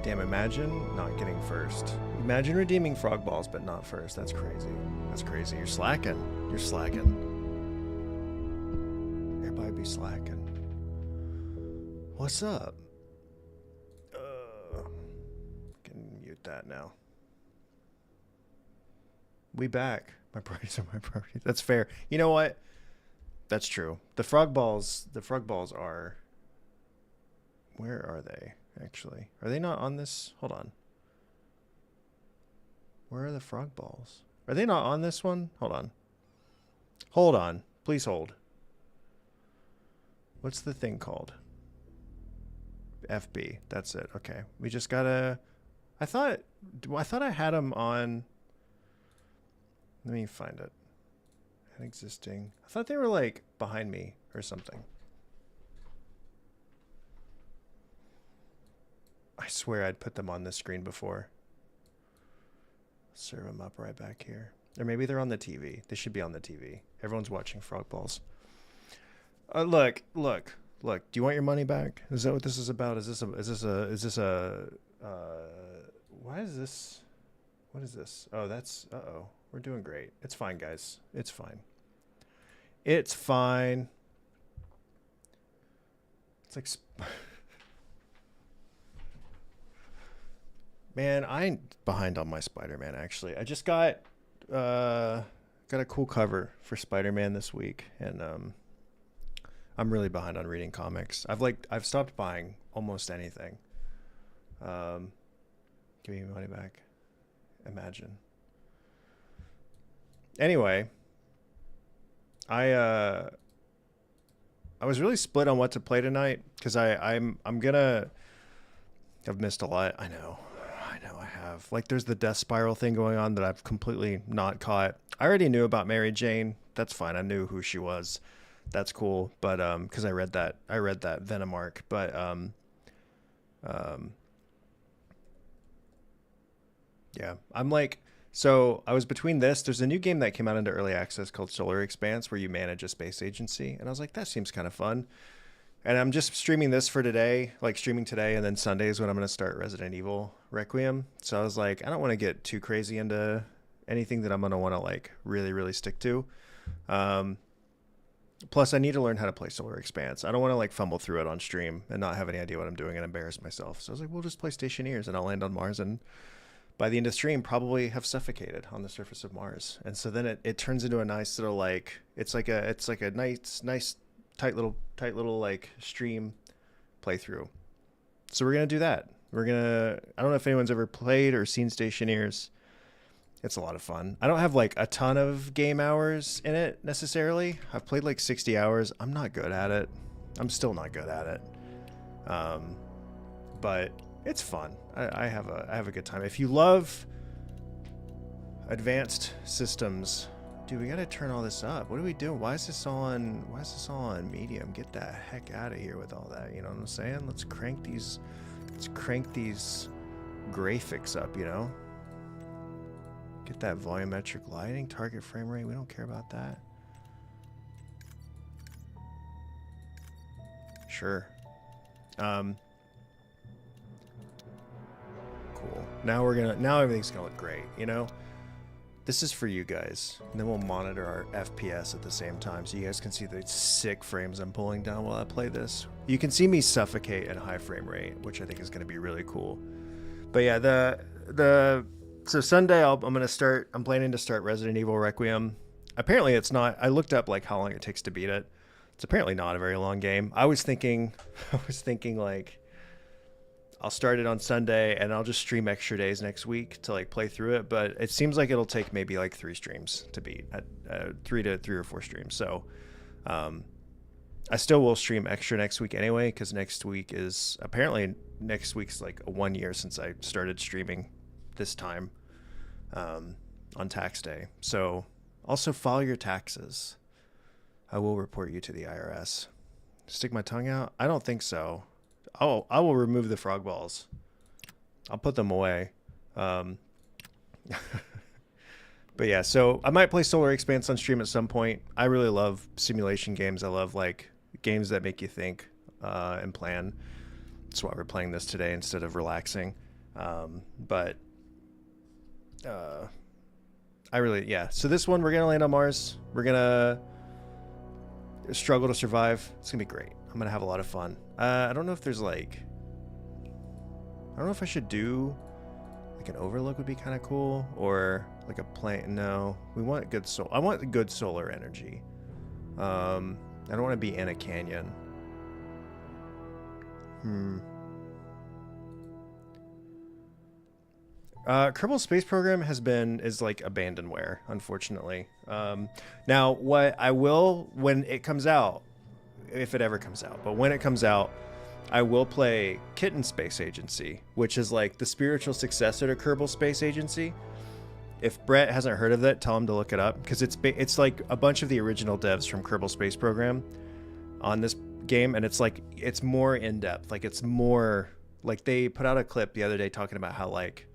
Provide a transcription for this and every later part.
Damn, imagine not getting first. Imagine redeeming frog balls, but not first. That's crazy. That's crazy. You're slacking. You're slacking. Everybody be slacking. What's up? Can mute that now. We back. My priorities are my priorities. That's fair. You know what? That's true. The frog balls are... Where are they, actually? Are they not on this? Hold on. Where are the frog balls? Are they not on this one? Hold on. Hold on. Please hold. What's the thing called? FB. That's it. Okay. We just gotta... I thought I had them on... Let me find it. Existing. I thought they were like behind me or something. I swear I'd put them on this screen before. Serve them up right back here. Or maybe they're on the TV. They should be on the TV. Everyone's watching frog balls. Look. Do you want your money back? Is that what this is about? Why is this? What is this? Oh, that's, uh-oh. We're doing great. It's fine, guys. It's fine. It's fine. It's like... Man, I ain't behind on my Spider-Man, actually. I just got a cool cover for Spider-Man this week, and I'm really behind on reading comics. I've stopped buying almost anything. Give me money back. Imagine. Anyway, I was really split on what to play tonight because I've missed a lot. I know I have. Like, there's the Death Spiral thing going on that I've completely not caught. I already knew about Mary Jane. That's fine. I knew who she was. That's cool. But because I read that Venom arc. But yeah, I'm like, so I was between this. There's a new game that came out into early access called Solar Expanse where you manage a space agency, and I was like, that seems kind of fun. And I'm just streaming this for today, like streaming today, and then Sundays when I'm going to start Resident Evil Requiem. So I was like, I don't want to get too crazy into anything that I'm going to want to like really, really stick to. Plus, I need to learn how to play Solar Expanse. I don't want to like fumble through it on stream and not have any idea what I'm doing and embarrass myself. So I was like, we'll just play Stationeers and I'll land on Mars and by the end of the stream probably have suffocated on the surface of Mars. And so then it turns into a nice little like, it's like a nice tight little like stream playthrough. So we're gonna do that. I don't know if anyone's ever played or seen Stationeers. It's a lot of fun. I don't have like a ton of game hours in it necessarily. I've played like 60 hours. I'm not good at it. I'm still not good at it. But it's fun. I have a good time. If you love advanced systems, dude, we gotta turn all this up. What are we doing? Why is this all on medium? Get the heck out of here with all that. You know what I'm saying? Let's crank these graphics up, you know? Get that volumetric lighting, target frame rate. We don't care about that. Sure. Cool. Now everything's gonna look great, you know? This is for you guys. And then we'll monitor our FPS at the same time so you guys can see the sick frames I'm pulling down while I play this. You can see me suffocate at high frame rate, which I think is gonna be really cool. But yeah, so Sunday I'm planning to start Resident Evil Requiem. Apparently it's not. I looked up like how long it takes to beat it. It's apparently not a very long game. I was thinking like I'll start it on Sunday and I'll just stream extra days next week to like play through it. But it seems like it'll take maybe like 3 streams to beat, at 3 or 4 streams. So I still will stream extra next week anyway, because next week's like 1 year since I started streaming this time on tax day. So also file your taxes. I will report you to the IRS. Stick my tongue out? I don't think so. I will remove the frog balls. I'll put them away. But yeah, so I might play Solar Expanse on stream at some point. I really love simulation games. I love like games that make you think and plan. That's why we're playing this today instead of relaxing. But I really, yeah. So this one, we're going to land on Mars. We're going to struggle to survive. It's going to be great. I'm going to have a lot of fun. I don't know if there's like, I don't know if I should do like an overlook would be kind of cool, or like a plane. No, we want good solar. I want good solar energy. I don't want to be in a canyon. Kerbal Space Program is like abandonware, unfortunately. Now, what I will, when it comes out, if it ever comes out, but when it comes out, I will play Kitten Space Agency, which is like the spiritual successor to Kerbal Space Agency. If Brett hasn't heard of it, tell him to look it up, because it's like a bunch of the original devs from Kerbal Space Program on this game, and it's like it's more in depth. Like it's more like they put out a clip the other day talking about how like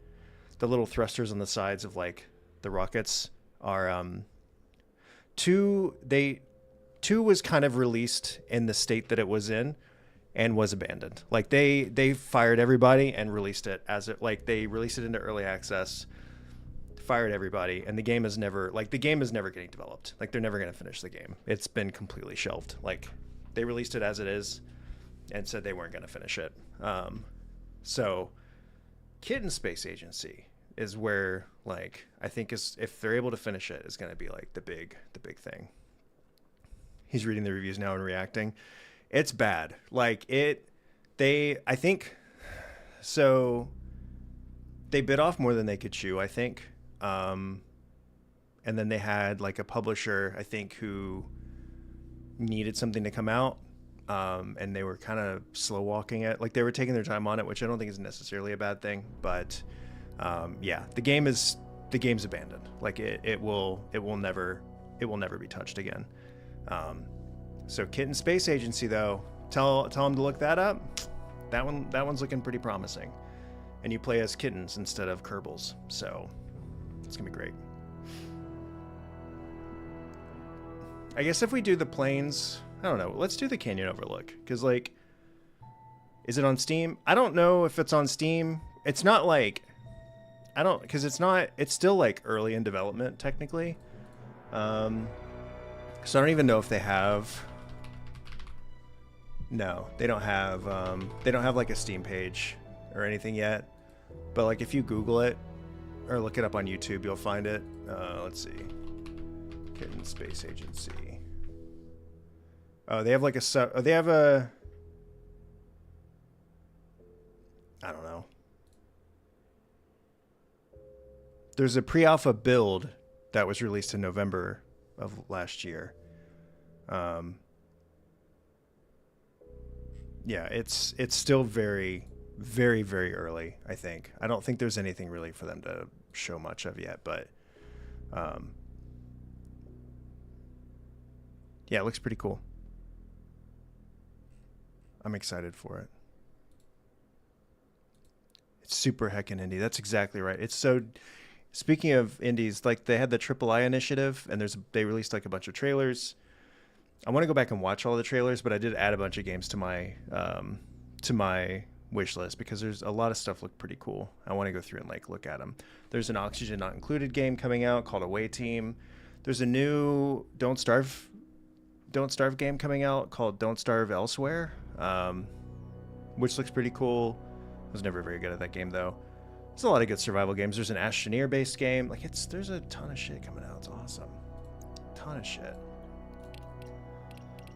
the little thrusters on the sides of like the rockets are two was kind of released in the state that it was in and was abandoned. Like they fired everybody and released it as it, like they released it into early access, fired everybody, and the game is never getting developed. Like they're never going to finish the game. It's been completely shelved. Like they released it as it is and said they weren't going to finish it. So Kitten Space Agency is where, like, I think if they're able to finish it, is going to be like the big thing. He's reading the reviews now and reacting. It's bad. Like I think so they bit off more than they could chew, I think. And then they had like a publisher, I think, who needed something to come out. And they were kind of slow walking it. Like they were taking their time on it, which I don't think is necessarily a bad thing, but yeah, the game's abandoned. Like it will never be touched again. So Kitten Space Agency, though, tell them to look that up. That one's looking pretty promising, and you play as kittens instead of Kerbals, so it's gonna be great. I guess if we do the plains, I don't know. Let's do the canyon overlook, because like, is it on Steam? I don't know if it's on Steam. It's not like, because it's still like early in development technically. So I don't even know if they have. No, they don't have like a Steam page or anything yet. But like if you Google it or look it up on YouTube, you'll find it. Let's see. Kitten Space Agency. Oh, they have like they have a, I don't know. There's a pre-alpha build that was released in November of last year. Yeah, it's still very, very, very early, I think. I don't think there's anything really for them to show much of yet, but yeah, it looks pretty cool. I'm excited for it. It's super heckin' indie. That's exactly right. It's so... Speaking of indies, like they had the AAA initiative, and they released like a bunch of trailers. I want to go back and watch all the trailers, but I did add a bunch of games to my wish list because there's a lot of stuff look pretty cool. I want to go through and like look at them. There's an Oxygen Not Included game coming out called Away Team. There's a new Don't Starve game coming out called Don't Starve Elsewhere, which looks pretty cool. I was never very good at that game though. There's a lot of good survival games. There's an Stationeers based game. Like there's a ton of shit coming out. It's awesome. Ton of shit.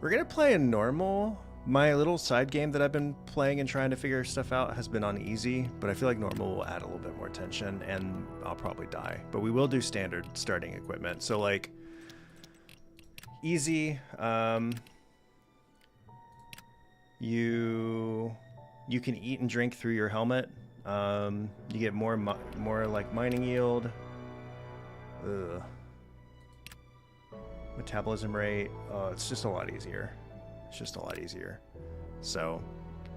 We're gonna play a normal. My little side game that I've been playing and trying to figure stuff out has been on easy, but I feel like normal will add a little bit more tension and I'll probably die. But we will do standard starting equipment. So like easy, you can eat and drink through your helmet. You get more like mining yield. Ugh. Metabolism rate. It's just a lot easier. It's just a lot easier. So,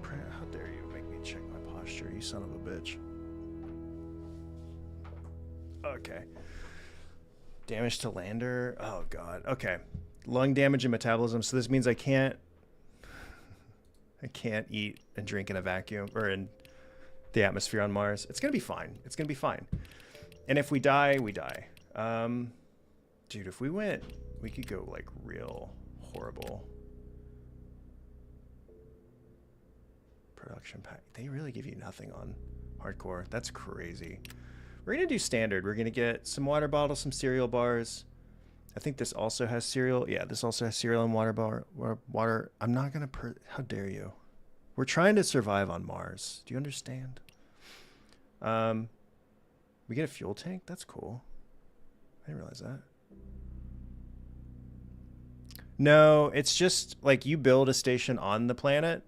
how dare you make me check my posture, you son of a bitch. Okay. Damage to lander. Oh god. Okay. Lung damage and metabolism. So this means I can't eat and drink in a vacuum or in the atmosphere on Mars. It's gonna be fine. It's gonna be fine. And if we die, we die. Dude, if we went, we could go like real horrible. Production pack. They really give you nothing on hardcore. That's crazy. We're gonna do standard. We're gonna get some water bottles, some cereal bars. I think this also has cereal. Yeah, this also has cereal and water. I'm not gonna. How dare you? We're trying to survive on Mars. Do you understand? We get a fuel tank. That's cool. I didn't realize that. No, it's just like you build a station on the planet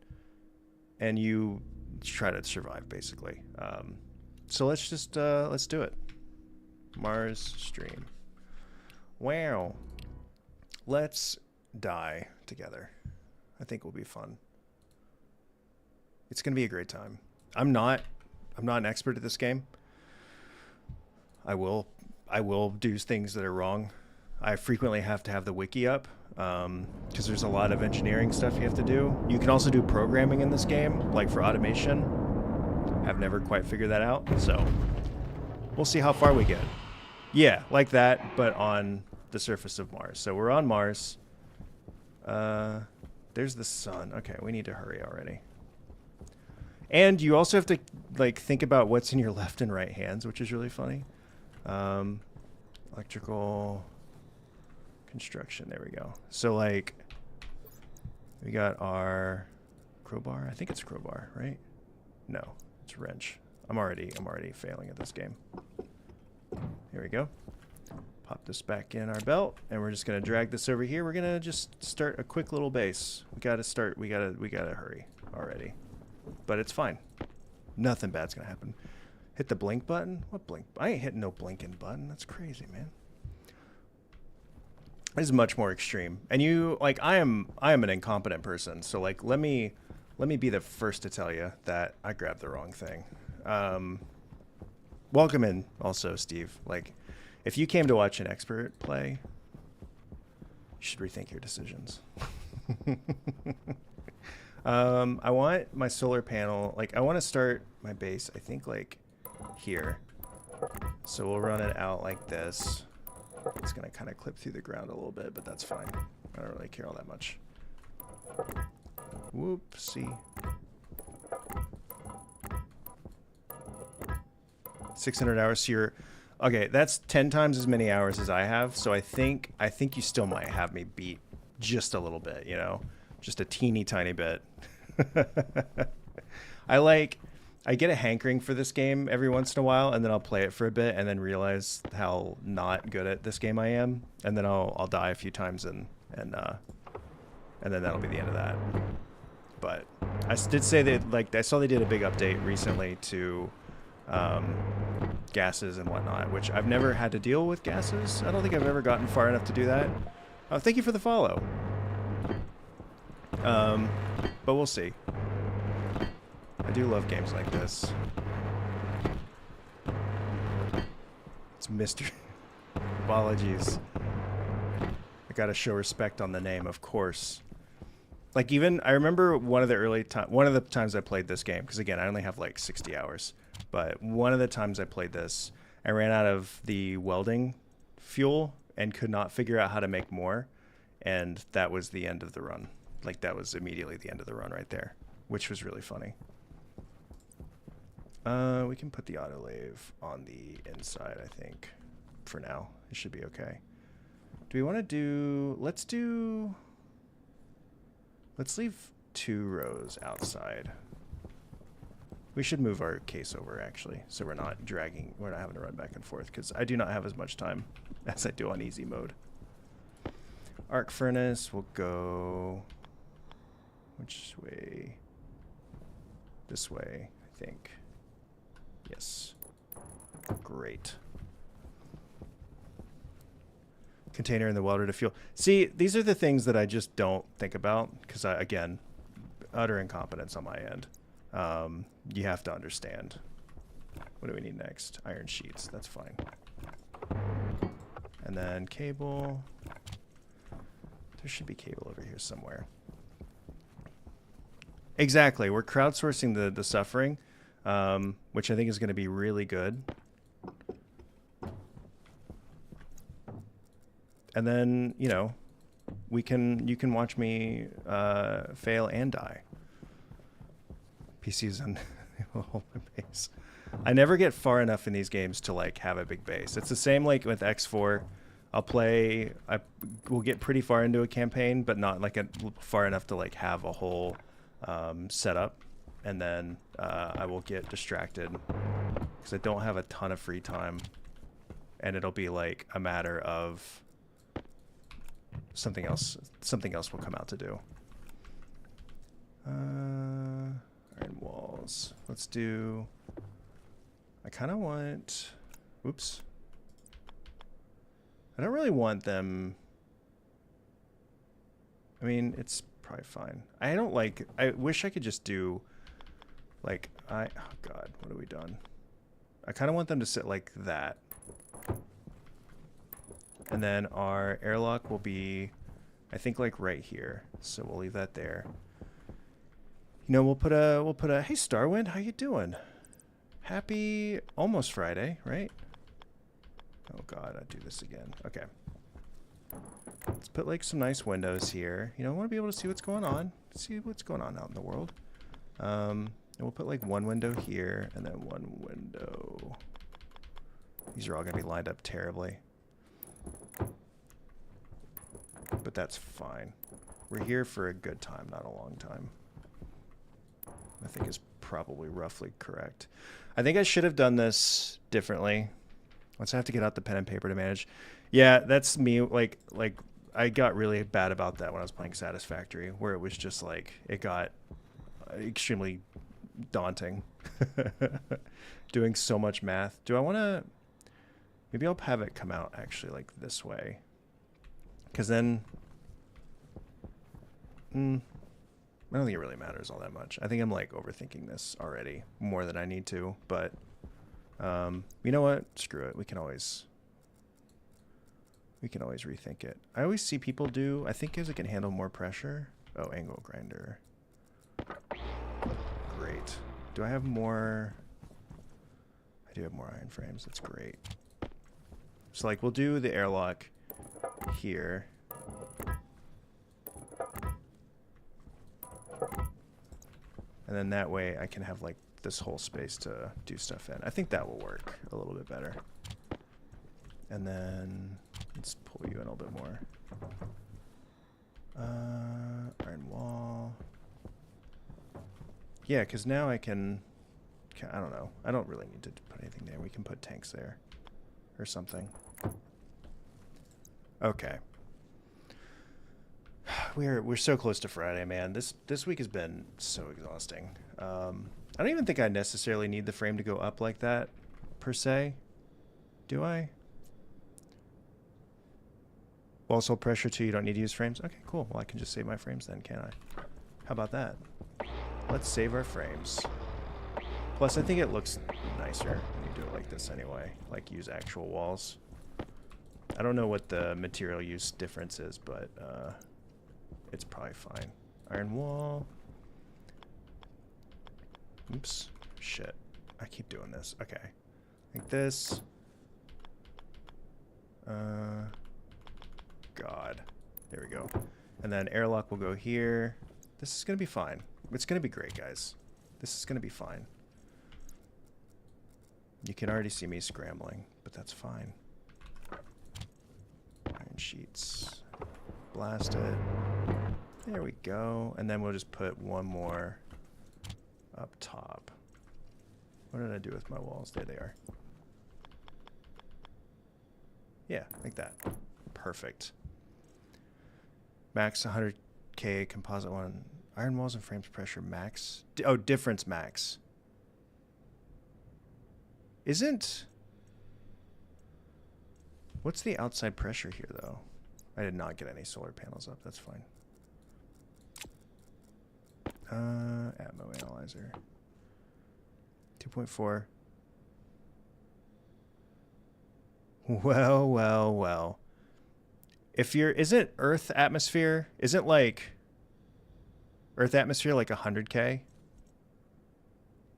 and you try to survive, basically. So let's just let's do it. Mars stream. Wow. Let's die together. I think it will be fun. It's gonna be a great time. I'm not an expert at this game. I will do things that are wrong. I frequently have to have the wiki up because there's a lot of engineering stuff you have to do. You can also do programming in this game, like for automation. I've never quite figured that out, so we'll see how far we get. Yeah, like that, but on the surface of Mars. So we're on Mars. There's the sun. Okay, we need to hurry already. And you also have to like think about what's in your left and right hands, which is really funny. Electrical construction. There we go. So like we got our crowbar. I think it's crowbar, right? No, it's wrench. I'm already failing at this game. Here we go. Pop this back in our belt, and we're just gonna drag this over here. We're gonna just start a quick little base. We gotta hurry already. But it's fine. Nothing bad's gonna happen. Hit the blink button? What blink? I ain't hitting no blinking button. That's crazy, man. This is much more extreme. And you like I am an incompetent person, so like let me be the first to tell you that I grabbed the wrong thing. Welcome in also, Steve. Like if you came to watch an expert play, you should rethink your decisions. I want my solar panel, like I want to start my base, I think like here. So we'll run it out like this. It's going to kind of clip through the ground a little bit, but that's fine. I don't really care all that much. Whoopsie. 600 hours. So you're, okay, that's 10 times as many hours as I have. So I think you still might have me beat just a little bit, you know, just a teeny tiny bit. I get a hankering for this game every once in a while, and then I'll play it for a bit and then realize how not good at this game I am, and then I'll die a few times and then that'll be the end of that. But I did say that, like, I saw they did a big update recently to gases and whatnot, which I've never had to deal with gases. I don't think I've ever gotten far enough to do that. Oh, thank you for the follow. But we'll see. I do love games like this. It's Mr. Apologies. I gotta show respect on the name, of course. Like even, I remember one of the times I played this game, because again, I only have like 60 hours, but one of the times I played this, I ran out of the welding fuel and could not figure out how to make more, and that was the end of the run. Like that was immediately the end of the run right there, which was really funny. We can put the autolave on the inside, I think, for now. It should be okay. Do we want to do, let's leave 2 rows outside. We should move our case over, actually, so we're not having to run back and forth, because I do not have as much time as I do on easy mode. Arc furnace will go, which way? This way, I think. Yes. Great. Container in the welder to fuel. See, these are the things that I just don't think about because, again, utter incompetence on my end. You have to understand. What do we need next? Iron sheets. That's fine. And then cable. There should be cable over here somewhere. Exactly. We're crowdsourcing the suffering. which I think is going to be really good. And then, you know, you can watch me fail and die. PC's on hold my base. I never get far enough in these games to like have a big base. It's the same like with X4. I will get pretty far into a campaign, but not like far enough to like have a whole setup, and then I will get distracted because I don't have a ton of free time, and it'll be like a matter of something else will come out to do. Iron walls. Let's do. I kind of want. Oops. I don't really want them. I mean, it's probably fine. I don't like. I wish I could just do. Like oh god, what have we done? I kind of want them to sit like that. And then our airlock will be, I think, like right here. So we'll leave that there. You know, we'll put a hey Starwind, how you doing? Happy almost Friday, right? Oh god, I do this again. Okay. Let's put like some nice windows here. You know, I want to be able to see what's going on. See what's going on out in the world. And we'll put like one window here and then one window. These are all going to be lined up terribly. But that's fine. We're here for a good time, not a long time. I think is probably roughly correct. I think I should have done this differently. Once I have to get out the pen and paper to manage. Yeah, that's me. Like I got really bad about that when I was playing Satisfactory, where it was just like, it got extremely daunting. Doing so much math. Do I want to, maybe I'll have it come out actually like this way. Because then, I don't think it really matters all that much. I think I'm like overthinking this already more than I need to, but you know what? Screw it. We can always rethink it. I always see people do, I think because it can handle more pressure. Oh, angle grinder. Great. Do I have more? I do have more iron frames. That's great. So like we'll do the airlock here. And then that way I can have like this whole space to do stuff in. I think that will work a little bit better. And then let's pull you in a little bit more. Iron wall. Yeah, because now I don't know. I don't really need to put anything there. We can put tanks there or something. Okay. We're so close to Friday, man. This week has been so exhausting. I don't even think I necessarily need the frame to go up like that, per se. Do I? Walls hold pressure too. You don't need to use frames. Okay, cool. Well, I can just save my frames then, can't I? How about that? Let's save our frames. Plus, I think it looks nicer when you do it like this anyway. Like use actual walls. I don't know what the material use difference is, but it's probably fine. Iron wall. Oops. Shit. I keep doing this. Okay. Like this. God. There we go. And then airlock will go here. This is going to be fine. It's going to be great, guys. This is going to be fine. You can already see me scrambling, but that's fine. Iron sheets. Blast it. There we go. And then we'll just put one more up top. What did I do with my walls? There they are. Yeah, like that. Perfect. Max 100k composite one. Iron walls and frames pressure max. Oh, difference max. Isn't... What's the outside pressure here, though? I did not get any solar panels up. That's fine. Atmo analyzer. 2.4. Well, well, well. If you're... Isn't Earth atmosphere... Isn't, like... Earth atmosphere like 100k?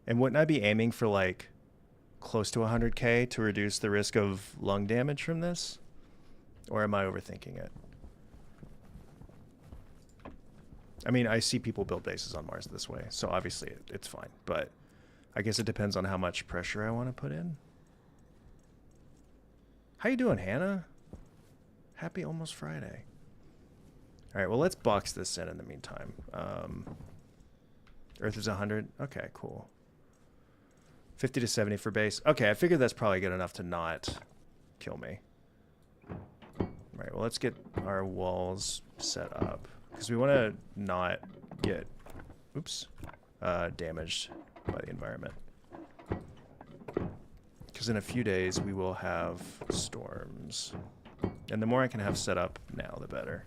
And wouldn't I be aiming for like close to 100K to reduce the risk of lung damage from this? Or am I overthinking it? I mean, I see people build bases on Mars this way, so obviously it's fine. But I guess it depends on how much pressure I want to put in. How you doing, Hannah? Happy almost Friday. All right, well, let's box this in the meantime. Earth is 100. Okay, cool. 50 to 70 for base. Okay, I figured that's probably good enough to not kill me. All right, well, let's get our walls set up because we want to not get, oops, damaged by the environment. Because in a few days we will have storms. And the more I can have set up now, the better.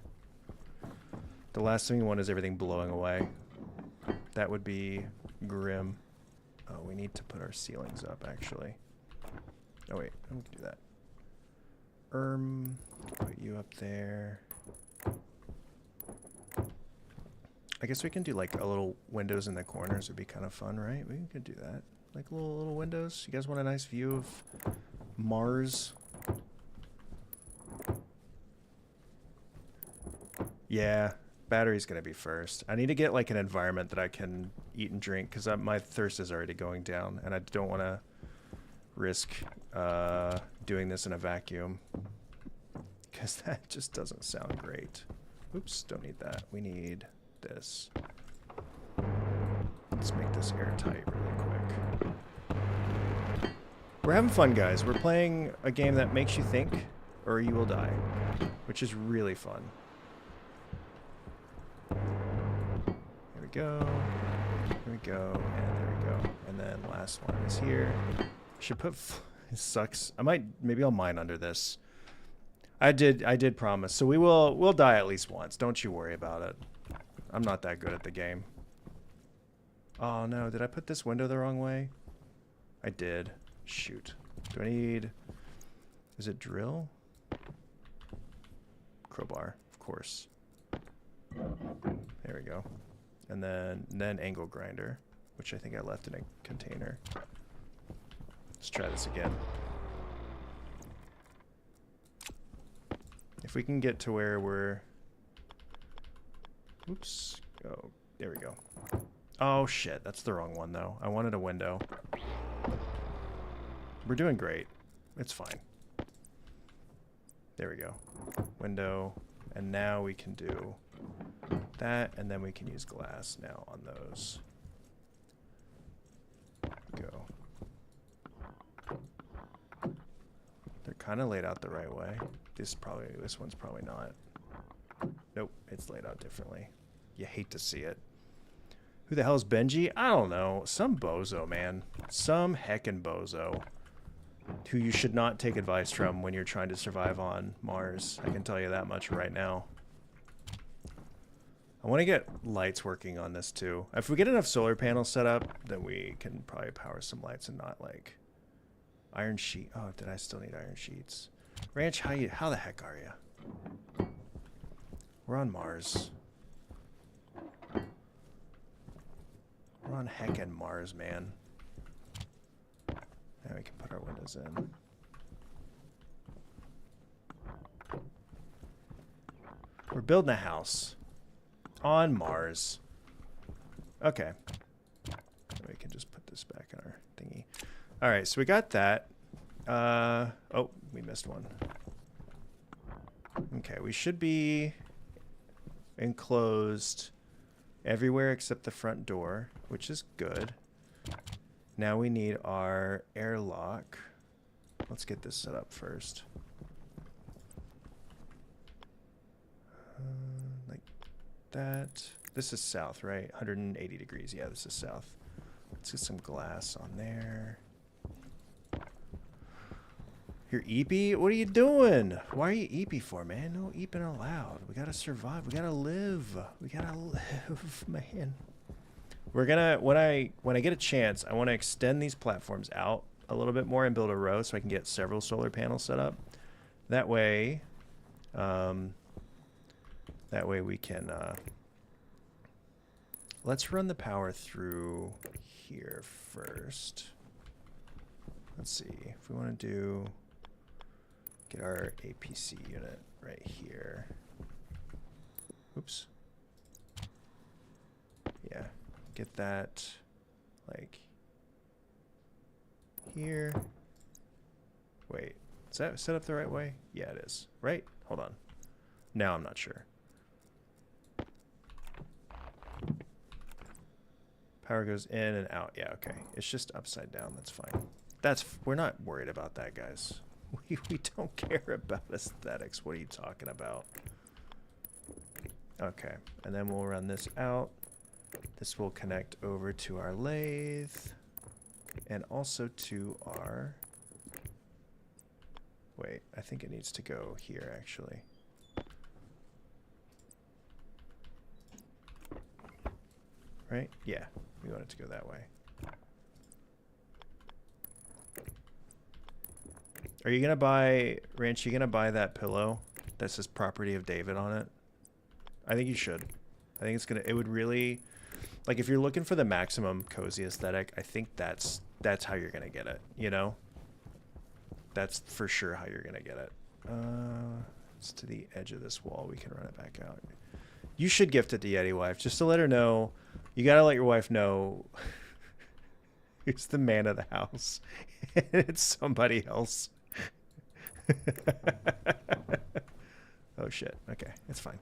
The last thing we want is everything blowing away. That would be grim. Oh, we need to put our ceilings up, actually. Oh, wait. I'm going to do that. Put you up there. I guess we can do, like, a little windows in the corners. Would be kind of fun, right? We could do that. Like little windows. You guys want a nice view of Mars? Yeah, battery's gonna be first. I need to get like an environment that I can eat and drink because my thirst is already going down, and I don't want to risk doing this in a vacuum because that just doesn't sound great. Oops, don't need that. We need this. Let's make this airtight really quick. We're having fun, guys. We're playing a game that makes you think or you will die, which is really fun. Here we go. Here we go. And there we go. And then last one is here. Should put... It sucks. Maybe I'll mine under this. I did promise. So we'll die at least once. Don't you worry about it. I'm not that good at the game. Oh no, did I put this window the wrong way? I did. Shoot. Do I need... Is it drill? Crowbar, of course. There we go. And then angle grinder, which I think I left in a container. Let's try this again. If we can get to where we're... Oops. Oh, there we go. Oh, shit. That's the wrong one, though. I wanted a window. We're doing great. It's fine. There we go. Window. And now we can do that, and then we can use glass now on those. Go. They're kind of laid out the right way. This one's probably not. Nope, it's laid out differently. You hate to see it. Who the hell is Benji? I don't know. Some bozo, man. Some heckin' bozo. Who you should not take advice from when you're trying to survive on Mars. I can tell you that much right now. I want to get lights working on this too. If we get enough solar panels set up, then we can probably power some lights and not like... Iron sheet. Oh, did I still need iron sheets? Ranch, how the heck are you? We're on Mars. We're on heckin' Mars, man. Now we can put our windows in. We're building a house on Mars. Okay. We can just put this back in our thingy. All right, so we got that. Oh, we missed one. Okay, we should be enclosed everywhere except the front door, which is good. Now we need our airlock. Let's get this set up first. Like that. This is south, right? 180 degrees. Yeah, this is south. Let's get some glass on there. You're eepy? What are you doing? Why are you eepy for, man? No eeping allowed. We gotta survive. We gotta live. We gotta live, man. We're gonna, when I get a chance, I want to extend these platforms out a little bit more and build a row so I can get several solar panels set up. That way we can Let's run the power through here first. Let's see if we want to get our APC unit right here. Oops. Yeah, get that like here. Wait, is that set up the right way? Yeah, it is. Right? Hold on. Now I'm not sure. Power goes in and out. Yeah, okay. It's just upside down. That's fine. We're not worried about that, guys. We don't care about aesthetics. What are you talking about? Okay, and then we'll run this out. This will connect over to our lathe and also to our... Wait, I think it needs to go here, actually. Right? Yeah, we want it to go that way. Are you going to buy, Ranch, you going to buy that pillow that says Property of David on it? I think you should. I think it's going to, it would really, like if you're looking for the maximum cozy aesthetic, I think that's how you're going to get it, you know? That's for sure how you're going to get it. It's to the edge of this wall. We can run it back out. You should gift it to Yeti Wife just to let her know. You got to let your wife know who's the man of the house. It's somebody else. Oh, shit. Okay, it's fine.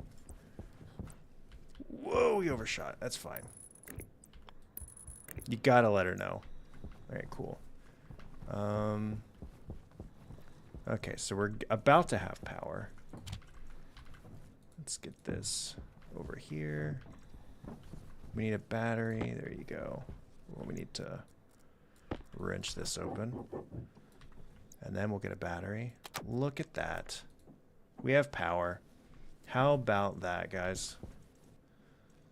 Whoa, we overshot. That's fine. You got to let her know. All right, cool. Okay, so we're about to have power. Let's get this over here. We need a battery. There you go. Well, we need to wrench this open. And then we'll get a battery. Look at that. We have power. How about that, guys?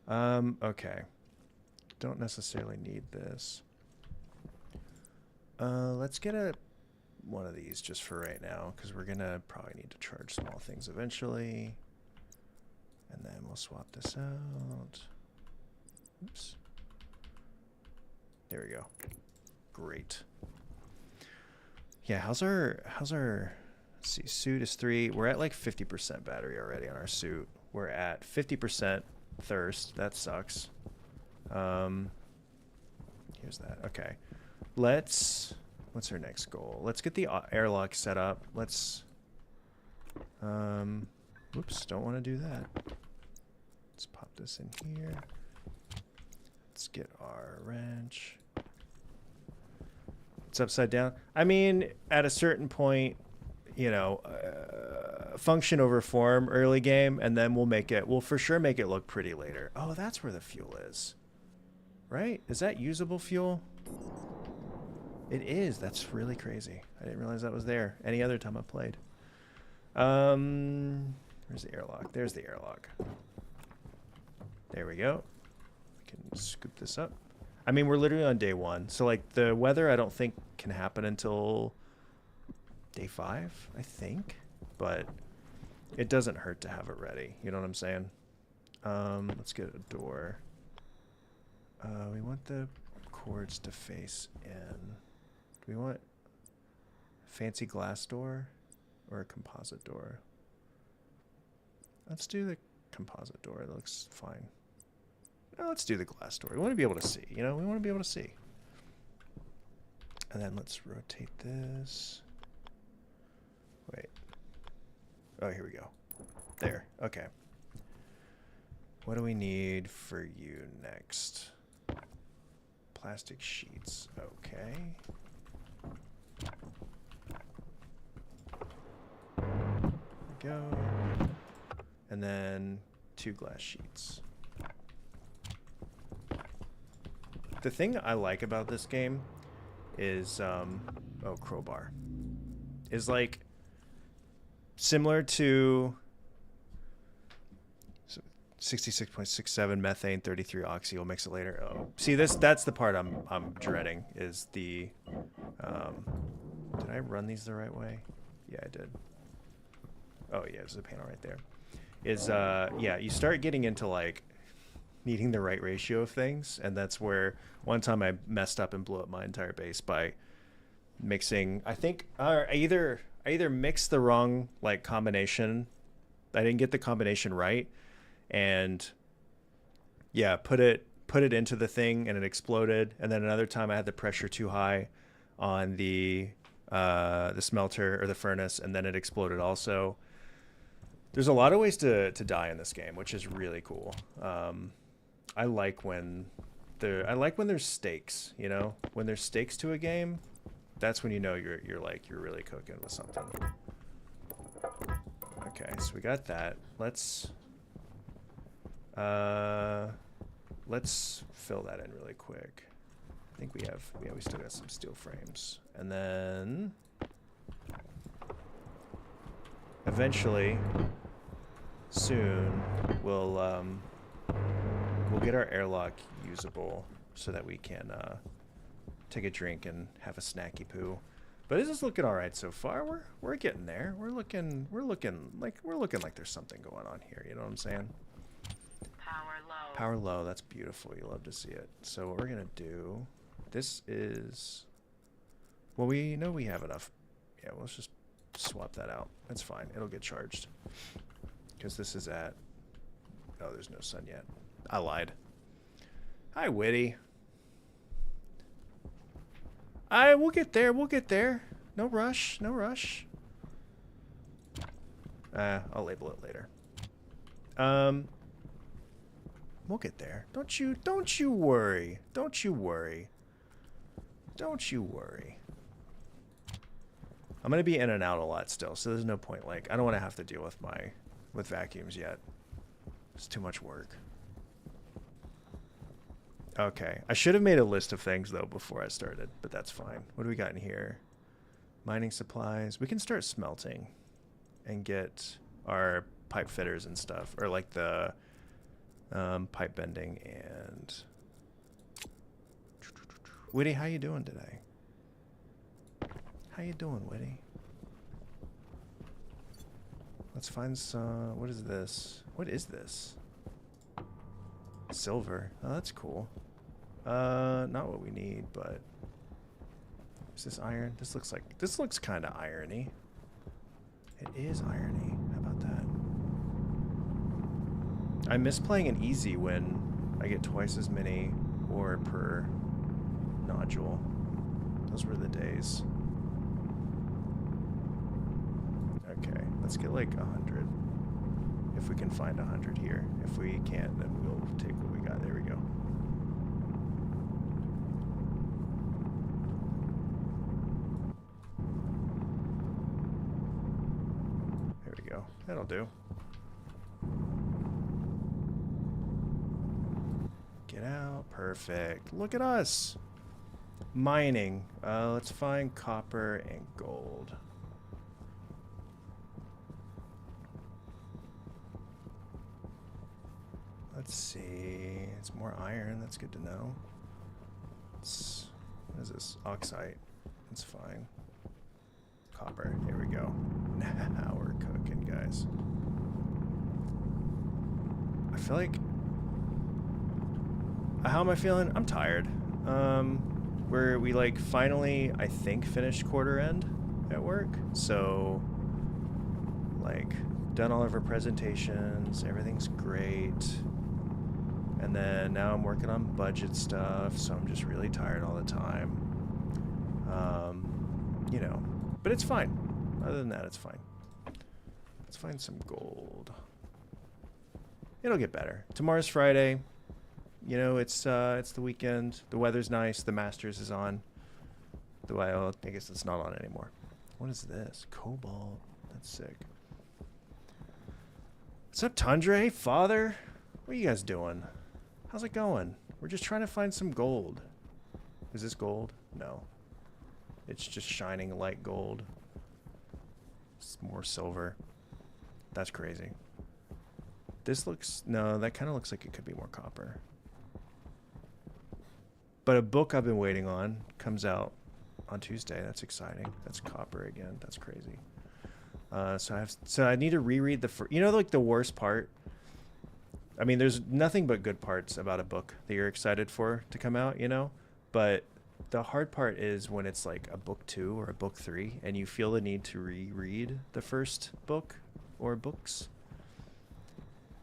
Okay. Don't necessarily need this. Let's get one of these just for right now, because we're gonna probably need to charge small things eventually. And then we'll swap this out. Oops. There we go. Great. Yeah, how's our let's see, suit is 3. We're at like 50% battery already on our suit. We're at 50% thirst. That sucks. Here's that. Okay. What's our next goal? Let's get the airlock set up. Let's oops, don't want to do that. Let's pop this in here. Let's get our wrench. It's upside down. I mean, at a certain point, you know, function over form early game, and then we'll for sure make it look pretty later. Oh, that's where the fuel is. Right? Is that usable fuel? It is. That's really crazy. I didn't realize that was there any other time I played. Where's the airlock? There's the airlock. There we go. We can scoop this up. I mean, we're literally on day 1. So, like, the weather I don't think can happen until day 5, I think. But it doesn't hurt to have it ready. You know what I'm saying? Let's get a door. We want the cords to face in. Do we want a fancy glass door or a composite door? Let's do the composite door. It looks fine. No, let's do the glass door. We want to be able to see, you know? We want to be able to see. And then let's rotate this. Wait. Oh, here we go. There. Okay. What do we need for you next? Plastic sheets. Okay. There we go. And then 2 glass sheets. The thing I like about this game is, oh, crowbar, is like similar to 66.67 methane, 33 oxy. We'll mix it later. Oh, see that's the part I'm dreading is the, did I run these the right way? Yeah, I did. Oh yeah, there's a panel right there. Is, yeah, you start getting into like needing the right ratio of things, and that's where one time I messed up and blew up my entire base by mixing. I think I either mixed the wrong like combination. I didn't get the combination right, and yeah, put it into the thing and it exploded. And then another time I had the pressure too high on the smelter or the furnace, and then it exploded also. There's a lot of ways to die in this game, which is really cool. I like when there's stakes, you know? When there's stakes to a game, that's when you know you're really cooking with something. Okay, so we got that. Let's fill that in really quick. I think we still got some steel frames. And then eventually soon we'll get our airlock usable so that we can take a drink and have a snacky poo. But this is looking all right so far. We're getting there. We're looking like there's something going on here. You know what I'm saying? Power low. Power low. That's beautiful. You love to see it. So what we're gonna do. This is. Well, we know we have enough. Yeah. Well, let's just swap that out. That's fine. It'll get charged. Because this is at. Oh, there's no sun yet. I lied. Hi, Witty. We'll get there. We'll get there. No rush. No rush. I'll label it later. We'll get there. Don't you worry. Don't you worry. Don't you worry. I'm gonna be in and out a lot still, so there's no point. Like, I don't want to have to deal with vacuums yet. It's too much work. Okay, I should have made a list of things though before I started, but that's fine. What do we got in here? Mining supplies. We can start smelting and get our pipe fitters and stuff, or like the pipe bending. And Witty, how you doing today? How you doing, Witty? Let's find some. What is this? What is this? Silver. Oh, that's cool. Not what we need, but is this iron? This looks kind of irony. It is irony. How about that? I miss playing an easy when I get twice as many ore per nodule. Those were the days. Okay, let's get like 100. If we can find 100 here. If we can't, then we'll take what we got. There we go. There we go. That'll do. Get out. Perfect. Look at us. Mining. Let's find copper and gold. Let's see. It's more iron. That's good to know. What is this? Oxide. It's fine. Copper. Here we go. Now we're cooking, guys. I feel like... How am I feeling? I'm tired. We like finally, I think, finished quarter end at work. So, like, done all of our presentations. Everything's great. And then now I'm working on budget stuff, so I'm just really tired all the time. You know, but it's fine. Other than that, it's fine. Let's find some gold. It'll get better. Tomorrow's Friday. You know, it's the weekend. The weather's nice. The Masters is on. I guess it's not on anymore. What is this? Cobalt. That's sick. What's up, Tundra? Hey, father. What are you guys doing? How's it going? We're just trying to find some gold. Is this gold? No. It's just shining light gold. It's more silver. That's crazy. This looks... No, that kind of looks like it could be more copper. But a book I've been waiting on comes out on Tuesday. That's exciting. That's copper again. That's crazy. So I need to reread the... You know, like the worst part I mean, there's nothing but good parts about a book that you're excited for to come out, you know? But the hard part is when it's like a book 2 or a book 3 and you feel the need to reread the first book or books.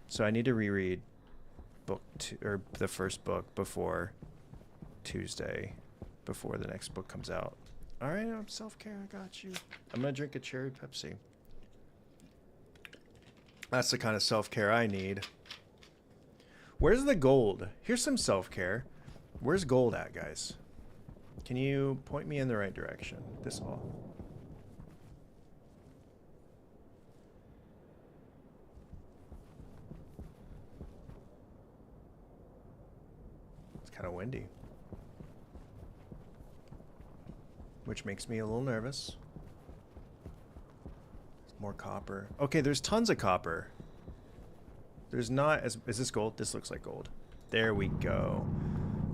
So I need to reread book 2 or the first book before Tuesday, before the next book comes out. All right, I'm self-care. I got you. I'm going to drink a cherry Pepsi. That's the kind of self-care I need. Where's the gold? Here's some self-care. Where's gold at, guys? Can you point me in the right direction? This all. It's kind of windy. Which makes me a little nervous. More copper. Okay, there's tons of copper. There's not as... Is this gold? This looks like gold. There we go.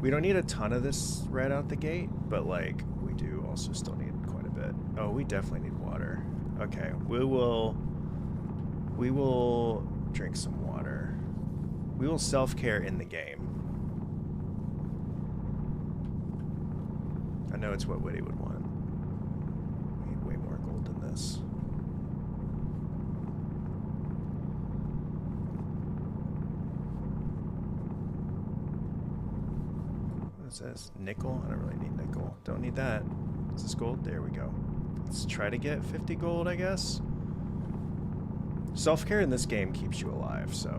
We don't need a ton of this right out the gate, but like we do also still need quite a bit. Oh, we definitely need water. Okay, we will drink some water. We will self-care in the game. I know it's what Whitty would want. We need way more gold than this. What's this? Nickel? I don't really need nickel. Don't need that. Is this gold? There we go. Let's try to get 50 gold, I guess. Self-care in this game keeps you alive, so...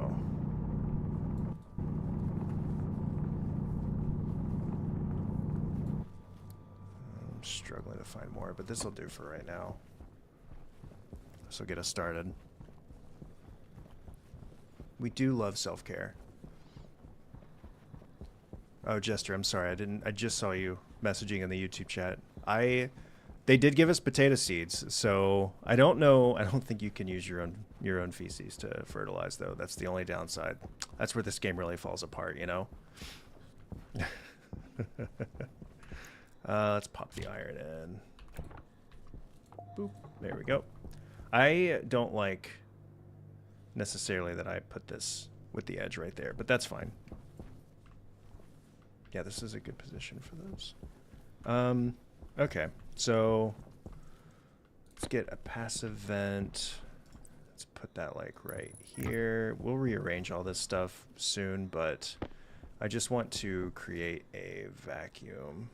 I'm struggling to find more, but this will do for right now. This will get us started. We do love self-care. Oh, Jester, I'm sorry. I just saw you messaging in the YouTube chat. They did give us potato seeds, so I don't know. I don't think you can use your own feces to fertilize, though. That's the only downside. That's where this game really falls apart, you know? Let's pop the iron in. Boop. There we go. I don't like necessarily that I put this with the edge right there, but that's fine. Yeah, this is a good position for those. Okay, so let's get a passive vent. Let's put that like right here. We'll rearrange all this stuff soon, but I just want to create a vacuum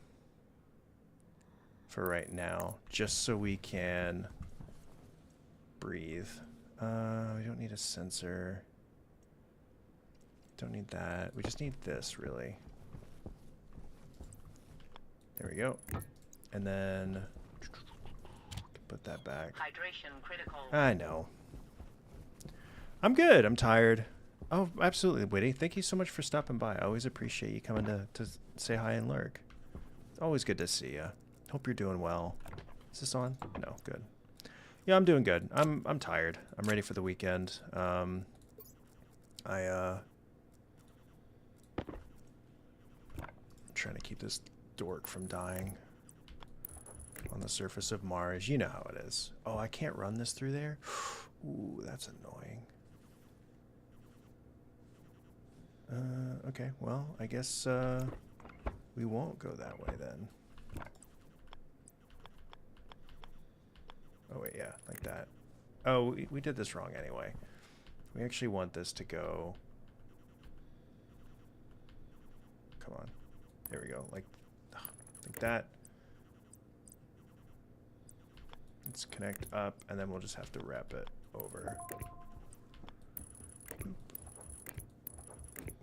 for right now, just so we can breathe. We don't need a sensor. Don't need that. We just need this, really. There we go. And then put that back. Hydration critical. I know. I'm good. I'm tired. Oh, absolutely, Whitty. Thank you so much for stopping by. I always appreciate you coming to say hi and lurk. It's always good to see you. Hope you're doing well. Is this on? No, good. Yeah, I'm doing good. I'm tired. I'm ready for the weekend. I'm trying to keep this dork from dying on the surface of Mars. You know how it is. Oh, I can't run this through there? Ooh, that's annoying. Okay, well, I guess we won't go that way then. Oh, wait, yeah, like that. Oh, we did this wrong anyway. We actually want this to go... Come on. There we go, like that. Let's connect up, and then we'll just have to wrap it over.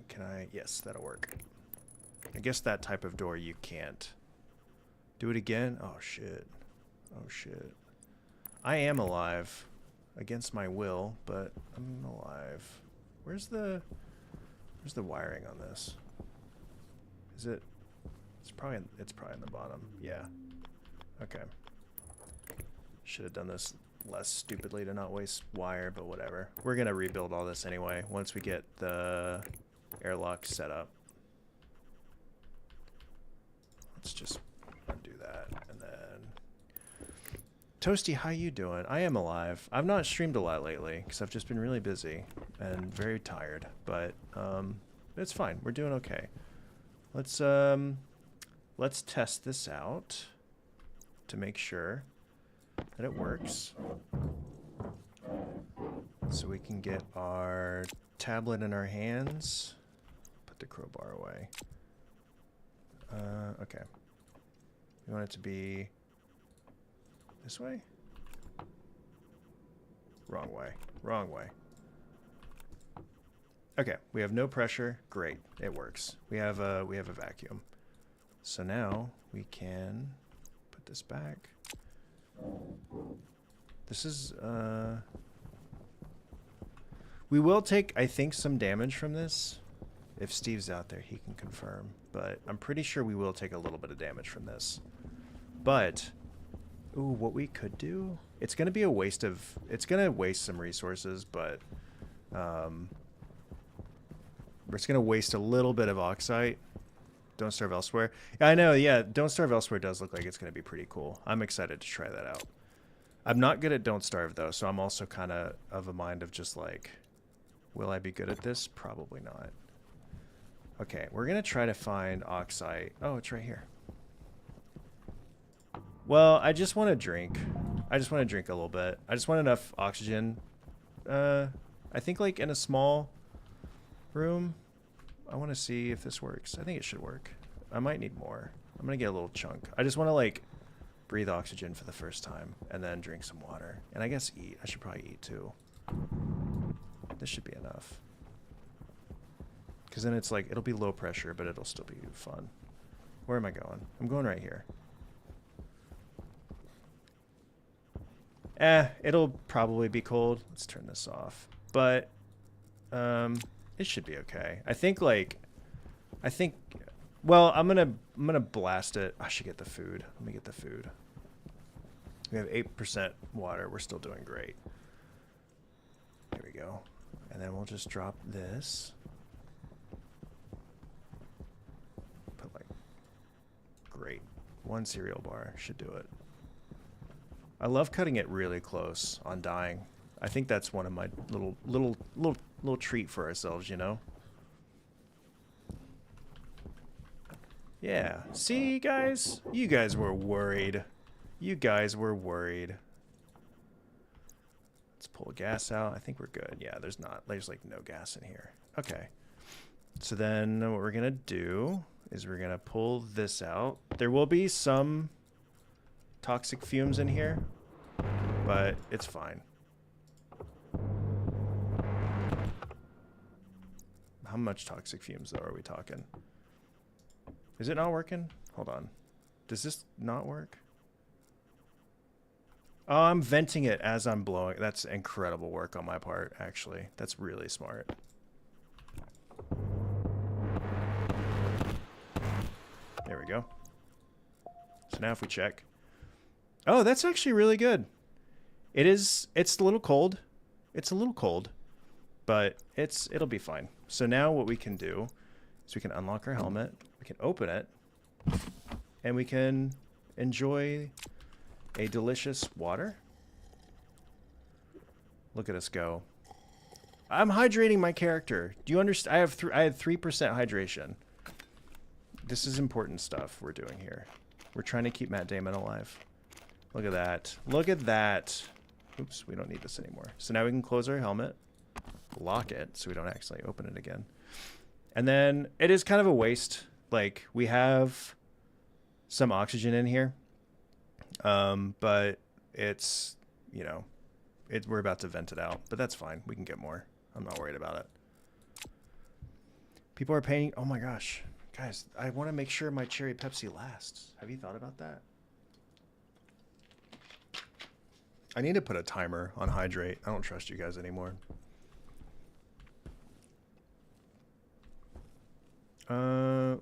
Can I? Yes, that'll work. I guess that type of door you can't. Do it again? Oh, shit. Oh, shit. I am alive. Against my will, but I'm alive. Where's the wiring on this? Is it? It's probably in the bottom. Yeah. Okay. Should have done this less stupidly to not waste wire, but whatever. We're gonna rebuild all this anyway once we get the airlock set up. Let's just undo that, and then Toasty, how you doing? I am alive. I've not streamed a lot lately because I've just been really busy. and very tired, but it's fine. We're doing okay. Let's test this out to make sure that it works. So we can get our tablet in our hands. Put the crowbar away. Okay. We want it to be this way? Wrong way. Wrong way. Okay, we have no pressure. Great, it works. We have a vacuum. So now we can put this back. This is we will take, I think, some damage from this. If Steve's out there, he can confirm. But I'm pretty sure we will take a little bit of damage from this. But, ooh, what we could do, it's going to be a waste of, it's going to waste some resources, but it's going to waste a little bit of oxite. Don't Starve Elsewhere. I know, yeah, Don't Starve Elsewhere does look like it's going to be pretty cool. I'm excited to try that out. I'm not good at Don't Starve, though, so I'm also kind of a mind of just like, will I be good at this? Probably not. Okay, we're going to try to find oxite. Oh, it's right here. Well, I just want to drink. I just want to drink a little bit. I just want enough oxygen. I think like in a small room. I want to see if this works. I think it should work. I might need more. I'm going to get a little chunk. I just want to like breathe oxygen for the first time and then drink some water. And I guess eat. I should probably eat too. This should be enough. Because then it's like, it'll be low pressure, but it'll still be fun. Where am I going? I'm going right here. It'll probably be cold. Let's turn this off. But, it should be okay. I think, well, I'm gonna blast it. I should get the food. Let me get the food. We have 8% water. We're still doing great. There we go. And then we'll just drop this. Put like, great. One cereal bar should do it. I love cutting it really close on dying. I think that's one of my little treat for ourselves, you know? Yeah. See, guys? You guys were worried. You guys were worried. Let's pull gas out. I think we're good. Yeah, there's like no gas in here. Okay. So then what we're going to do is we're going to pull this out. There will be some toxic fumes in here, but it's fine. How much toxic fumes, though, are we talking? Is it not working? Hold on. Does this not work? Oh, I'm venting it as I'm blowing. That's incredible work on my part, actually. That's really smart. There we go. So now if we check. Oh, that's actually really good. It's a little cold. It's a little cold, but it'll be fine. So now what we can do is we can unlock our helmet, we can open it, and we can enjoy a delicious water. Look at us go. I'm hydrating my character. Do you understand? I had 3% hydration. This is important stuff we're doing here. We're trying to keep Matt Damon alive. Look at that. Look at that. Oops, we don't need this anymore. So now we can close our helmet, lock it so we don't accidentally open it again. And then it is kind of a waste. Like, we have some oxygen in here, but it's, you know, we're about to vent it out, but that's fine. We can get more. I'm not worried about it. People are paying. Oh my gosh. Guys, I want to make sure my cherry Pepsi lasts. Have you thought about that? I need to put a timer on hydrate. I don't trust you guys anymore.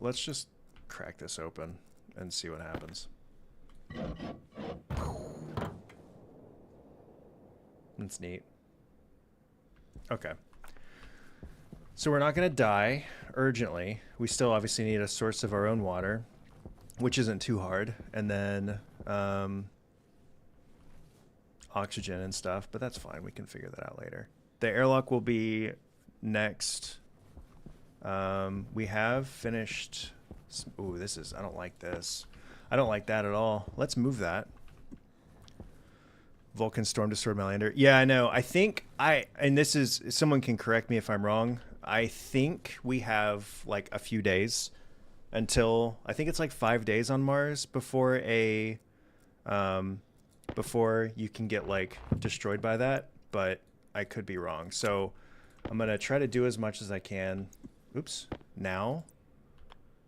Let's just crack this open and see what happens. That's neat. Okay. So we're not going to die urgently. We still obviously need a source of our own water, which isn't too hard. And then oxygen and stuff, but that's fine. We can figure that out later. The airlock will be next, we have finished. Ooh, this is, I don't like this. I don't like that at all. Let's move that. Vulcan Storm Destroyed my lander. Yeah, I know. I think and this is, someone can correct me if I'm wrong. I think we have like a few days until, I think it's like 5 days on Mars before before you can get like destroyed by that, but I could be wrong. So I'm going to try to do as much as I can. Oops. Now.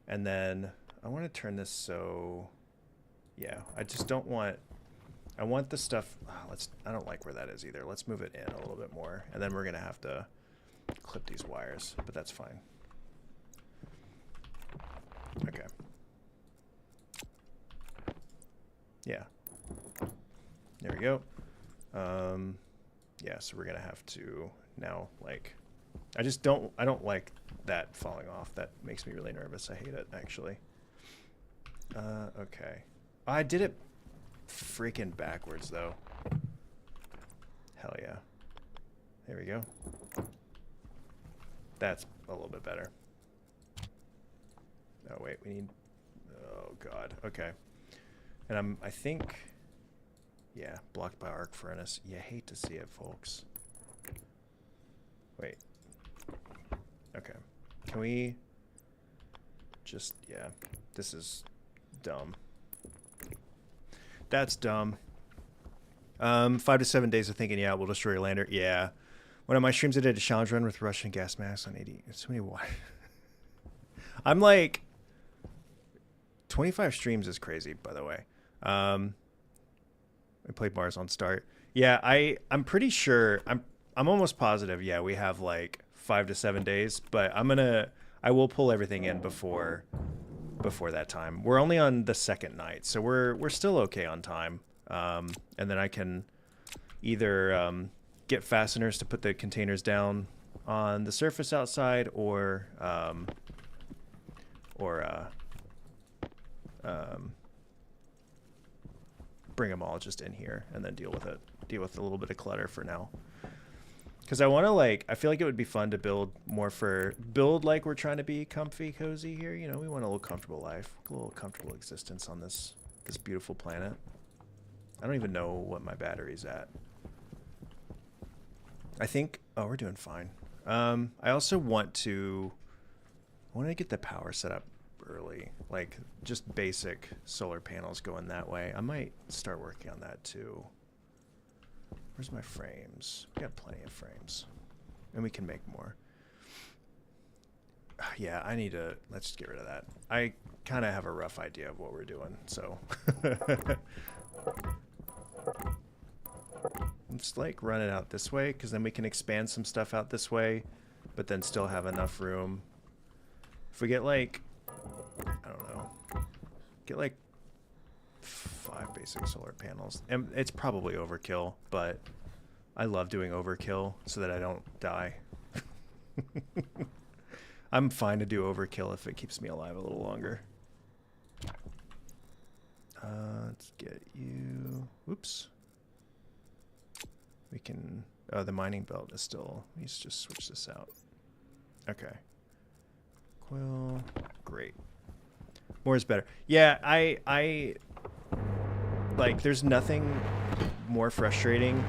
And then I want to turn this so, yeah, I just don't want, I want the stuff, I don't like where that is either. Let's move it in a little bit more. And then we're going to have to clip these wires, but that's fine. Okay. Yeah. There we go. Yeah, so we're going to have to now, like, I don't like that falling off. That makes me really nervous. I hate it, actually. Okay. I did it freaking backwards, though. Hell yeah. There we go. That's a little bit better. Oh, wait, we need... Oh, God. Okay. And I think... Yeah, blocked by arc furnace. You hate to see it, folks. Wait. Okay. Can we... Just... Yeah. This is dumb. That's dumb. 5 to 7 days of thinking, yeah, we'll destroy your lander. Yeah. One of my streams I did a challenge run with Russian gas masks on 80. So many water. I'm like... 25 streams is crazy, by the way. I played Mars on start. Yeah, I'm pretty sure... I'm almost positive, yeah, we have like 5 to 7 days, but I will pull everything in before that time. We're only on the second night, so we're still okay on time. And then I can either get fasteners to put the containers down on the surface outside, or bring them all just in here and then deal with a little bit of clutter for now. Because I want to, like, I feel like it would be fun to build like we're trying to be comfy, cozy here. You know, we want a little comfortable life, a little comfortable existence on this beautiful planet. I don't even know what my battery's at. I think, oh, we're doing fine. I also want to get the power set up early, like just basic solar panels going that way. I might start working on that too. Where's my frames? We got plenty of frames. And we can make more. Yeah, let's get rid of that. I kind of have a rough idea of what we're doing, so. Let's like run it out this way, because then we can expand some stuff out this way, but then still have enough room. If we get like, I don't know, get like 5 basic solar panels. And it's probably overkill, but I love doing overkill so that I don't die. I'm fine to do overkill if it keeps me alive a little longer. Let's get you... Whoops. We can... Oh, the mining belt is still... Let's just switch this out. Okay. Quill. Great. More is better. Yeah, I like, there's nothing more frustrating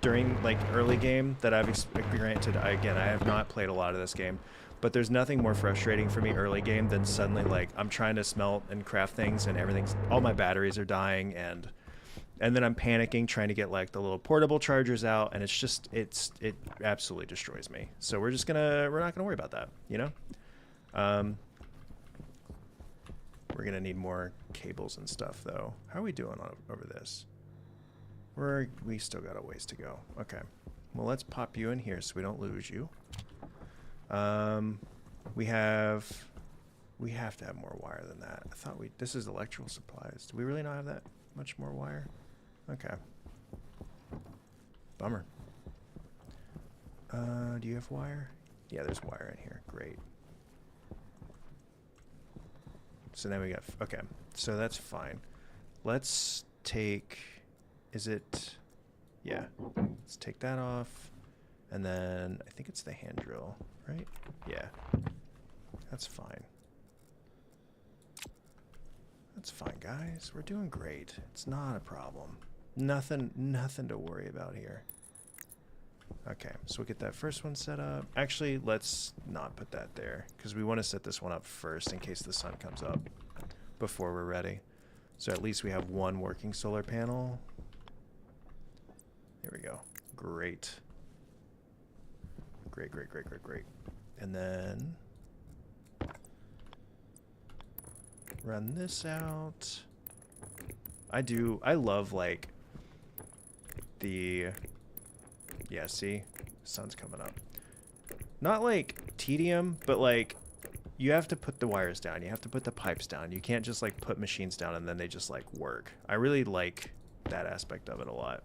during, like, early game that I've granted. Again, I have not played a lot of this game, but there's nothing more frustrating for me early game than suddenly, like, I'm trying to smelt and craft things and all my batteries are dying, and then I'm panicking trying to get, like, the little portable chargers out, and it absolutely destroys me. So we're not gonna worry about that, you know? We're gonna need more cables and stuff, though. How are we doing over this? We still got a ways to go. Okay. Well, let's pop you in here so we don't lose you. We have to have more wire than that. I thought this is electrical supplies. Do we really not have that much more wire? Okay. Bummer. Do you have wire? Yeah, there's wire in here. Great. So then we got, okay, so that's fine. Let's take, yeah, let's take that off. And then I think it's the hand drill, right? Yeah. That's fine. That's fine, guys. We're doing great. It's not a problem. Nothing to worry about here. Okay, so we'll get that first one set up. Actually, let's not put that there because we want to set this one up first in case the sun comes up before we're ready. So at least we have one working solar panel. There we go. Great. Great. And then run this out. I love like the, yeah, see, sun's coming up. Not like tedium, but like you have to put the wires down. You have to put the pipes down. You can't just like put machines down and then they just like work. I really like that aspect of it a lot.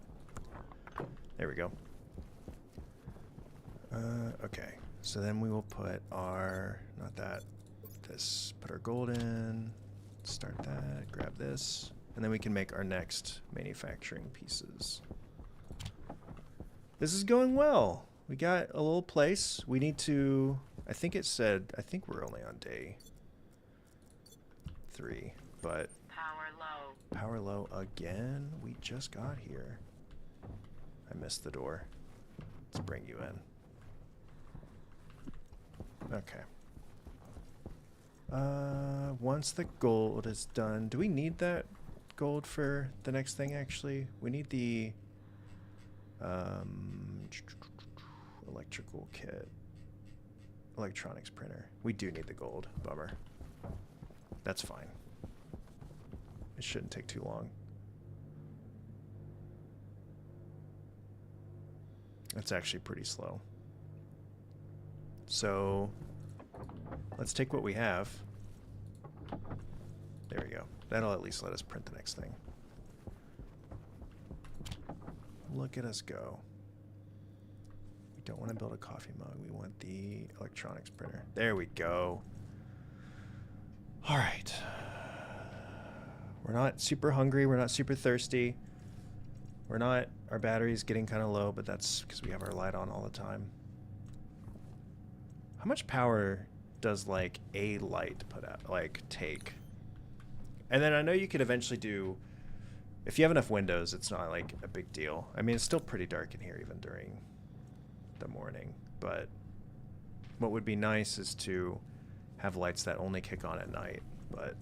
There we go. Okay, so then we will put our, not that, this, put our gold in, start that, grab this, and then we can make our next manufacturing pieces. This is going well. We got a little place. We need to, I think we're only on day 3, but Power low. power low again. We just got here. I missed the door. Let's bring you in. Okay. Once the gold is done, do we need that gold for the next thing actually? We need the electrical kit. Electronics printer. We do need the gold. Bummer. That's fine. It shouldn't take too long. It's actually pretty slow. So let's take what we have. There we go. That'll at least let us print the next thing. Look at us go. We don't want to build a coffee mug. We want the electronics printer. There we go. All right. We're not super hungry. We're not super thirsty. We're not, our battery's getting kind of low, but that's because we have our light on all the time. How much power does like a light put out, like take? And then I know you could eventually do, if you have enough windows, it's not like a big deal. I mean, it's still pretty dark in here even during the morning, but what would be nice is to have lights that only kick on at night, but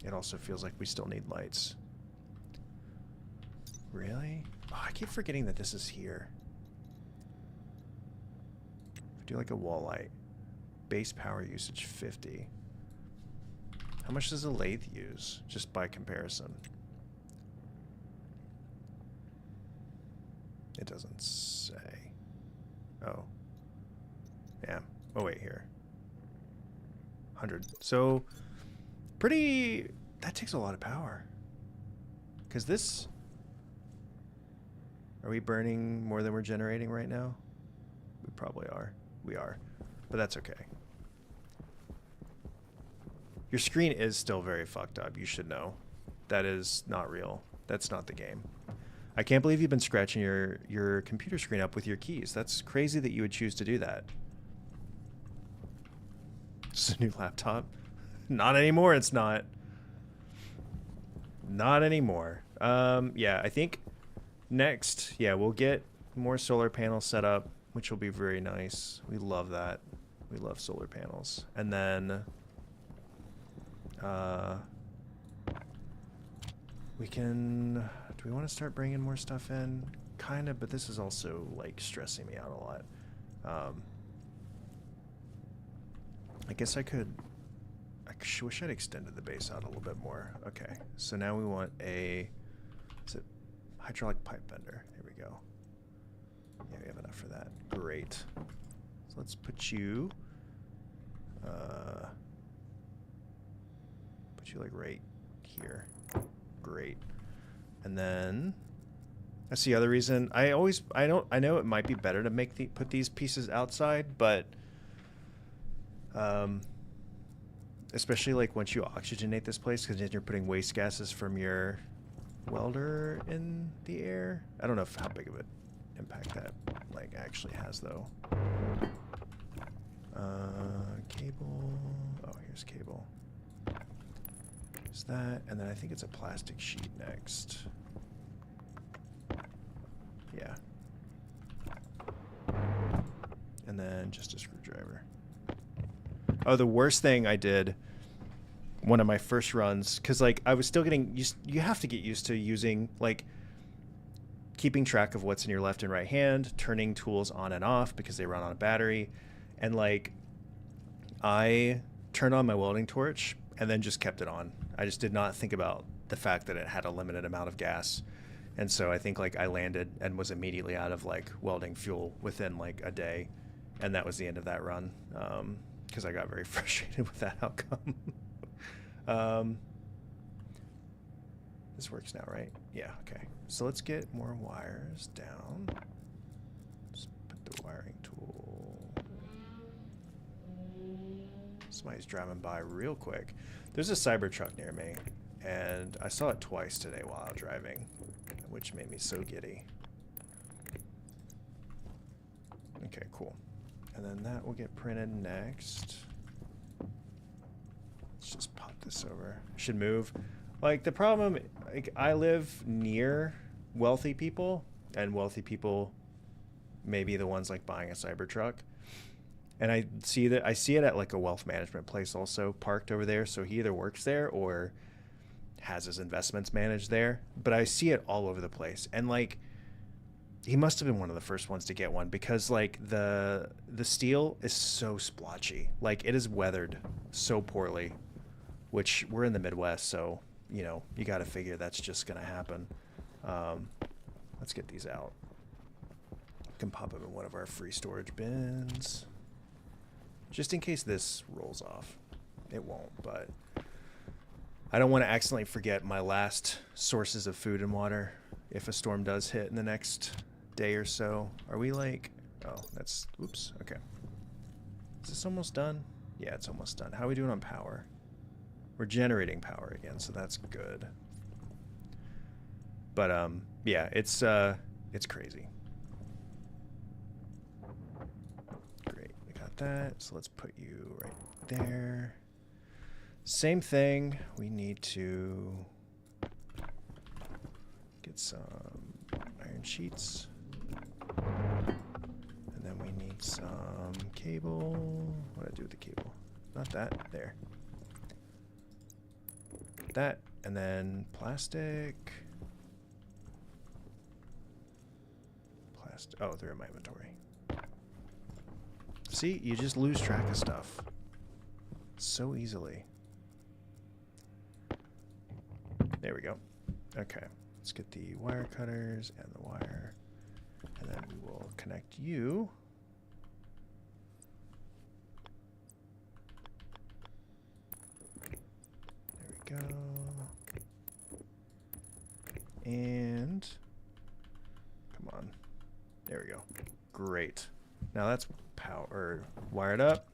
it also feels like we still need lights. Really? Oh, I keep forgetting that this is here. Do like a wall light. Base power usage 50. How much does a lathe use? Just by comparison. It doesn't say. Oh. Yeah. Oh wait, here. 100. So pretty, that takes a lot of power. Because this, are we burning more than we're generating right now? We probably are. We are. But that's okay. Your screen is still very fucked up. You should know. That is not real. That's not the game. I can't believe you've been scratching your computer screen up with your keys. That's crazy that you would choose to do that. It's a new laptop. Not anymore, it's not. Not anymore. Yeah, I think next, yeah, we'll get more solar panels set up, which will be very nice. We love that. We love solar panels. And then we can, do we want to start bringing more stuff in? Kind of, but this is also like stressing me out a lot. I guess I could, wish I'd extended the base out a little bit more. Okay, so now we want a, is it hydraulic pipe bender? Here we go. Yeah, we have enough for that. Great. So let's put you, like right here. Great. And then that's the other reason I know it might be better to put these pieces outside, but especially like once you oxygenate this place, because then you're putting waste gases from your welder in the air. I don't know how big of an impact that like actually has though. Cable. Oh, here's cable. There's that, and then I think it's a plastic sheet next. Yeah. And then just a screwdriver. Oh, the worst thing I did one of my first runs, because like I was still getting used, you have to get used to using like keeping track of what's in your left and right hand, turning tools on and off because they run on a battery. And like I turned on my welding torch and then just kept it on. I just did not think about the fact that it had a limited amount of gas. And so I think like I landed and was immediately out of like welding fuel within like a day. And that was the end of that run. Because I got very frustrated with that outcome. This works now, right? Yeah, okay. So let's get more wires down. Let's put the wiring tool. Somebody's driving by real quick. There's a Cybertruck near me, and I saw it twice today while I was driving, which made me so giddy. Okay, cool. And then that will get printed next. Let's just pop this over. Should move. Like the problem, like I live near wealthy people, and wealthy people may be the ones like buying a Cybertruck. And I see it at like a wealth management place also parked over there. So he either works there or has his investments managed there. But I see it all over the place. And like he must have been one of the first ones to get one because like the steel is so splotchy. Like it is weathered so poorly, which we're in the Midwest, so you know, you got to figure that's just going to happen. Let's get these out. Can pop them in one of our free storage bins. Just in case this rolls off. It won't, but I don't want to accidentally forget my last sources of food and water if a storm does hit in the next day or so. Are we like... Oh, that's... Oops. Okay. Is this almost done? Yeah, it's almost done. How are we doing on power? We're generating power again, so that's good. But, yeah, it's crazy. Great, we got that. So let's put you right there. Same thing. We need to get some iron sheets. And then we need some cable. What do I do with the cable? Not that. There. That. And then plastic. Oh, they're in my inventory. See, you just lose track of stuff so easily. There we go. Okay, let's get the wire cutters and the wire, and then we will connect you. There we go. And come on. There we go. Great. Now that's power wired up.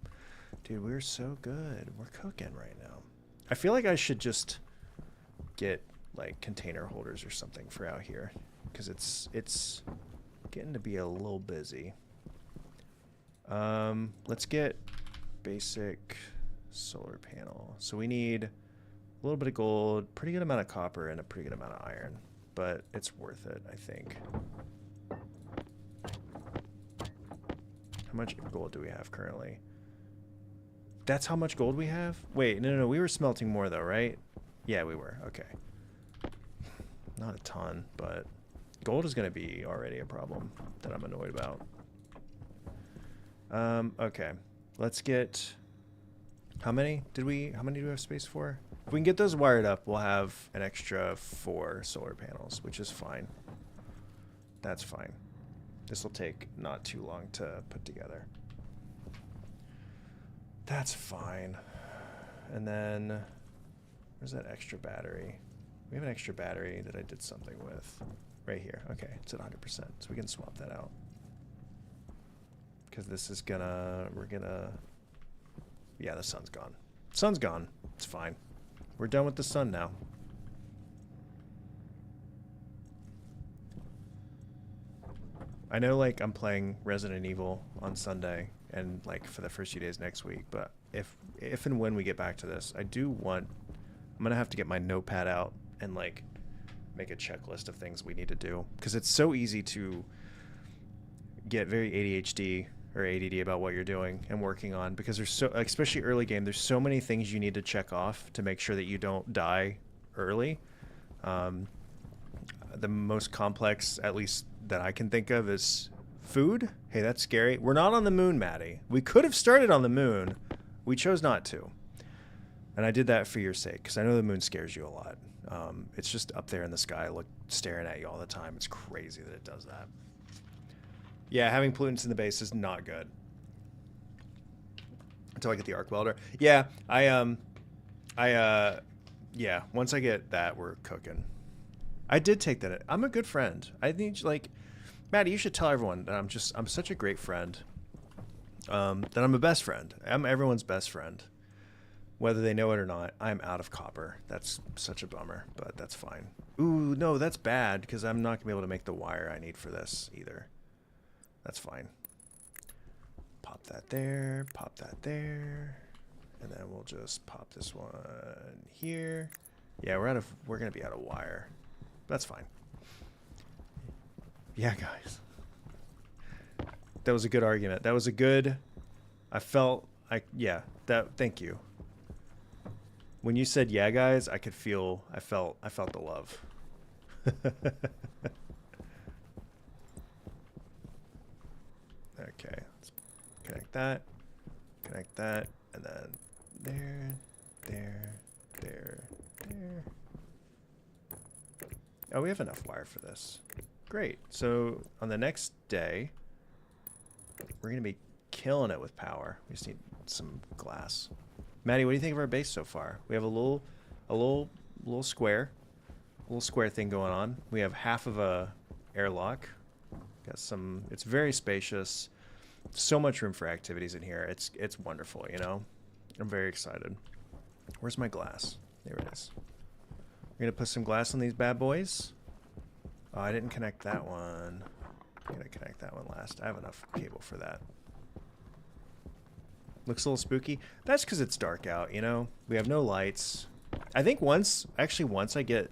Dude, we're so good. We're cooking right now. I feel like I should just get like container holders or something for out here because it's getting to be a little busy. Let's get basic solar panel. So we need a little bit of gold, pretty good amount of copper, and a pretty good amount of iron, but it's worth it, I think. How much gold do we have currently? That's how much gold we have? Wait, no, we were smelting more though, right? Yeah, we were. Okay. Not a ton, but gold is going to be already a problem that I'm annoyed about. Okay. Let's get... How many do we have space for? If we can get those wired up, we'll have an extra 4 solar panels, which is fine. That's fine. This will take not too long to put together. That's fine. And then, where's that extra battery? We have an extra battery that I did something with. Right here. Okay, it's at 100%. So we can swap that out. Because this is yeah, the sun's gone. Sun's gone. It's fine. We're done with the sun now. I know like I'm playing Resident Evil on Sunday and like for the first few days next week, but if and when we get back to this, I'm gonna have to get my notepad out and like make a checklist of things we need to do, because it's so easy to get very ADHD or ADD about what you're doing and working on, because there's so, especially early game, there's so many things you need to check off to make sure that you don't die early. The most complex, at least that I can think of, is food. Hey, that's scary. We're not on the moon, Maddie. We could have started on the moon. We chose not to. And I did that for your sake, because I know the moon scares you a lot. It's just up there in the sky, staring at you all the time. It's crazy that it does that. Yeah, having pollutants in the base is not good. Until I get the arc welder. Yeah, yeah, once I get that, we're cooking. I did take that. I'm a good friend. I think, like, Maddie, you should tell everyone that I'm such a great friend. That I'm a best friend. I'm everyone's best friend. Whether they know it or not, I'm out of copper. That's such a bummer, but that's fine. Ooh, no, that's bad, because I'm not going to be able to make the wire I need for this either. That's fine. Pop that there, and then we'll just pop this one here. Yeah, we're going to be out of wire. That's fine. Yeah, guys. That was a good argument. That was a good... thank you. When you said, yeah, guys, I felt the love. Okay, let's connect that, and then there. Oh, we have enough wire for this. Great. So on the next day, we're going to be killing it with power. We just need some glass. Maddie, what do you think of our base so far? We have a little square thing going on. We have half of a airlock. Got some. It's very spacious. So much room for activities in here. It's wonderful, you know. I'm very excited. Where's my glass? There it is. We're gonna put some glass on these bad boys. Oh, I didn't connect that one. I'm gonna connect that one last. I have enough cable for that. Looks a little spooky. That's because it's dark out, you know? We have no lights. I think once I get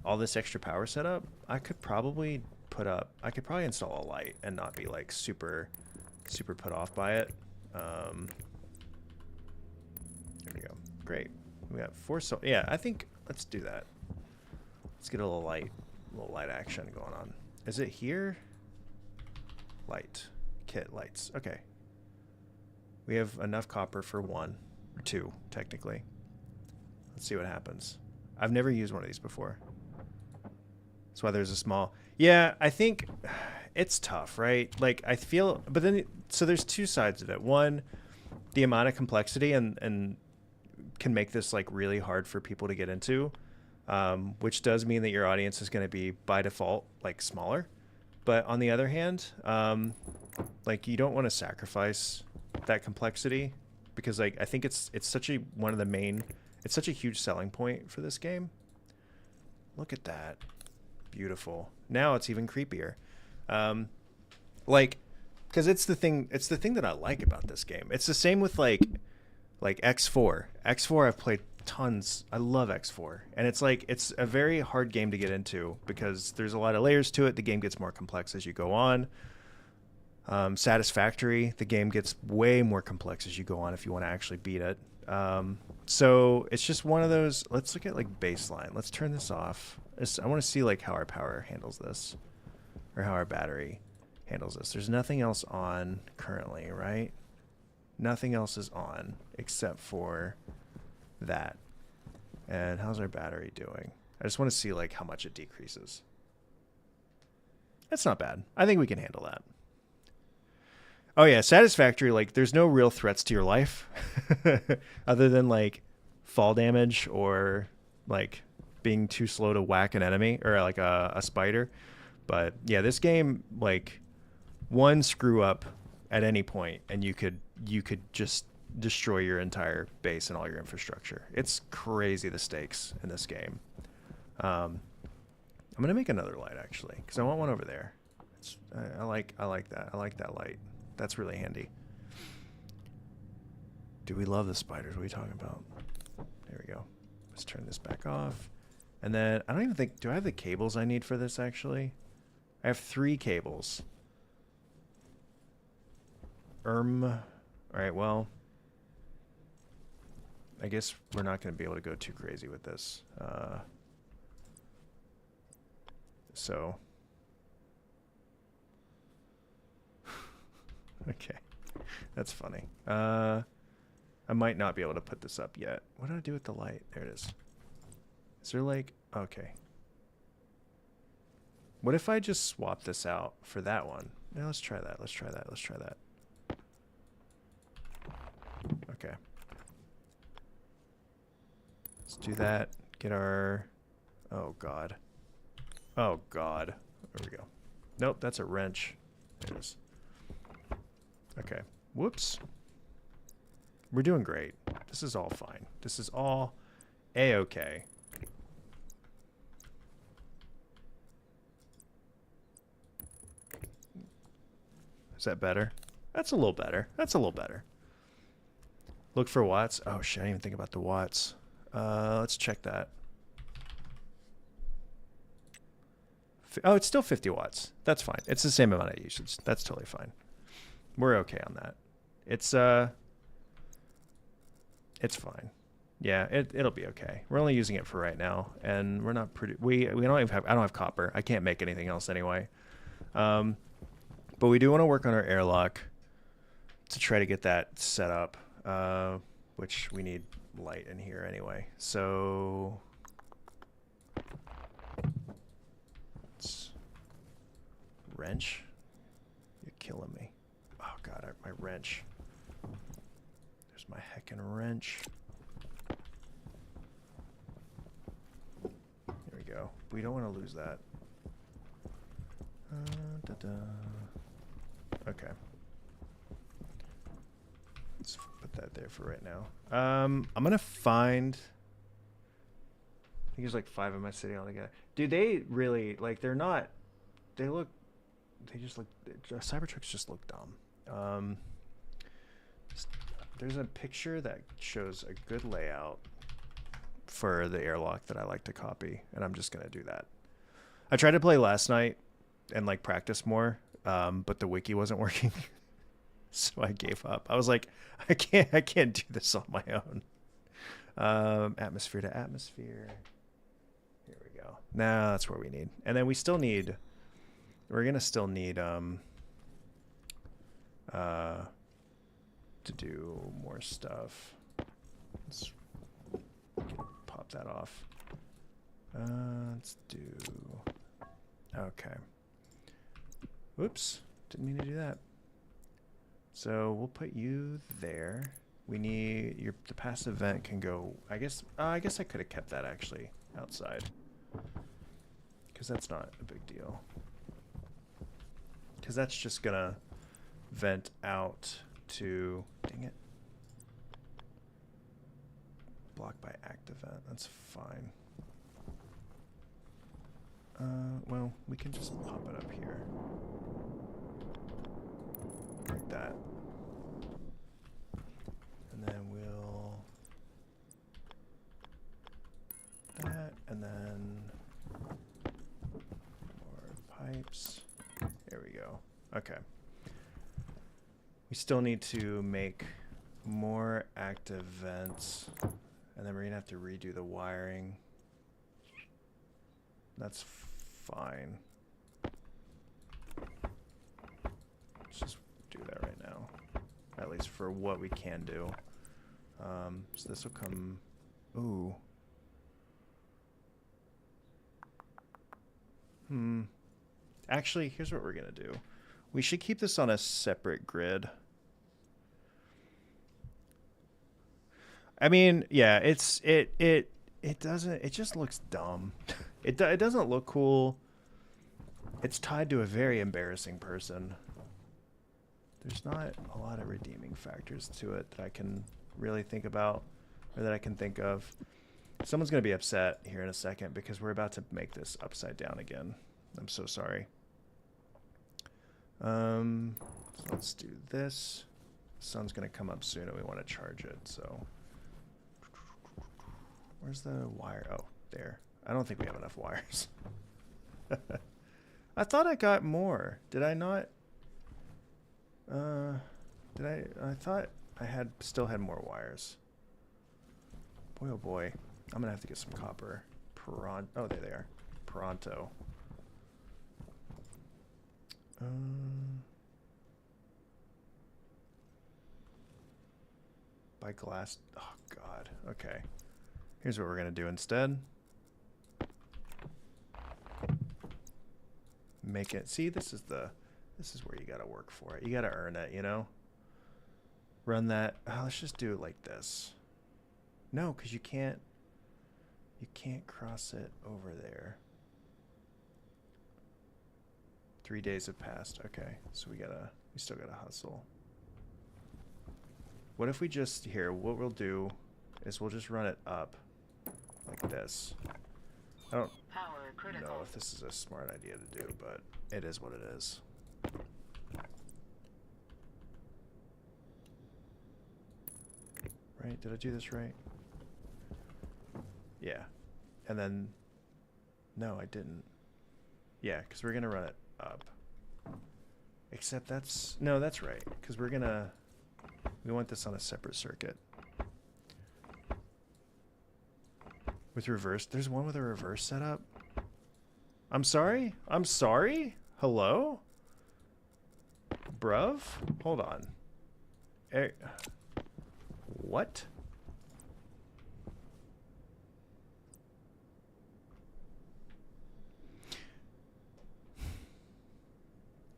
all this extra power set up, I could probably install a light and not be like super put off by it. There we go. Great. We got 4 yeah, I think let's do that. Let's get a little light action going on. Is it here? Light. Kit lights. Okay. We have enough copper for 1 or 2, technically. Let's see what happens. I've never used one of these before. That's why there's a small... Yeah, I think it's tough, right? Like, I feel... But then... So there's 2 sides of it. One, the amount of complexity and can make this, like, really hard for people to get into, which does mean that your audience is going to be, by default, like, smaller. But on the other hand, like, you don't want to sacrifice that complexity, because, like, I think it's such a it's such a huge selling point for this game. Look at that. Beautiful. Now it's even creepier. Like, because it's the thing that I like about this game. It's the same with like X4. X4 I've played tons. I love X4. And it's like, it's a very hard game to get into because there's a lot of layers to it. The game gets more complex as you go on. Satisfactory, the game gets way more complex as you go on if you want to actually beat it. So it's just one of those. Let's look at like baseline. Let's turn this off. I want to see like how our power handles this, or how our battery handles this. There's nothing else on currently, right? Nothing else is on except for that. And how's our battery doing? I just want to see like how much it decreases. That's not bad. I think we can handle that. Oh yeah, satisfactory, like there's no real threats to your life other than like fall damage or like being too slow to whack an enemy or like a spider. But yeah, this game, like one screw up at any point and you could just destroy your entire base and all your infrastructure. It's crazy, the stakes in this game. I'm gonna make another light actually because I want one over there. I like that. I like that light. That's really handy. Do we love the spiders? What are you talking about? There we go. Let's turn this back off. And then I don't even think, do I have the cables I need for this actually? I have 3 cables. All right, well, I guess we're not going to be able to go too crazy with this. So, okay, that's funny. I might not be able to put this up yet. What did I do with the light? There it is. Is there like, okay. What if I just swap this out for that one? Now let's try that. Let's try that. Let's try that. Okay. Let's do that. Get our, oh God. Oh God. There we go. Nope, that's a wrench. There it is. Okay. Whoops. We're doing great. This is all fine. This is all A-okay. Is that better? That's a little better. That's a little better. Look for watts. Oh shit, I didn't even think about the watts. Let's check that. Oh, it's still 50 watts. That's fine. It's the same amount of usage. That's totally fine. We're okay on that. It's fine. Yeah, it'll be okay. We're only using it for right now, and we're not we don't even have, I don't have copper. I can't make anything else anyway. But we do want to work on our airlock to try to get that set up, which we need light in here anyway. So let's wrench. You're killing me. Oh God, my wrench. There's my heckin' wrench. There we go. We don't want to lose that. Okay. Let's put that there for right now. I'm gonna find. I think there's like 5 in my city altogether. Dude, they really like. They're not. They look. They just look. Cybertrucks just look dumb. There's a picture that shows a good layout for the airlock that I like to copy, and I'm just gonna do that. I tried to play last night and like practice more, but the wiki wasn't working. So I gave up. I was like, I can't do this on my own. Atmosphere to atmosphere. Here we go. Now that's where we need. And then we still need, we're gonna still need to do more stuff. Let's pop that off. Let's do, okay. Whoops, didn't mean to do that. So we'll put you there. We need the passive vent can go. I guess I could have kept that actually outside, because that's not a big deal. Because that's just gonna vent out to. Dang it. Blocked by active vent. That's fine. Well, we can just pop it up here. Like that. And then we'll that, and then more pipes. There we go. Okay. We still need to make more active vents, and then we're gonna have to redo the wiring. That's fine. Let's just do that right now, at least for what we can do. So this will come. Ooh. Actually, here's what we're gonna do. We should keep this on a separate grid. I mean, yeah, it just looks dumb. It doesn't look cool. It's tied to a very embarrassing person. There's not a lot of redeeming factors to it that I can really think about, or that I can think of. Someone's going to be upset here in a second because we're about to make this upside down again. I'm so sorry. So let's do this. The sun's gonna come up soon and we want to charge it, so. Where's the wire? Oh, there. I don't think we have enough wires. I thought I got more. Did I not? Did I thought I still had more wires. Boy, oh boy. I'm gonna have to get some copper. Oh, there they are. Pronto. By glass. Oh God. Okay. Here's what we're gonna do instead. Make it. See, this is where you gotta work for it. You gotta earn it, you know. Run that. Oh, let's just do it like this. No, because you can't cross it over there. 3 days have passed. Okay, so we still gotta hustle. What if we just, what we'll do is we'll just run it up like this. I don't know if this is a smart idea to do, but it is what it is. Right, did I do this right? Yeah, and then, no, I didn't. Yeah, because we're gonna run it up. Except no, that's right, because we want this on a separate circuit. With reverse, there's one with a reverse setup. I'm sorry? I'm sorry? Hello? Bruv? Hold on. What?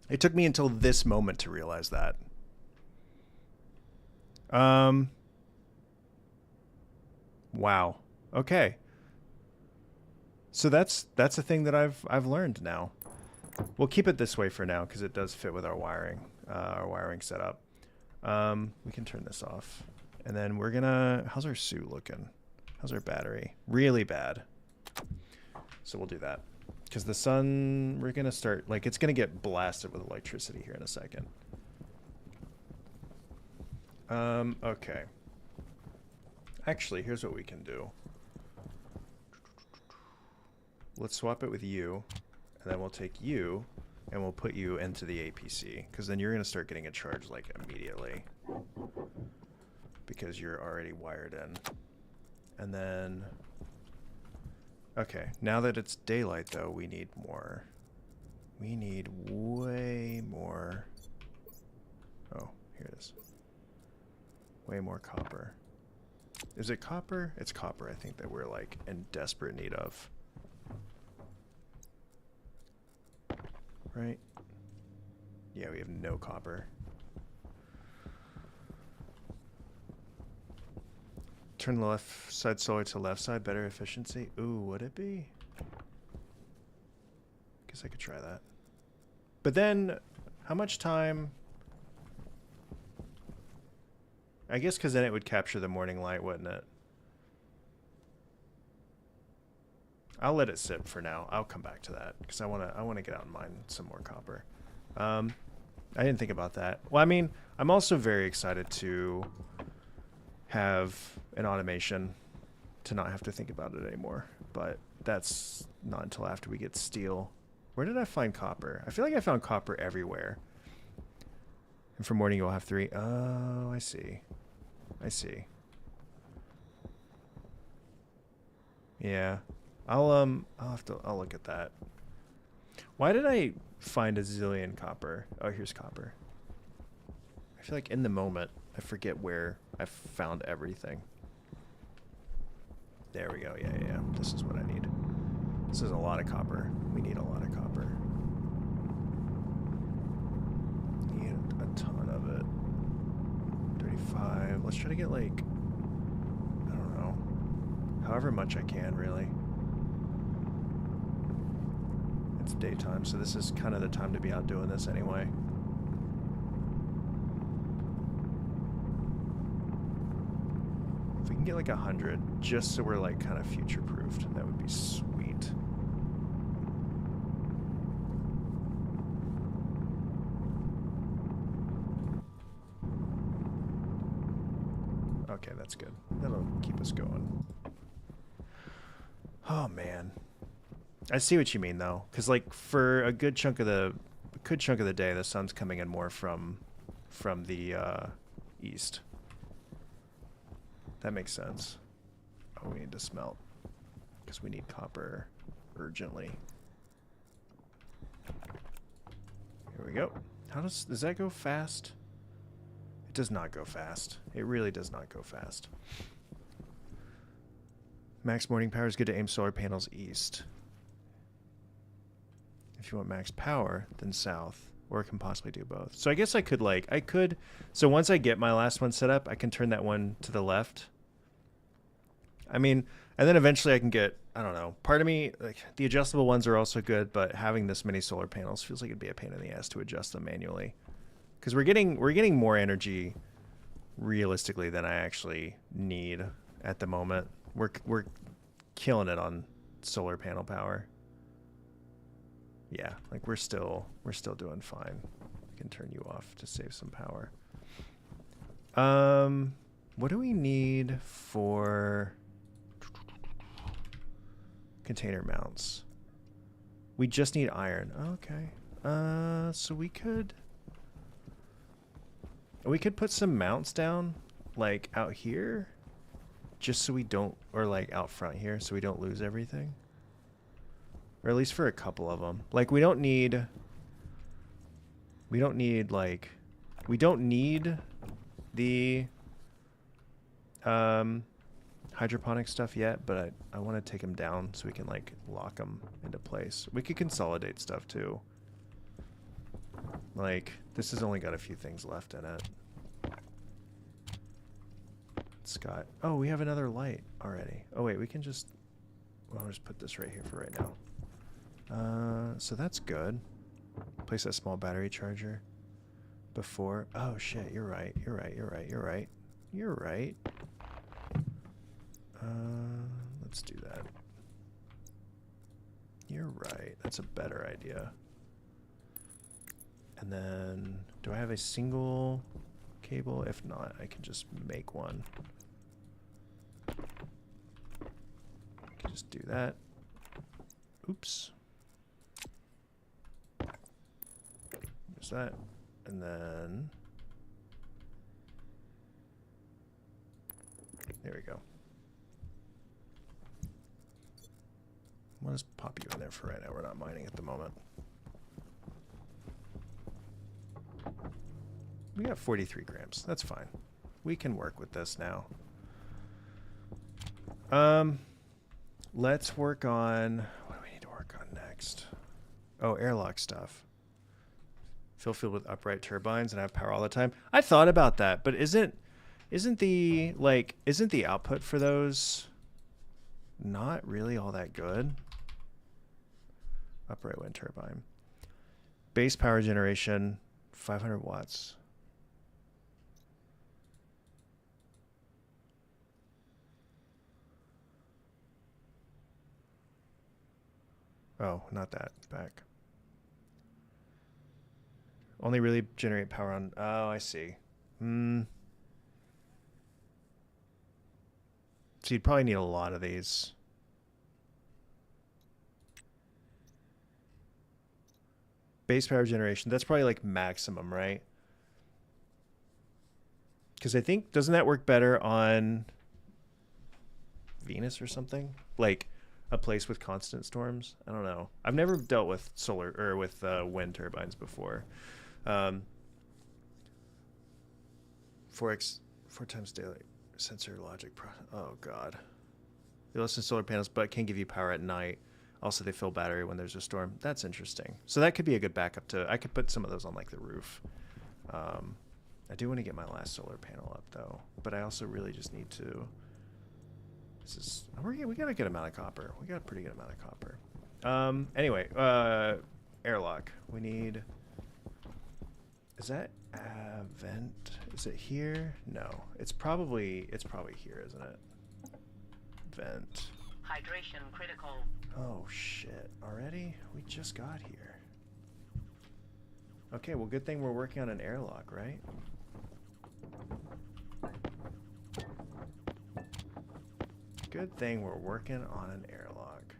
It took me until this moment to realize that. Wow. Okay. So that's a thing that I've learned now. We'll keep it this way for now because it does fit with our wiring setup. We can turn this off. And then we're gonna, how's our suit looking? How's our battery? Really bad. So we'll do that. Because the sun, we're gonna start, like, it's gonna get blasted with electricity here in a second. Okay. Actually, here's what we can do. Let's swap it with you, and then we'll take you, and we'll put you into the APC, because then you're gonna start getting a charge, like, immediately. Because you're already wired in. And then... Okay, now that it's daylight, though, we need more. We need way more. Oh, here it is. Way more copper. Is it copper? It's copper, I think, that we're, like, in desperate need of. Right? Yeah, we have no copper. Turn the left side solar to left side, better efficiency. Ooh, would it be? Guess I could try that. But then, how much time? I guess because then it would capture the morning light, wouldn't it? I'll let it sit for now. I'll come back to that because I wanna get out and mine some more copper. I didn't think about that. Well, I mean, I'm also very excited to have an automation to not have to think about it anymore. But that's not until after we get steel. Where did I find copper? I feel like I found copper everywhere. And for morning you'll have 3. Oh, I see. I see. Yeah. I'll look at that. Why did I find a zillion copper? Oh, here's copper. I feel like in the moment I forget where I found everything. There we go. Yeah, yeah, yeah. This is what I need. This is a lot of copper. We need a lot of copper. Need a ton of it. 35. Let's try to get, like, I don't know, however much I can, really. It's daytime, so this is kind of the time to be out doing this anyway. If we can get like 100, just so we're like kind of future-proofed, that would be sweet. Okay, that's good. That'll keep us going. Oh man, I see what you mean though, because like for a good chunk of the day, the sun's coming in more from the east. That makes sense. Oh, we need to smelt because we need copper urgently. Here we go. Does that go fast? It does not go fast. It really does not go fast. Max morning power is good to aim solar panels east. If you want max power, then south. Or it can possibly do both. So I guess I could so once I get my last one set up, I can turn that one to the left. I mean, and then eventually I can get, I don't know, part of me, like the adjustable ones are also good, but having this many solar panels feels like it'd be a pain in the ass to adjust them manually. Because we're getting more energy realistically than I actually need at the moment. We're killing it on solar panel power. Yeah, like we're still doing fine. I can turn you off to save some power. What do we need for container mounts? We just need iron. Okay. So we could put some mounts down like out here just so we don't, or like out front here so we don't lose everything. Or at least for a couple of them. Like we don't need the hydroponic stuff yet, but I want to take them down so we can like lock them into place. We could consolidate stuff too. Like this has only got a few things left in it. Scott. Oh, we have another light already. Oh wait, we can just, well, I'll just put this right here for right now. So that's good. Place that small battery charger before. Oh shit, you're right. You're right. Let's do that. You're right. That's a better idea. And then, do I have a single cable? If not, I can just make one. I can just do that. Oops. There's that. And then, there we go. I'll just pop you in there for right now. We're not mining at the moment. We got 43 grams. That's fine. We can work with this now. Let's work on, what do we need to work on next? Oh, airlock stuff. Fill filled with upright turbines and have power all the time. I thought about that, but isn't the output for those not really all that good? Upright wind turbine. Base power generation, 500 watts. Oh, not that. Back. Only really generate power on... Oh, I see. So you'd probably need a lot of these. Base power generation. That's probably like maximum, right? Because I think... Doesn't that work better on Venus or something? Like a place with constant storms? I don't know. I've never dealt with solar or with wind turbines before. 4 times daily sensor logic. Oh god. They listen to solar panels, but can give you power at night. Also, they fill battery when there's a storm. That's interesting. So that could be a good backup to. I could put some of those on like the roof. I do want to get my last solar panel up though, but I also really just need to. We got a good amount of copper. We got a pretty good amount of copper. Anyway, airlock. We need. Is that vent? Is it here? No, it's probably here, isn't it? Vent. Hydration critical. Oh shit! Already? We just got here. Okay, well, good thing we're working on an airlock, right? Good thing we're working on an airlock.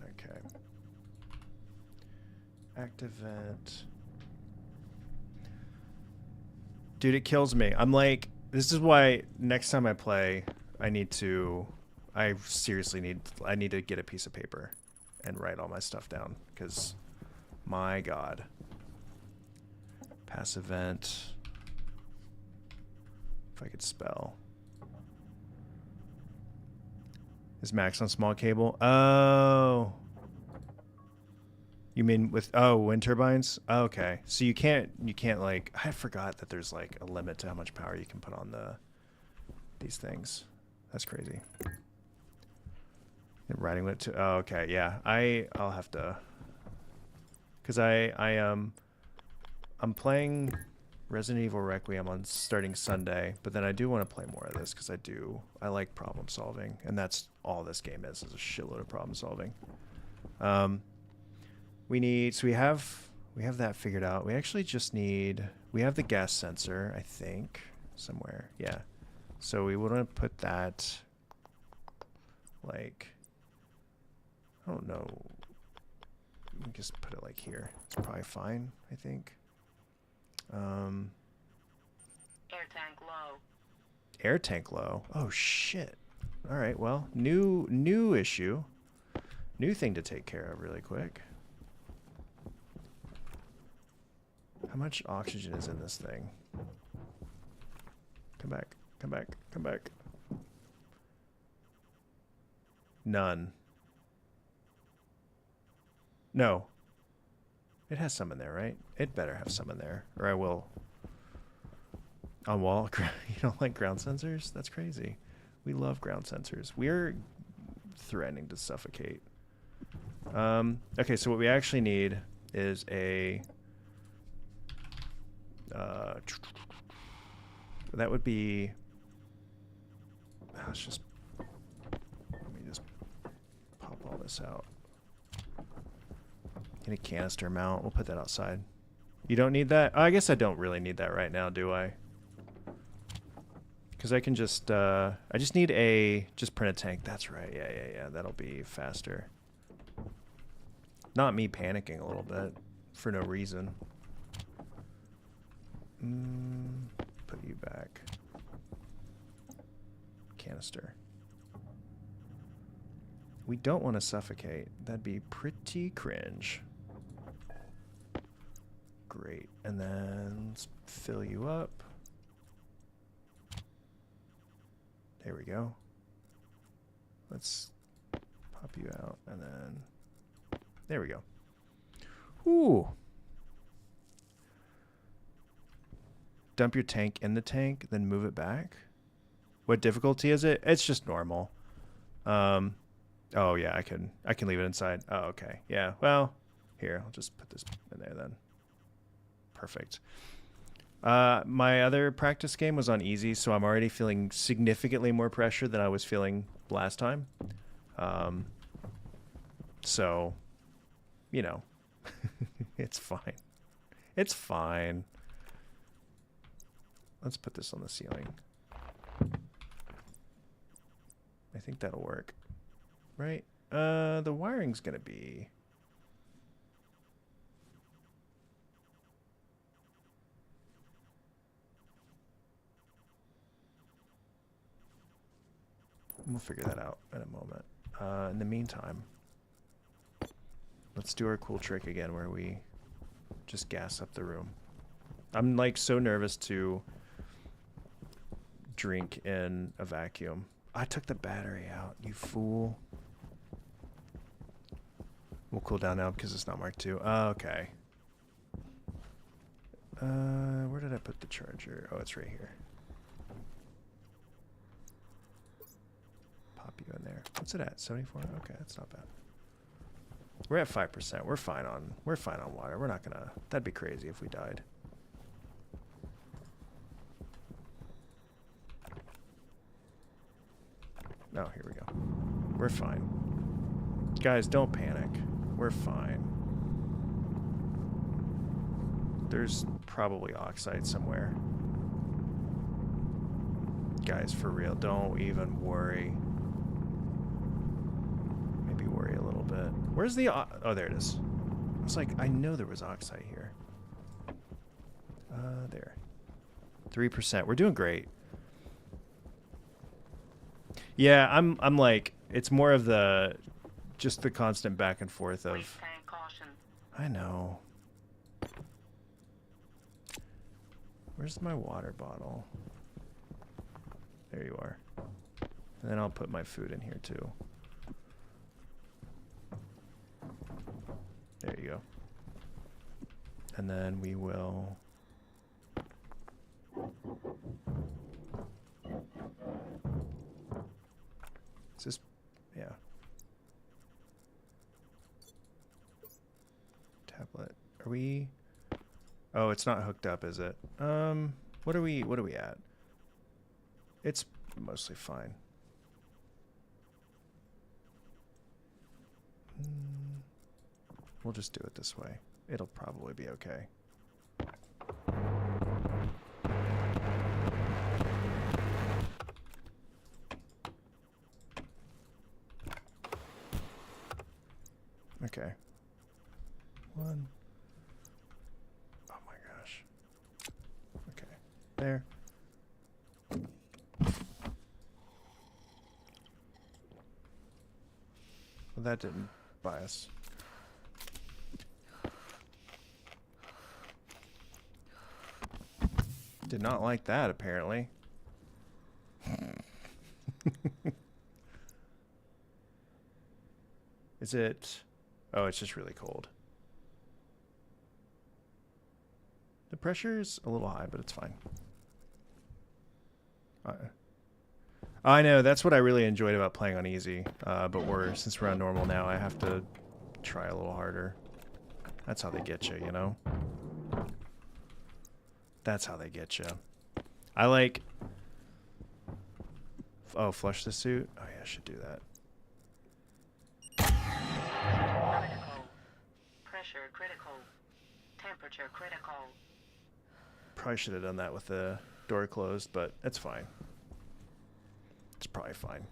Okay. Active vent. Dude, it kills me. I'm like, this is why next time I play, I seriously need to get a piece of paper and write all my stuff down, because my God. Passive vent. If I could spell. Is max on small cable? Oh. You mean with wind turbines? Oh, okay. So you can't like, I forgot that there's like a limit to how much power you can put on these things. That's crazy. And riding limit to oh, okay, yeah. I'll have to, cuz I'm playing Resident Evil Requiem on starting Sunday, but then I do want to play more of this because I like problem solving, and that's all this game is a shitload of problem solving. We have that figured out. We actually just we have the gas sensor, I think, somewhere. Yeah. So we want to put that, like, I don't know. We can just put it like here. It's probably fine, I think. Air tank low. Air tank low. Oh shit. All right. Well, new issue. New thing to take care of really quick. How much oxygen is in this thing? Come back. Come back. Come back. None. No. It has some in there, right? It better have some in there, or I will. On wall, you don't like ground sensors? That's crazy. We love ground sensors. We're threatening to suffocate. Okay, so what we actually need is a. That would be. Let's just. Let me just pop all this out. Get a canister mount. We'll put that outside. You don't need that? Oh, I guess I don't really need that right now, do I? Because I can just, I just need just print a tank. That's right. Yeah. That'll be faster. Not me panicking a little bit for no reason. Put you back. Canister. We don't want to suffocate. That'd be pretty cringe. Great. And then let's fill you up. There we go. Let's pop you out, and then there we go. Ooh. Dump your tank in the tank, then move it back. What difficulty is it? It's just normal. Oh yeah, I can leave it inside. Oh, okay. Yeah. Well, here, I'll just put this in there then. Perfect. My other practice game was on easy, so I'm already feeling significantly more pressure than I was feeling last time. So, you know, it's fine. It's fine. Let's put this on the ceiling. I think that'll work. Right? The wiring's gonna be... We'll figure that out in a moment. In the meantime, let's do our cool trick again where we just gas up the room. I'm like so nervous to drink in a vacuum. I took the battery out, you fool. We'll cool down now because it's not Mark II. Okay. Where did I put the charger? Oh, it's right here. Pop you in there. What's it at? 74? Okay, that's not bad. We're at 5%. We're fine on water. We're not gonna. That'd be crazy if we died. Oh, here we go. We're fine. Guys, don't panic. We're fine. There's probably oxide somewhere. Guys, for real, don't even worry. Maybe worry a little bit. Where's the... oh, there it is. I was like, I know there was oxide here. There. 3%. We're doing great. Yeah, I'm like, it's more of the... just the constant back and forth of... Waste tank caution. I know. Where's my water bottle? There you are. And then I'll put my food in here too. There you go. And then we will... Is this... yeah. Tablet. Are we... Oh, it's not hooked up, is it? What are we at? It's mostly fine. We'll just do it this way. It'll probably be okay. Okay. One. Oh my gosh. Okay. There. Well, that didn't buy us. Did not like that, apparently. Is it... Oh, it's just really cold. The pressure's a little high, but it's fine. I know, that's what I really enjoyed about playing on easy. But since we're on normal now, I have to try a little harder. That's how they get you, you know? That's how they get you. I like... Oh, flush the suit? Oh yeah, I should do that. Critical. Pressure critical. Temperature critical. Probably should have done that with the door closed, but it's fine. It's probably fine.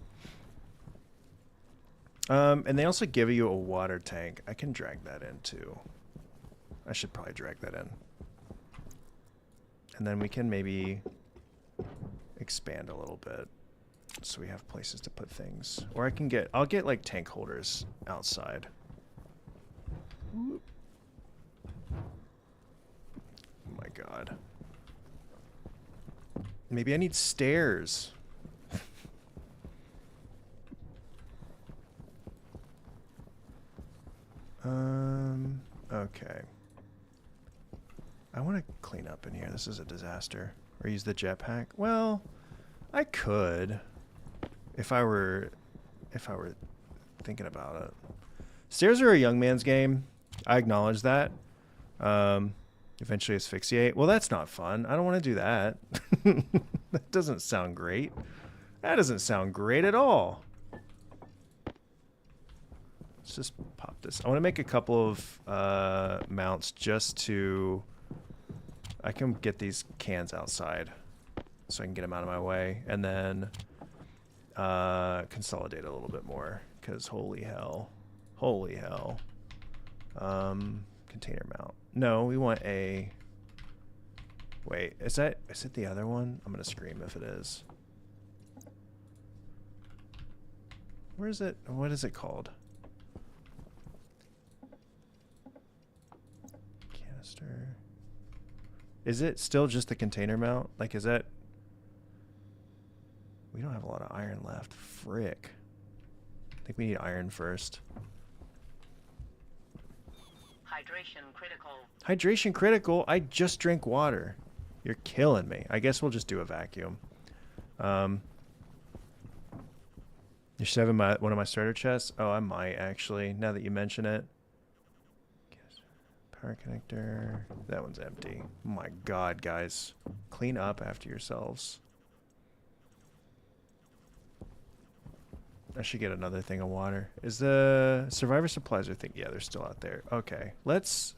And they also give you a water tank. I can drag that in too. I should probably drag that in. And then we can maybe expand a little bit so we have places to put things. Or I'll get like tank holders outside. Oh my god. Maybe I need stairs. Okay. I want to clean up in here. This is a disaster. Or use the jetpack. Well, I could if I were thinking about it. Stairs are a young man's game. I acknowledge that. Eventually asphyxiate. Well, that's not fun. I don't want to do that. That doesn't sound great. That doesn't sound great at all. Let's just pop this. I want to make a couple of mounts just to... I can get these cans outside so I can get them out of my way. And then consolidate a little bit more. Because holy hell. Holy hell. Container mount. No, we want a... Wait, is it the other one? I'm going to scream if it is. Where is it? What is it called? Canister. Is it still just the container mount? Like, is that... We don't have a lot of iron left. Frick. I think we need iron first. Hydration critical. Hydration critical? I just drink water. You're killing me. I guess we'll just do a vacuum. You should have one of my starter chests. Oh, I might actually, now that you mention it. Power connector. That one's empty. Oh my god, guys. Clean up after yourselves. I should get another thing of water. Is the survivor supplies thing? Yeah, they're still out there. Okay, this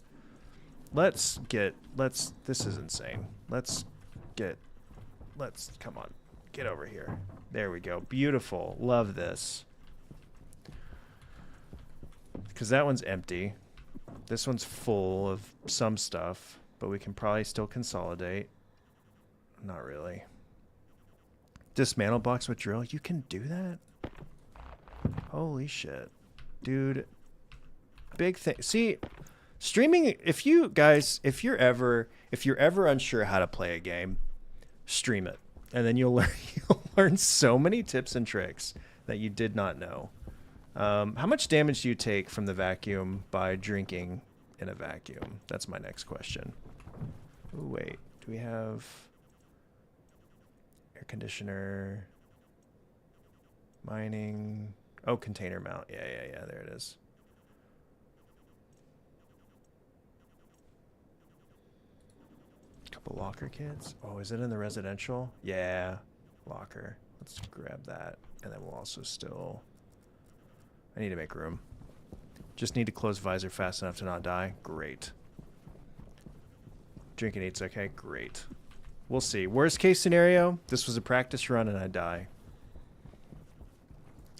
is insane. Come on, Get over here. There we go. Beautiful. Love this. Because that one's empty. This one's full of some stuff, but we can probably still consolidate. Not really. Dismantle box with drill. You can do that? Holy shit. Dude. Big thing. See, streaming, if you're ever unsure how to play a game, stream it. And then you'll learn so many tips and tricks that you did not know. How much damage do you take from the vacuum by drinking in a vacuum? That's my next question. Ooh, wait. Do we have air conditioner? Mining. Oh, container mount. Yeah. There it is. Couple locker kits. Oh, is it in the residential? Yeah. Locker. Let's grab that. And then we'll also still... I need to make room. Just need to close visor fast enough to not die. Great. Drink and eat's okay. Great. We'll see. Worst case scenario, this was a practice run and I die.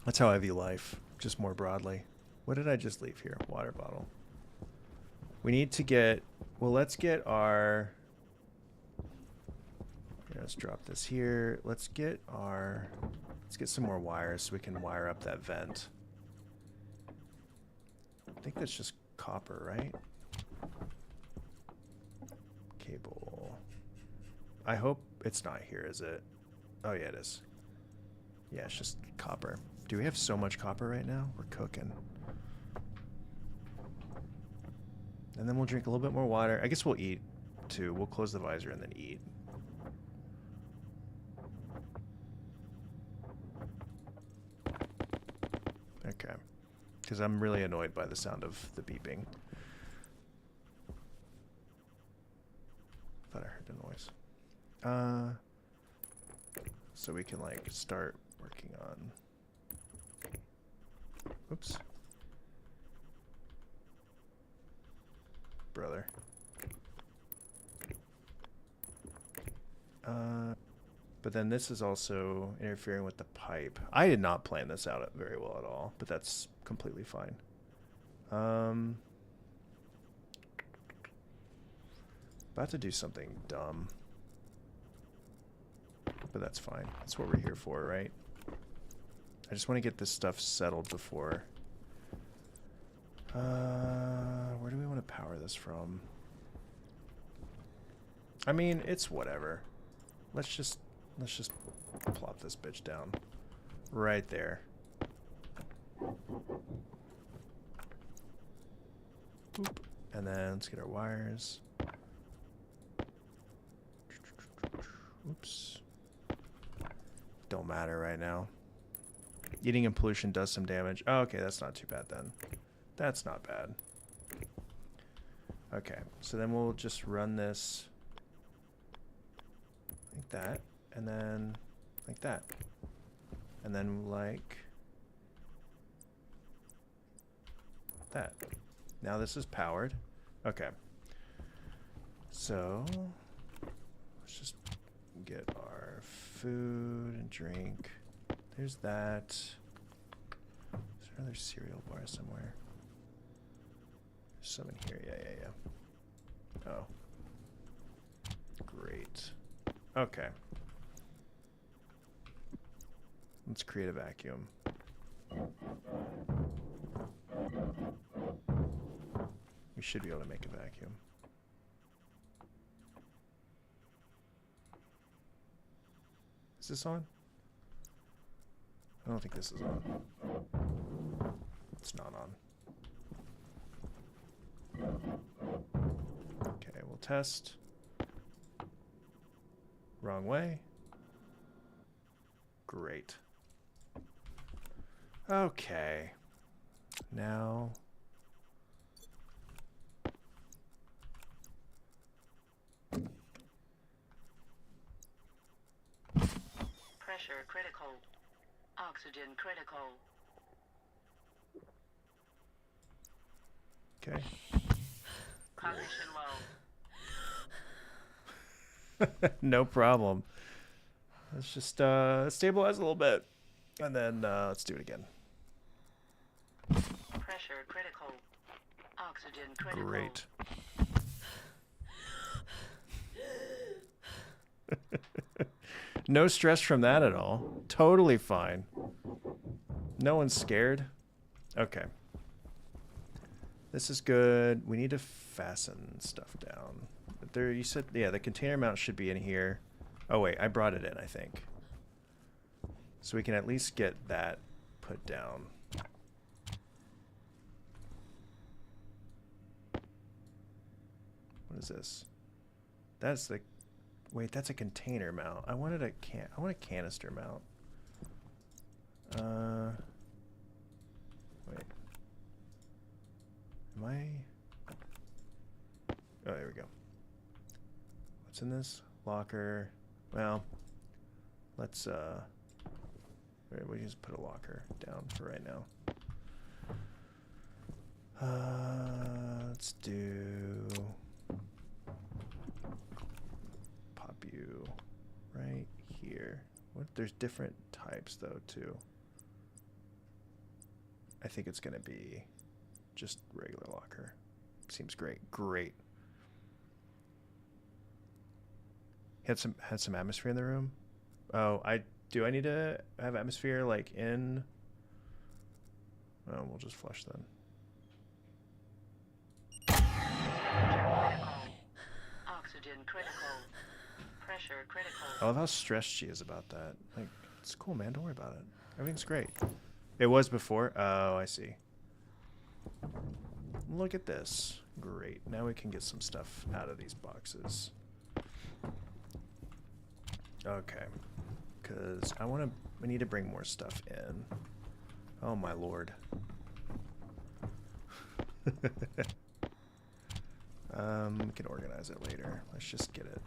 That's how I view life, just more broadly. What did I just leave here? Water bottle. We need to get... Well, let's get our... Here, let's drop this here. Let's get our... Let's get some more wires so we can wire up that vent. I think that's just copper, right? Cable. I hope it's not here, is it? Oh, yeah, it is. Yeah, it's just copper. Do we have so much copper right now? We're cooking. And then we'll drink a little bit more water. I guess we'll eat, too. We'll close the visor and then eat. Okay. Because I'm really annoyed by the sound of the beeping. Thought I heard the noise. So we can like start working on... Oops. Brother. But then this is also interfering with the pipe. I did not plan this out very well at all, but that's completely fine. About to do something dumb. But that's fine. That's what we're here for, right? I just want to get this stuff settled before... where do we want to power this from? I mean, it's whatever. Let's just plop this bitch down. Right there. Boop. And then let's get our wires. Oops. Don't matter right now. Eating and pollution does some damage. Oh, okay, that's not too bad then. That's not bad. Okay, so then we'll just run this like that, and then like that. And then like that. Now this is powered. Okay. So let's just get our food and drink. There's that. Is there another cereal bar somewhere? There's some in here. Yeah. Oh. Great. Okay. Let's create a vacuum. We should be able to make a vacuum. Is this on? I don't think this is on. It's not on. Okay, we'll test. Wrong way. Great. Okay. Now... Pressure critical. Oxygen critical. Okay. Cognition low. No problem. Let's just stabilize a little bit. And then let's do it again. Pressure critical. Oxygen critical. Great. No stress from that at all. Totally fine. No one's scared. Okay. This is good. We need to fasten stuff down. But there, you said, yeah, the container mount should be in here. Oh wait, I brought it in, I think. So we can at least get that put down. What is this? That's the... Wait, that's a container mount. I want a canister mount. Wait. Am I... Oh, there we go. What's in this? Locker. Well, let's we just put a locker down for right now. Let's do pop you right here. What? There's different types though too. I think it's gonna be just regular locker. Seems great. Great. Had some atmosphere in the room. Oh, I need to have atmosphere like in. Oh, we'll just flush then. Oxygen critical. Pressure critical. I love how stressed she is about that. Like, it's cool, man. Don't worry about it. Everything's great. It was before. Oh, I see. Look at this. Great. Now we can get some stuff out of these boxes. Okay. Because we need to bring more stuff in. Oh, my lord. We can organize it later. Let's just get it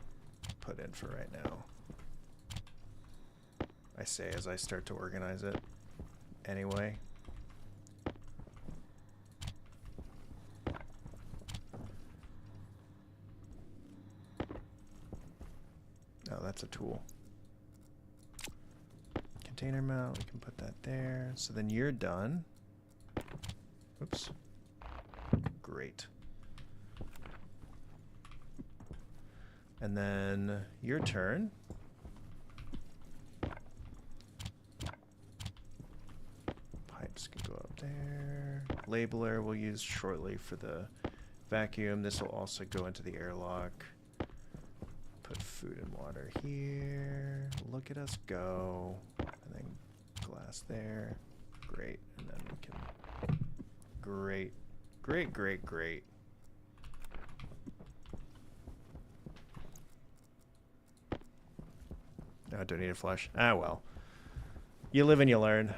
put in for right now. I say as I start to organize it anyway. Oh, that's a tool. Container mount, we can put that there. So then you're done. Oops. Great. And then your turn. Pipes can go up there. Labeler we'll use shortly for the vacuum. This will also go into the airlock. Put food and water here. Look at us go. And then glass there. Great. And then we can... Great. Great, great, great. No, don't need a flush. Ah, well. You live and you learn.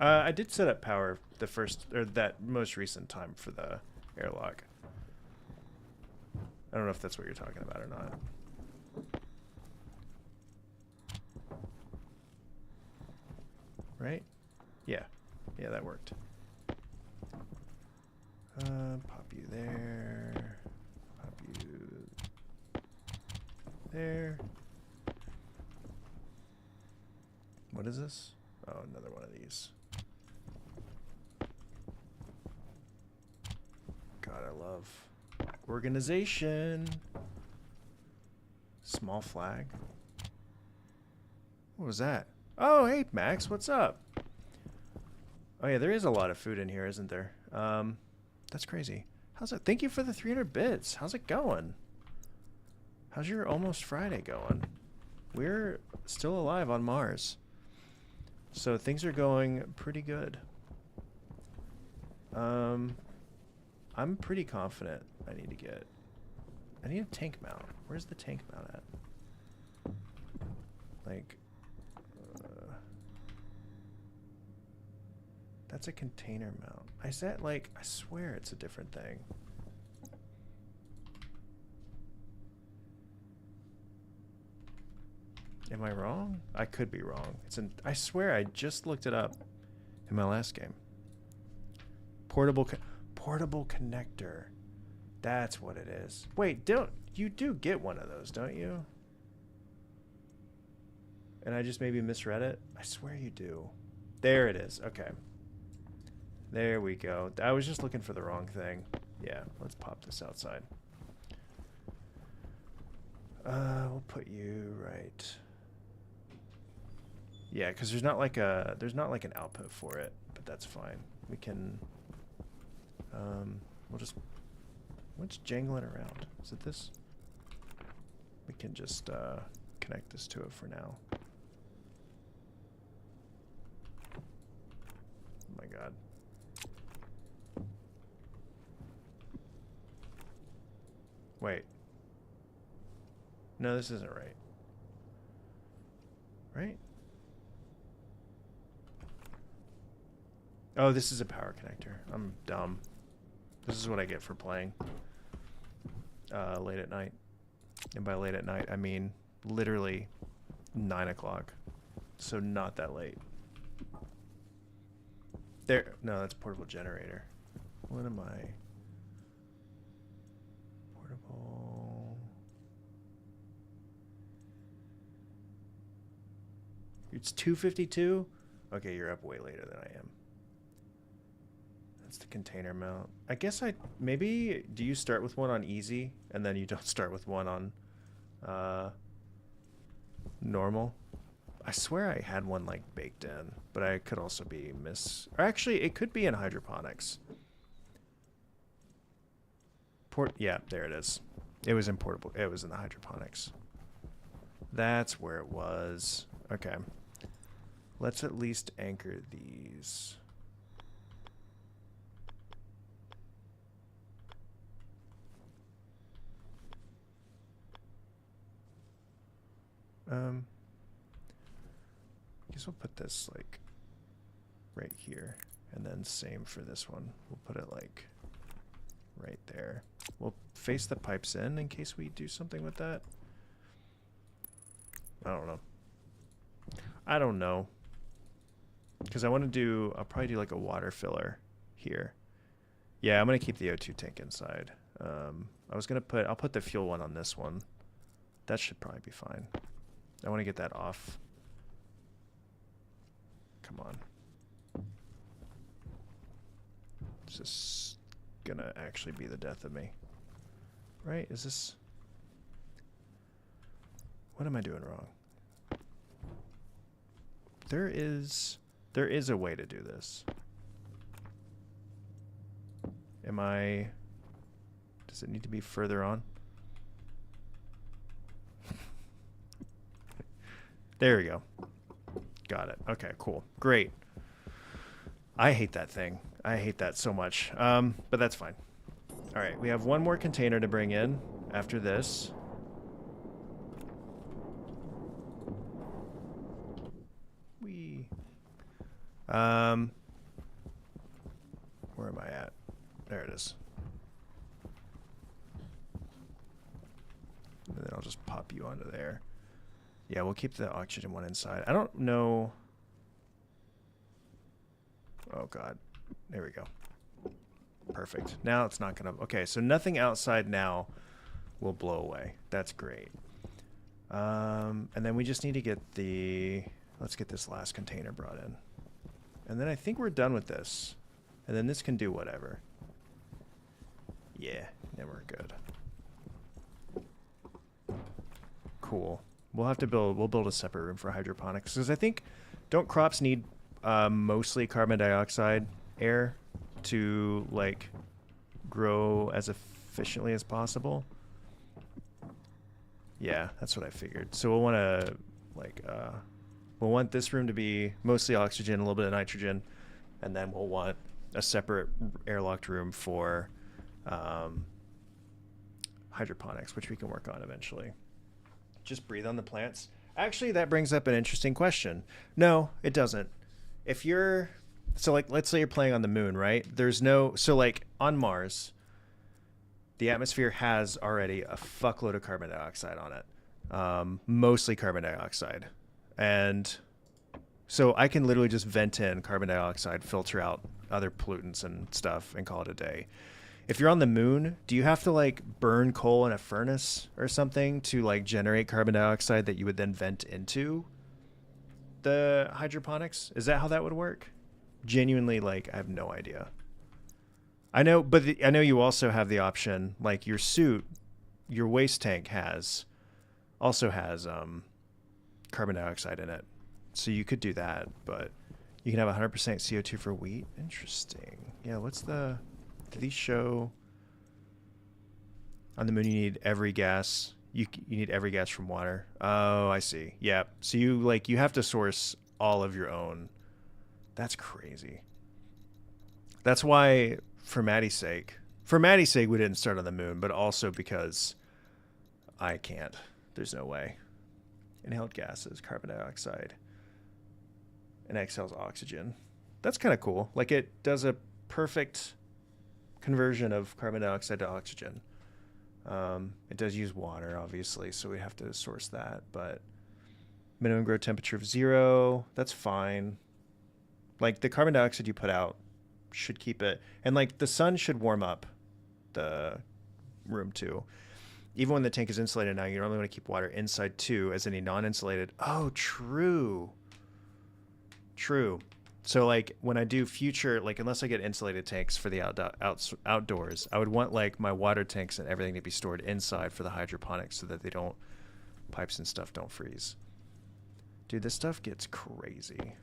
I did set up power that most recent time for the airlock. I don't know if that's what you're talking about or not. Right? Yeah. Yeah, that worked. Pop you there. Pop you there. What is this? Oh, another one of these. God, I love organization. Small flag. What was that? Oh, hey, Max, what's up? Oh, yeah, there is a lot of food in here, isn't there? That's crazy. How's it? Thank you for the 300 bits. How's it going? How's your almost Friday going? We're still alive on Mars. So things are going pretty good. I'm pretty confident I need a tank mount. Where's the tank mount at? Like, that's a container mount. I swear it's a different thing. Am I wrong? I could be wrong. I swear I just looked it up in my last game. Portable connector. That's what it is. Wait, you do get one of those, don't you? And I just maybe misread it. I swear you do. There it is. Okay. There we go. I was just looking for the wrong thing. Yeah, let's pop this outside. We'll put you right. Yeah, because there's not like an output for it, but that's fine. We can. We'll just. What's jangling around? Is it this? We can just connect this to it for now. Oh my god. Wait. No, this isn't right. Right? Oh, this is a power connector. I'm dumb. This is what I get for playing late at night. And by late at night, I mean literally 9 o'clock. So not that late. There. No, that's portable generator. What am I? Portable. It's 2:52? Okay, you're up way later than I am. That's the container mount. I guess maybe, do you start with one on easy and then you don't start with one on normal? I swear I had one like baked in, but I could also be or actually it could be in hydroponics. Yeah, there it is. It was in portable. It was in the hydroponics. That's where it was. Okay. Let's at least anchor these. I guess we'll put this like right here, and then same for this one. We'll put it like right there. We'll face the pipes in case we do something with that. I don't know. Because I'll probably do like a water filler here. Yeah, I'm going to keep the O2 tank inside. I'll put the fuel one on this one. That should probably be fine. I want to get that off. Come on. This is going to actually be the death of me. Right? Is this... What am I doing wrong? There is a way to do this. Does it need to be further on? There we go. Got it. Okay, cool. Great. I hate that thing. I hate that so much. But that's fine. All right, we have one more container to bring in after this. Where am I at? There it is. And then I'll just pop you onto there. Yeah, we'll keep the oxygen one inside. I don't know. Oh god. There we go. Perfect. Now it's not gonna... Okay, so nothing outside now will blow away. That's great. And then we just need to get the... Let's get this last container brought in. And then I think we're done with this. And then this can do whatever. Yeah, then we're good. Cool. We'll build a separate room for hydroponics. Because I think, don't crops need mostly carbon dioxide air to, like, grow as efficiently as possible? Yeah, that's what I figured. So we'll want to, like, we'll want this room to be mostly oxygen, a little bit of nitrogen, and then we'll want a separate airlocked room for hydroponics, which we can work on eventually. Just breathe on the plants. Actually, that brings up an interesting question. No, it doesn't. If you're... So, like, let's say you're playing on the moon, right? There's no... So, like, on Mars, the atmosphere has already a fuckload of carbon dioxide on it. mostly carbon dioxide. And so I can literally just vent in carbon dioxide, filter out other pollutants and stuff, and call it a day. If you're on the moon, do you have to like burn coal in a furnace or something to like generate carbon dioxide that you would then vent into the hydroponics? Is that how that would work? Genuinely, like, I have no idea. I know, but I know you also have the option, like your suit, your waste tank also has carbon dioxide in it. So you could do that, but you can have 100% CO2 for wheat. Interesting. Yeah, do these show on the moon you need every gas? You need every gas from water. Oh, I see. Yeah. So you have to source all of your own. That's crazy. That's why for Maddie's sake, we didn't start on the moon, but also because I can't. There's no way. Inhaled gases, carbon dioxide, and exhales oxygen. That's kind of cool. Like it does a perfect conversion of carbon dioxide to oxygen. It does use water, obviously, so we have to source that. But minimum grow temperature of 0, that's fine. Like the carbon dioxide you put out should keep it, and like the sun should warm up the room too. Even when the tank is insulated now, you normally want to keep water inside too, as any non-insulated. Oh, true. So like when I do future, like unless I get insulated tanks for the outdoors, I would want like my water tanks and everything to be stored inside for the hydroponics so that pipes and stuff don't freeze. Dude, this stuff gets crazy.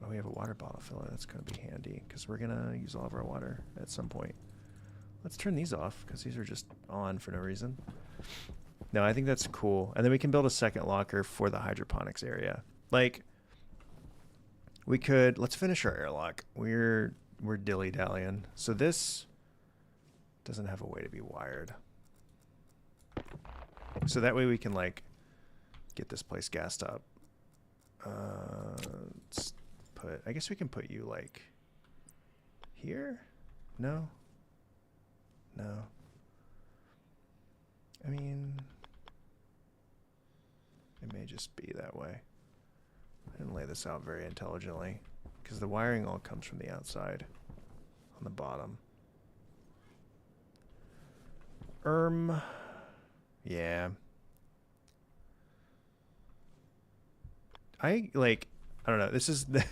Oh, we have a water bottle filler. That's going to be handy because we're going to use all of our water at some point. Let's turn these off because these are just on for no reason. No, I think that's cool. And then we can build a second locker for the hydroponics area. Like, let's finish our airlock. We're dilly-dallying. So this doesn't have a way to be wired. So that way we can, like, get this place gassed up. I guess we can put you, like, here? No? I mean, it may just be that way. I didn't lay this out very intelligently because the wiring all comes from the outside on the bottom. Yeah. I don't know. This is the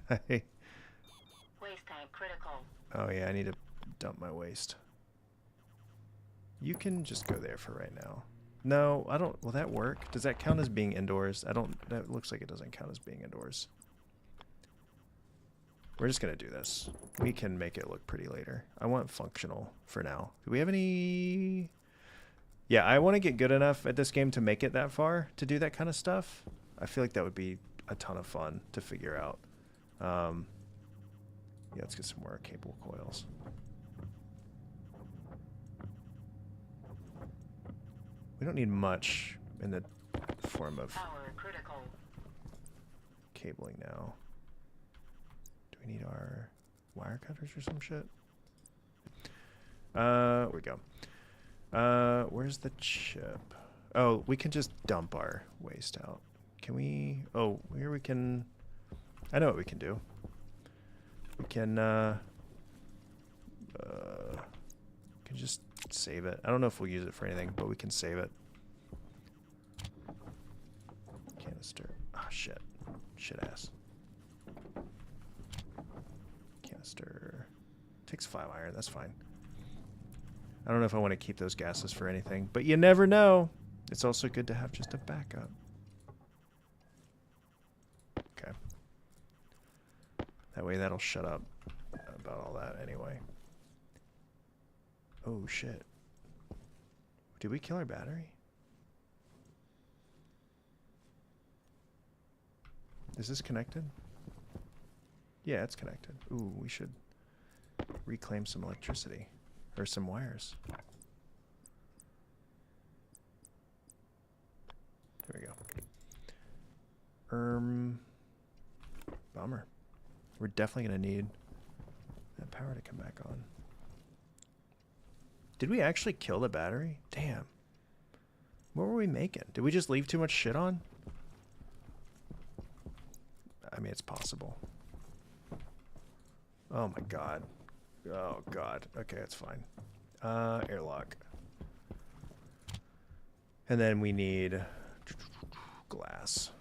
Waste tank critical. Oh yeah, I need to dump my waste. You can just go there for right now. No, I don't. Will that work? Does that count as being indoors? That looks like it doesn't count as being indoors. We're just going to do this. We can make it look pretty later. I want functional for now. Do we have any... Yeah, I want to get good enough at this game to make it that far to do that kind of stuff. I feel like that would be a ton of fun to figure out. Yeah, let's get some more cable coils. We don't need much in the form of Power critical. cabling now. Do we need our wire cutters or some shit? We go. Where's the chip? Oh, we can just dump our waste out. Can we? Oh, here we can. I know what we can do. We can just save it. I don't know if we'll use it for anything, but we can save it. Canister. Ah, shit. Shit ass. Canister. Takes 5 iron. That's fine. I don't know if I want to keep those gases for anything, but you never know. It's also good to have just a backup. Okay. That way that'll shut up about all that anyway. Oh, shit. Did we kill our battery? Is this connected? Yeah, it's connected. Ooh, we should reclaim some electricity. Or some wires. There we go. Bummer. We're definitely going to need that power to come back on. Did we actually kill the battery? Damn. What were we making? Did we just leave too much shit on? I mean, it's possible. Oh my god. Oh god. Okay, it's fine. Airlock. And then we need glass.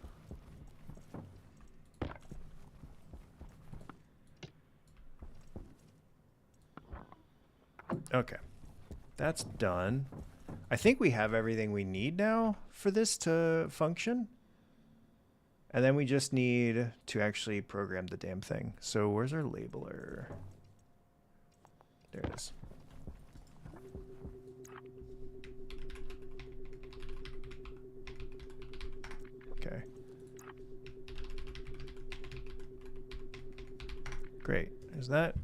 Okay. That's done. I think we have everything we need now for this to function. And then we just need to actually program the damn thing. So where's our labeler? There it is. Okay. Great. Is that...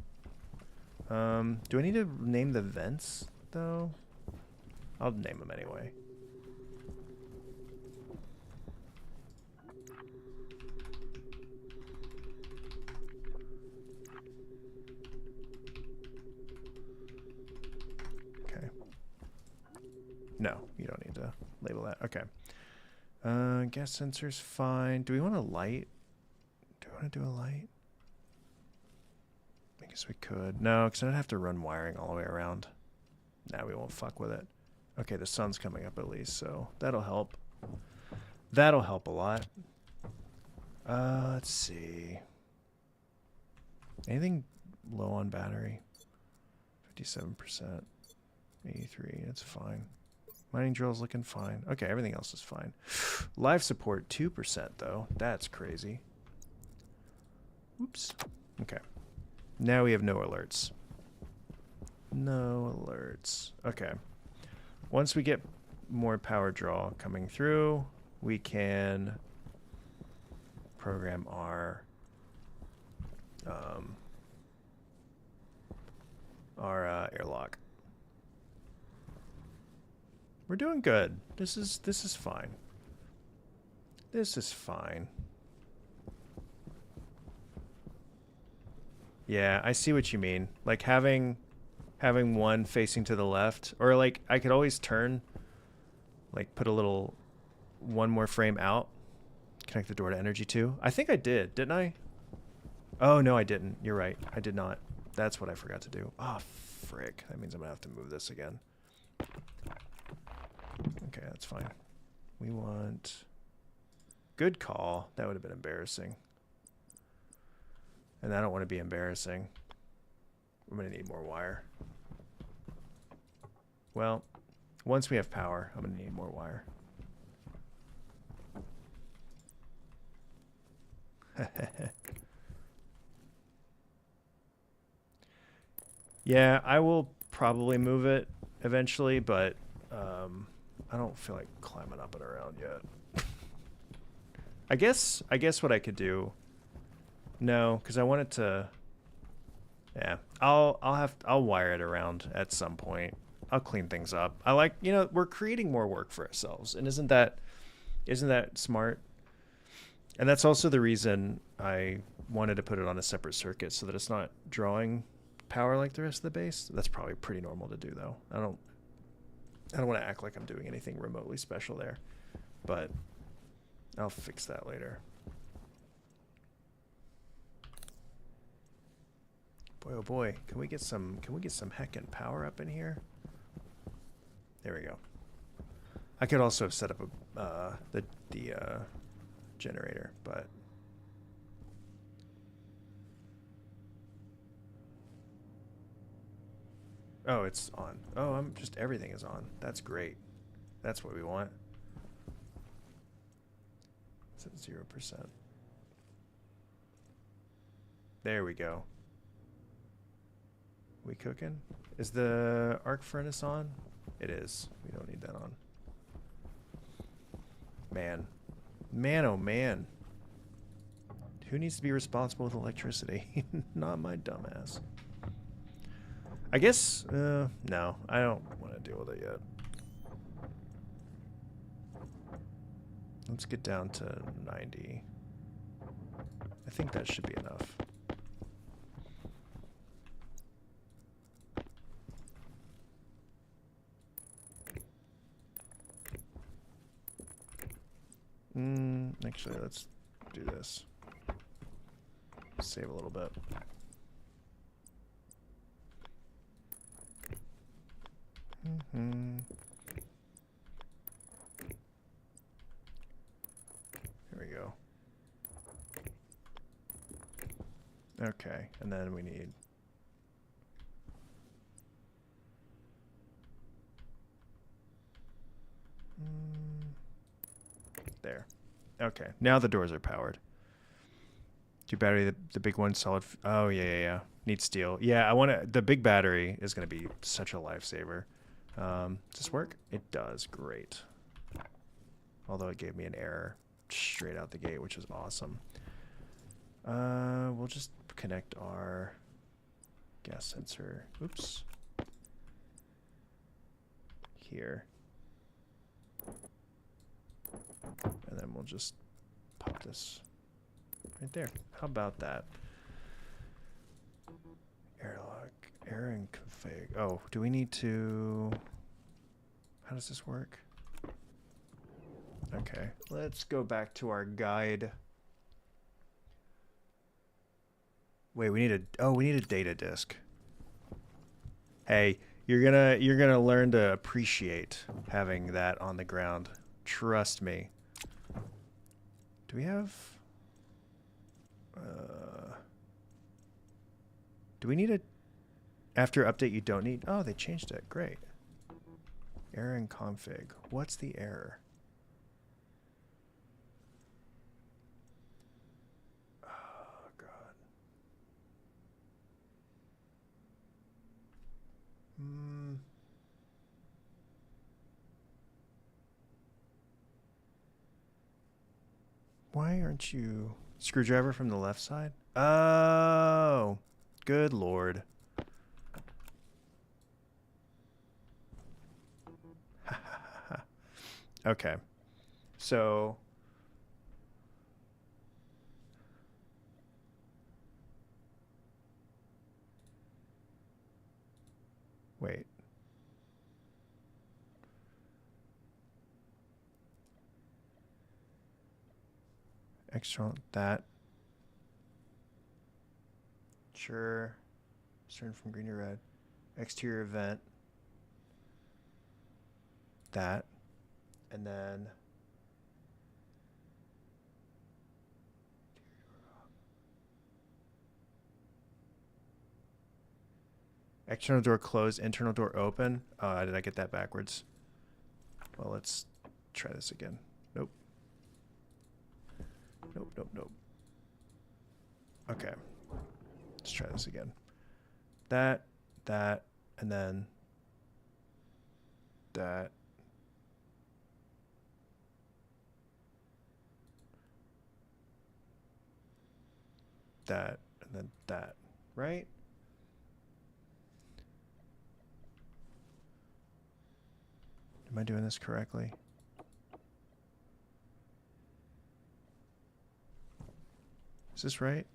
do I need to name the vents, though? I'll name them anyway. Okay. No, you don't need to label that. Okay. Gas sensor's fine. Do we want a light? Do we want to do a light? I guess we could. No, because I'd have to run wiring all the way around. Nah, we won't fuck with it. Okay, the sun's coming up at least, so that'll help. That'll help a lot. Let's see. Anything low on battery? 57%. 83, that's fine. Mining drill's looking fine. Okay, everything else is fine. Life support 2% though. That's crazy. Oops. Okay. Now we have no alerts. No alerts. Okay. Once we get more power draw coming through, we can program our airlock. We're doing good. This is fine. This is fine. Yeah, I see what you mean. Like having one facing to the left, or like I could always turn, like put a little one more frame out, connect the door to energy too. I think I did, didn't I? Oh no, I didn't. You're right. I did not. That's what I forgot to do. Oh frick. That means I'm gonna have to move this again. Okay, that's fine. We want... Good call. That would have been embarrassing. And I don't want to be embarrassing. I'm going to need more wire. Well, once we have power, I'm going to need more wire. Yeah, I will probably move it eventually, but I don't feel like climbing up and around yet. I guess what I could do... No, because I want it to... Yeah, I'll wire it around at some point. I'll clean things up. I like, you know, we're creating more work for ourselves, and isn't that smart? And that's also the reason I wanted to put it on a separate circuit so that it's not drawing power like the rest of the base. That's probably pretty normal to do, though. I don't want to act like I'm doing anything remotely special there, but I'll fix that later. Boy, oh boy, can we get some heckin' power up in here? There we go. I could also have set up the generator, but oh, it's on. Oh, everything is on. That's great. That's what we want. It's at 0%. There we go. We cooking? Is the arc furnace on? It is. We don't need that on. Man. Man, oh man. Who needs to be responsible with electricity? Not my dumbass. I guess, no, I don't want to deal with it yet. Let's get down to 90. I think that should be enough. Actually, let's do this. Save a little bit. Here we go. Okay, and then we need... There. Okay, now the doors are powered. Your battery, the big one, solid... Oh, yeah. Need steel. Yeah, I want to... The big battery is going to be such a lifesaver. Does this work? It does. Great. Although it gave me an error straight out the gate, which is awesome. We'll just connect our gas sensor. Oops. Here. And then we'll just pop this right there. How about that? Airlock, air and config. Oh, do we need to... How does this work? Okay, let's go back to our guide. Wait, we need a data disk. Hey, you're gonna learn to appreciate having that on the ground. Trust me. Do we have... do we need a... After update you don't need... Oh, they changed it. Great. Error and config. What's the error? Oh, God. Why aren't you... Screwdriver from the left side? Oh, good Lord. Okay. So... Wait. External, that. Sure. Turn from green to red. Exterior vent. That. And then... External door closed, internal door open. Did I get that backwards? Well, let's try this again. Nope. Nope. Okay. Let's try this again. That, and then that. That, and then that, right? Am I doing this correctly? Is this right?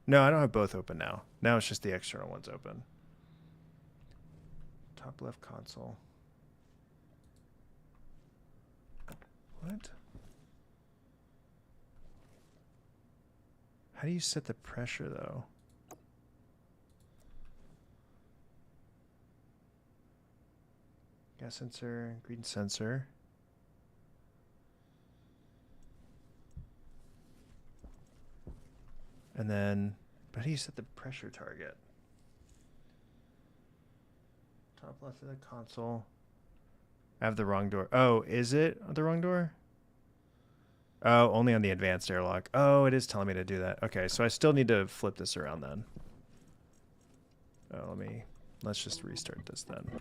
No, I don't have both open now. Now it's just the external ones open. Top left console. What? How do you set the pressure, though? Gas sensor, green sensor. And then, but how do you set the pressure target? Top left of the console. I have the wrong door. Oh, is it the wrong door? Oh, only on the advanced airlock. Oh, it is telling me to do that. Okay, so I still need to flip this around then. Oh, let's just restart this then.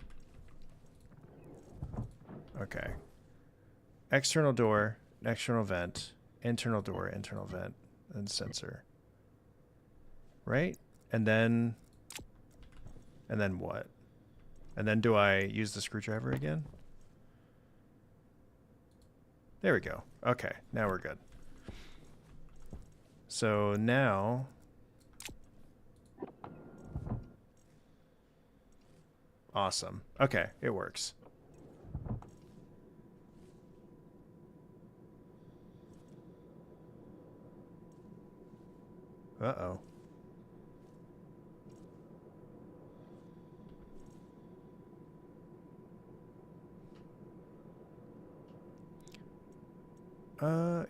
Okay. External door, external vent, internal door, internal vent, and sensor. Right? And then what? And then do I use the screwdriver again? There we go. Okay, now we're good. So now... Awesome. Okay, it works. Uh-oh.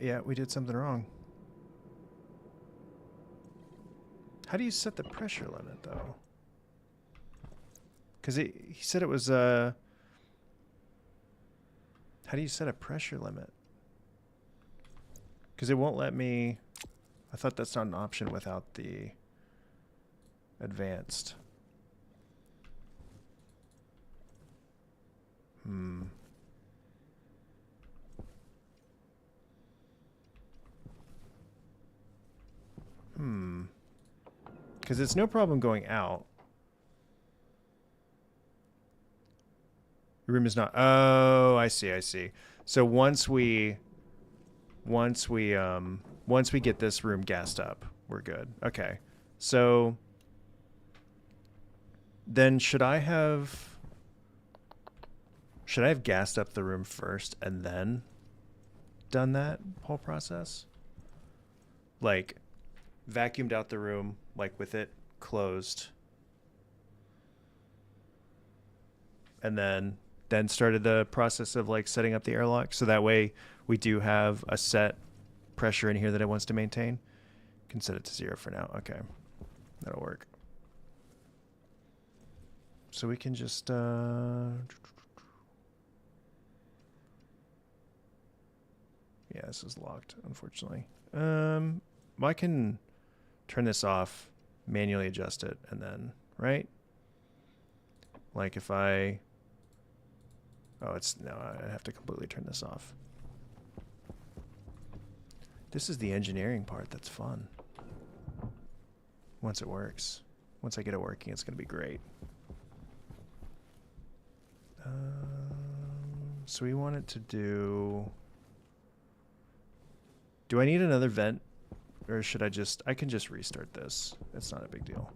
Yeah, we did something wrong. How do you set the pressure limit, though? Because he said it was, how do you set a pressure limit? Because it won't let me... I thought that's not an option without the advanced. Hmm. Because it's no problem going out. The room is not... Oh, I see, I see. So once we get this room gassed up, we're good. Okay. So then should I have gassed up the room first and then done that whole process? Like vacuumed out the room, like with it closed, and then started the process of like setting up the airlock, so that way we do have a set pressure in here that it wants to maintain. Can set it to 0 for now. Okay, that'll work. So we can just yeah, this is locked, unfortunately. I can turn this off, manually adjust it, and then, right? Like if I... Oh, it's... No, I have to completely turn this off. This is the engineering part that's fun. Once it works. Once I get it working, it's going to be great. So we want it to do... Do I need another vent? Or should I just... I can just restart this. It's not a big deal.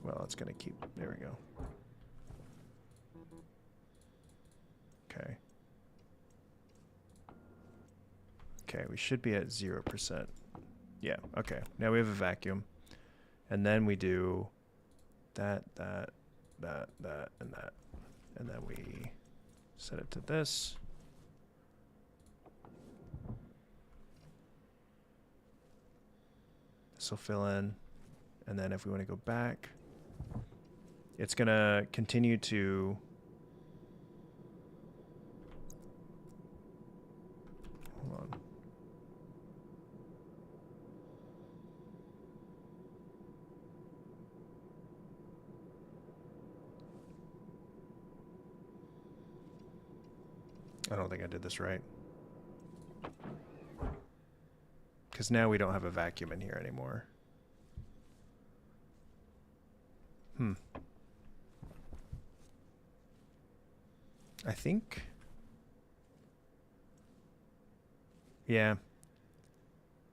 Well, it's going to keep... There we go. Okay. Okay, we should be at 0%. Yeah, okay. Now we have a vacuum. And then we do that, and that. And then we set it to this. This will fill in. And then if we want to go back, it's going to continue to... Hold on. I don't think I did this right. Because now we don't have a vacuum in here anymore. I think... Yeah.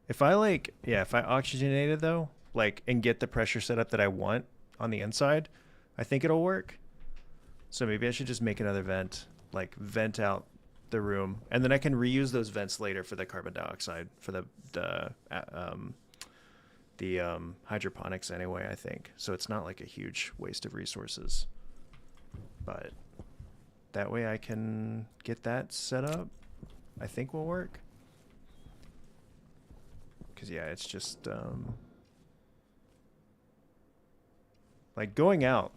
If I like... Yeah, if I oxygenate it though, like, and get the pressure set up that I want on the inside, I think it'll work. So maybe I should just make another vent, like vent out the room, and then I can reuse those vents later for the carbon dioxide, for the hydroponics anyway, I think. So it's not like a huge waste of resources. But that way I can get that set up. I think will work. Because, yeah, it's just... like, going out,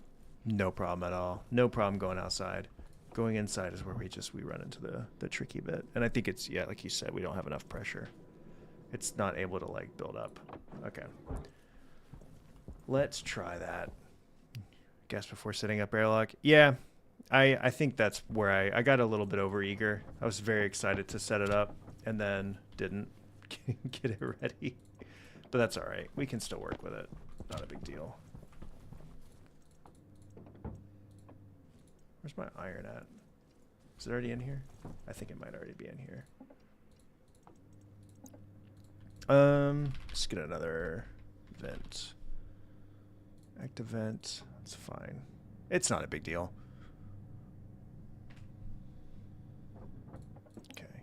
no problem at all. No problem going outside. Going inside is where we run into the tricky bit. And I think it's, yeah, like you said, we don't have enough pressure. It's not able to, like, build up. Okay. Let's try that. Guess before setting up airlock. Yeah, I think that's where I got a little bit overeager. I was very excited to set it up and then didn't get it ready. But that's all right. We can still work with it. Not a big deal. Where's my iron at? Is it already in here? I think it might already be in here. Let's get another vent. Active vent. That's fine. It's not a big deal. Okay.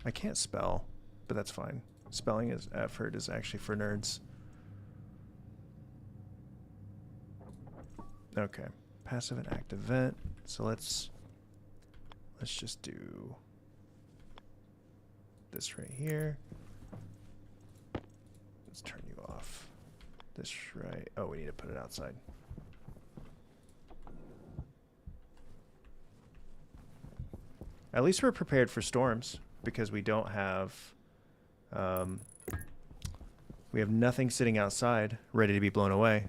I can't spell, but that's fine. Spelling is effort is actually for nerds. Okay. Passive and active vent. So let's just do this right here. Let's turn you off. This right. Oh, we need to put it outside. At least we're prepared for storms because we don't have we have nothing sitting outside ready to be blown away.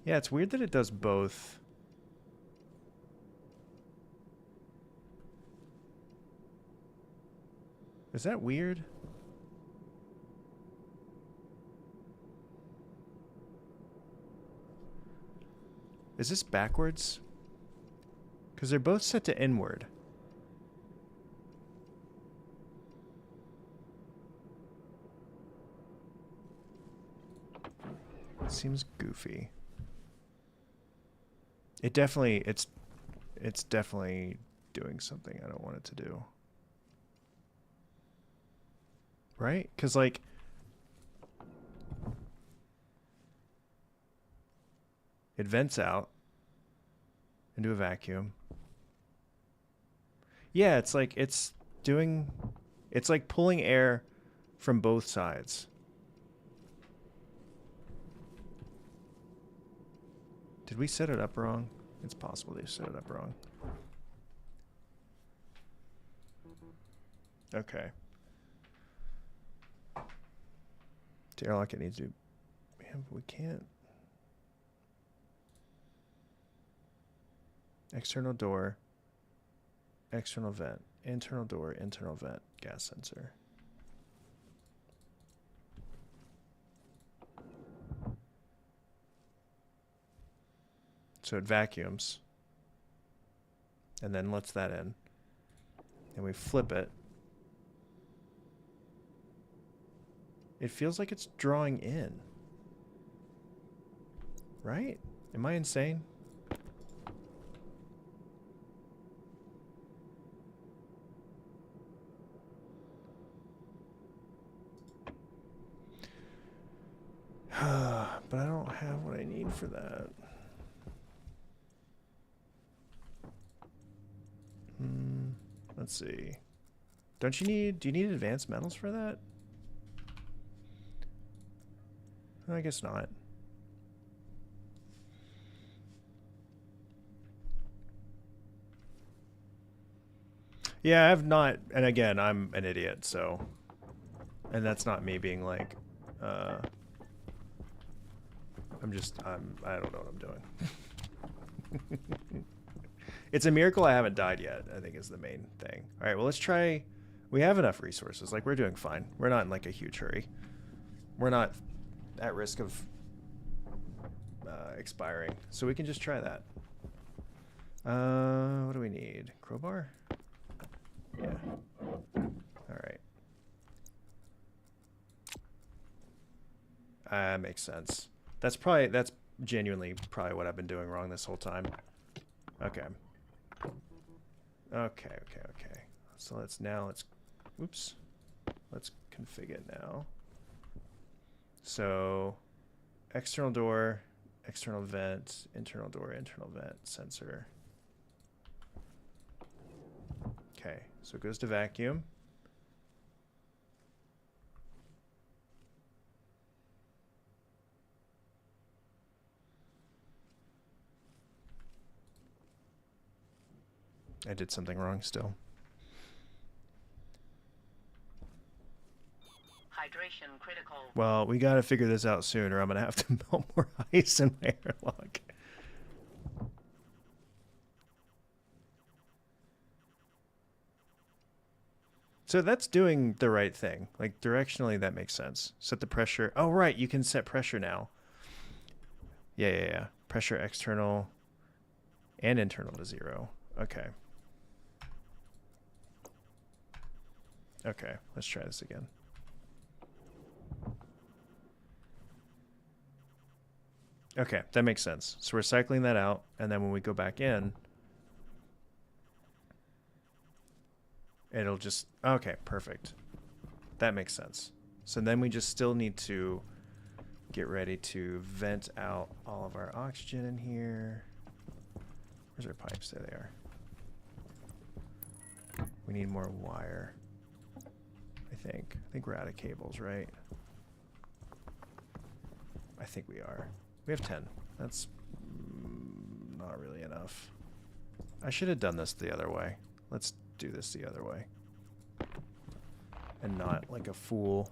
Yeah, it's weird that it does both. Is that weird? Is this backwards? Because they're both set to inward. It seems goofy. It definitely, it's definitely doing something I don't want it to do. Right? Because, like, it vents out into a vacuum. Yeah, it's like it's like pulling air from both sides. Did we set it up wrong? It's possible they set it up wrong. Okay. To airlock it needs to... Man, but we can't... External door. External vent. Internal door, internal vent. Gas sensor. So it vacuums. And then lets that in. And we flip it. It feels like it's drawing in. Right? Am I insane? But I don't have what I need for that. Let's see. Do you need advanced metals for that? I guess not. Yeah, I have not, and again, I'm an idiot, so, and that's not me being like, I don't know what I'm doing. It's a miracle I haven't died yet, I think is the main thing. All right, well, let's try, we have enough resources, like, we're doing fine. We're not in, like, a huge hurry. We're not at risk of expiring, so we can just try that. What do we need? Crowbar? Yeah. Alright. Makes sense. That's genuinely probably what I've been doing wrong this whole time. Okay. Okay. So let's oops. Let's configure it now. So, external door, external vent, internal door, internal vent, sensor. Okay, so it goes to vacuum. I did something wrong still. Hydration critical. Well, we gotta figure this out soon or I'm gonna have to melt more ice in my airlock. So that's doing the right thing. Like, directionally, that makes sense. Set the pressure. Oh, right, you can set pressure now. Yeah. Pressure external and internal to 0. Okay. Okay, let's try this again. Okay, that makes sense. So we're cycling that out, and then when we go back in, It'll just... Okay, perfect. That makes sense. So then we just still need to get ready to vent out all of our oxygen in here. Where's our pipes? There they are. We need more wire. I think we're out of cables, right? I think we are. We have 10. That's not really enough. I should have done this the other way. Let's do this the other way. And not like a fool.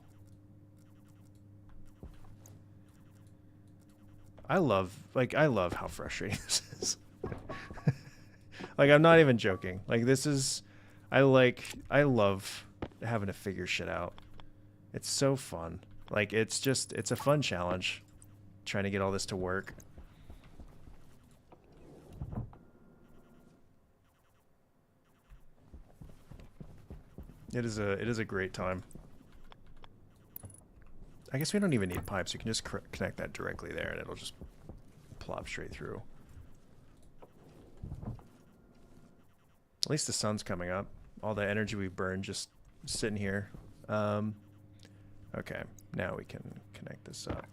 I love how frustrating this is. Like, I'm not even joking. Like, this is... I love having to figure shit out. It's so fun. Like, it's a fun challenge. Trying to get all this to work. It is a great time. I guess we don't even need pipes. We can just connect that directly there and it'll just plop straight through. At least the sun's coming up. All the energy we burned just sitting here. Okay, now we can connect this up.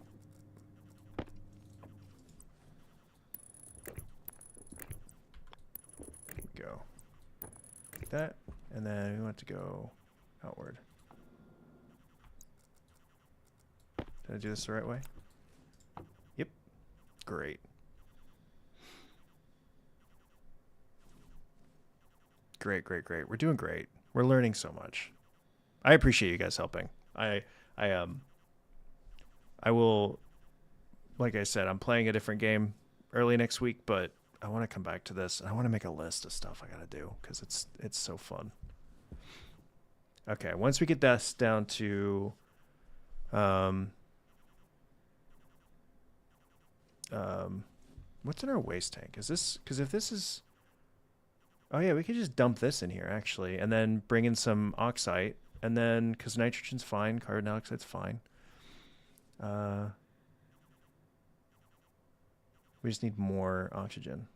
There we go. Like that. And then we want to go outward. Did I do this the right way? Yep. Great. Great. We're doing great. We're learning so much. I appreciate you guys helping. I will, like I said, I'm playing a different game early next week, but I want to come back to this and I want to make a list of stuff I got to do because it's so fun. Okay, once we get this down to what's in our waste tank? Is this, because if this is, oh yeah, we could just dump this in here actually and then bring in some oxide and then, because nitrogen's fine, carbon dioxide's fine. We just need more oxygen.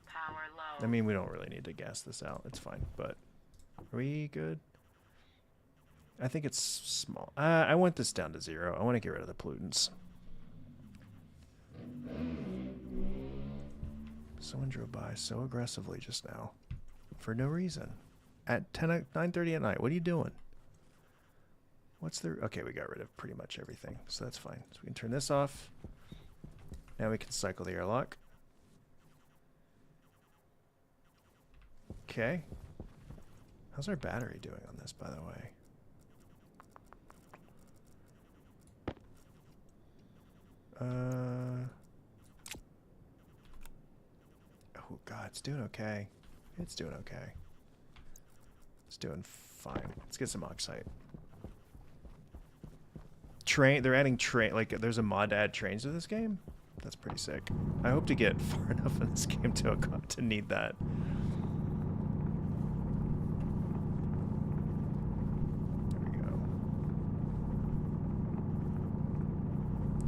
Power low. I mean, we don't really need to gas this out. It's fine, but are we good? I think it's small. I want this down to 0. I want to get rid of the pollutants. Someone drove by so aggressively just now for no reason at 9:30 at night. What are you doing? What's the... Okay, we got rid of pretty much everything, so that's fine. So we can turn this off. Now we can cycle the airlock. Okay. How's our battery doing on this, by the way? Oh god, it's doing okay. It's doing okay. It's doing fine. Let's get some oxide. They're adding like there's a mod to add trains to this game. That's pretty sick. I hope to get far enough in this game to need that. There we go.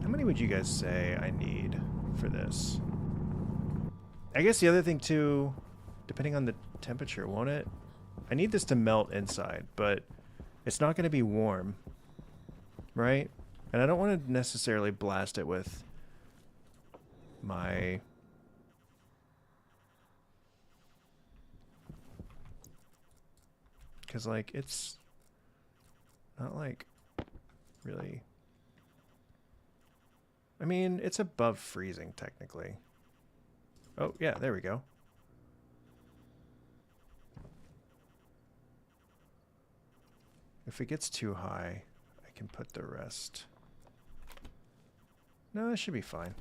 How many would you guys say I need for this? I guess the other thing too, depending on the temperature, won't it? I need this to melt inside, but it's not going to be warm, right? And I don't want to necessarily blast it with my... Because, like, it's not, like, really... I mean, it's above freezing, technically. Oh, yeah, there we go. If it gets too high, I can put the rest. No, that should be fine.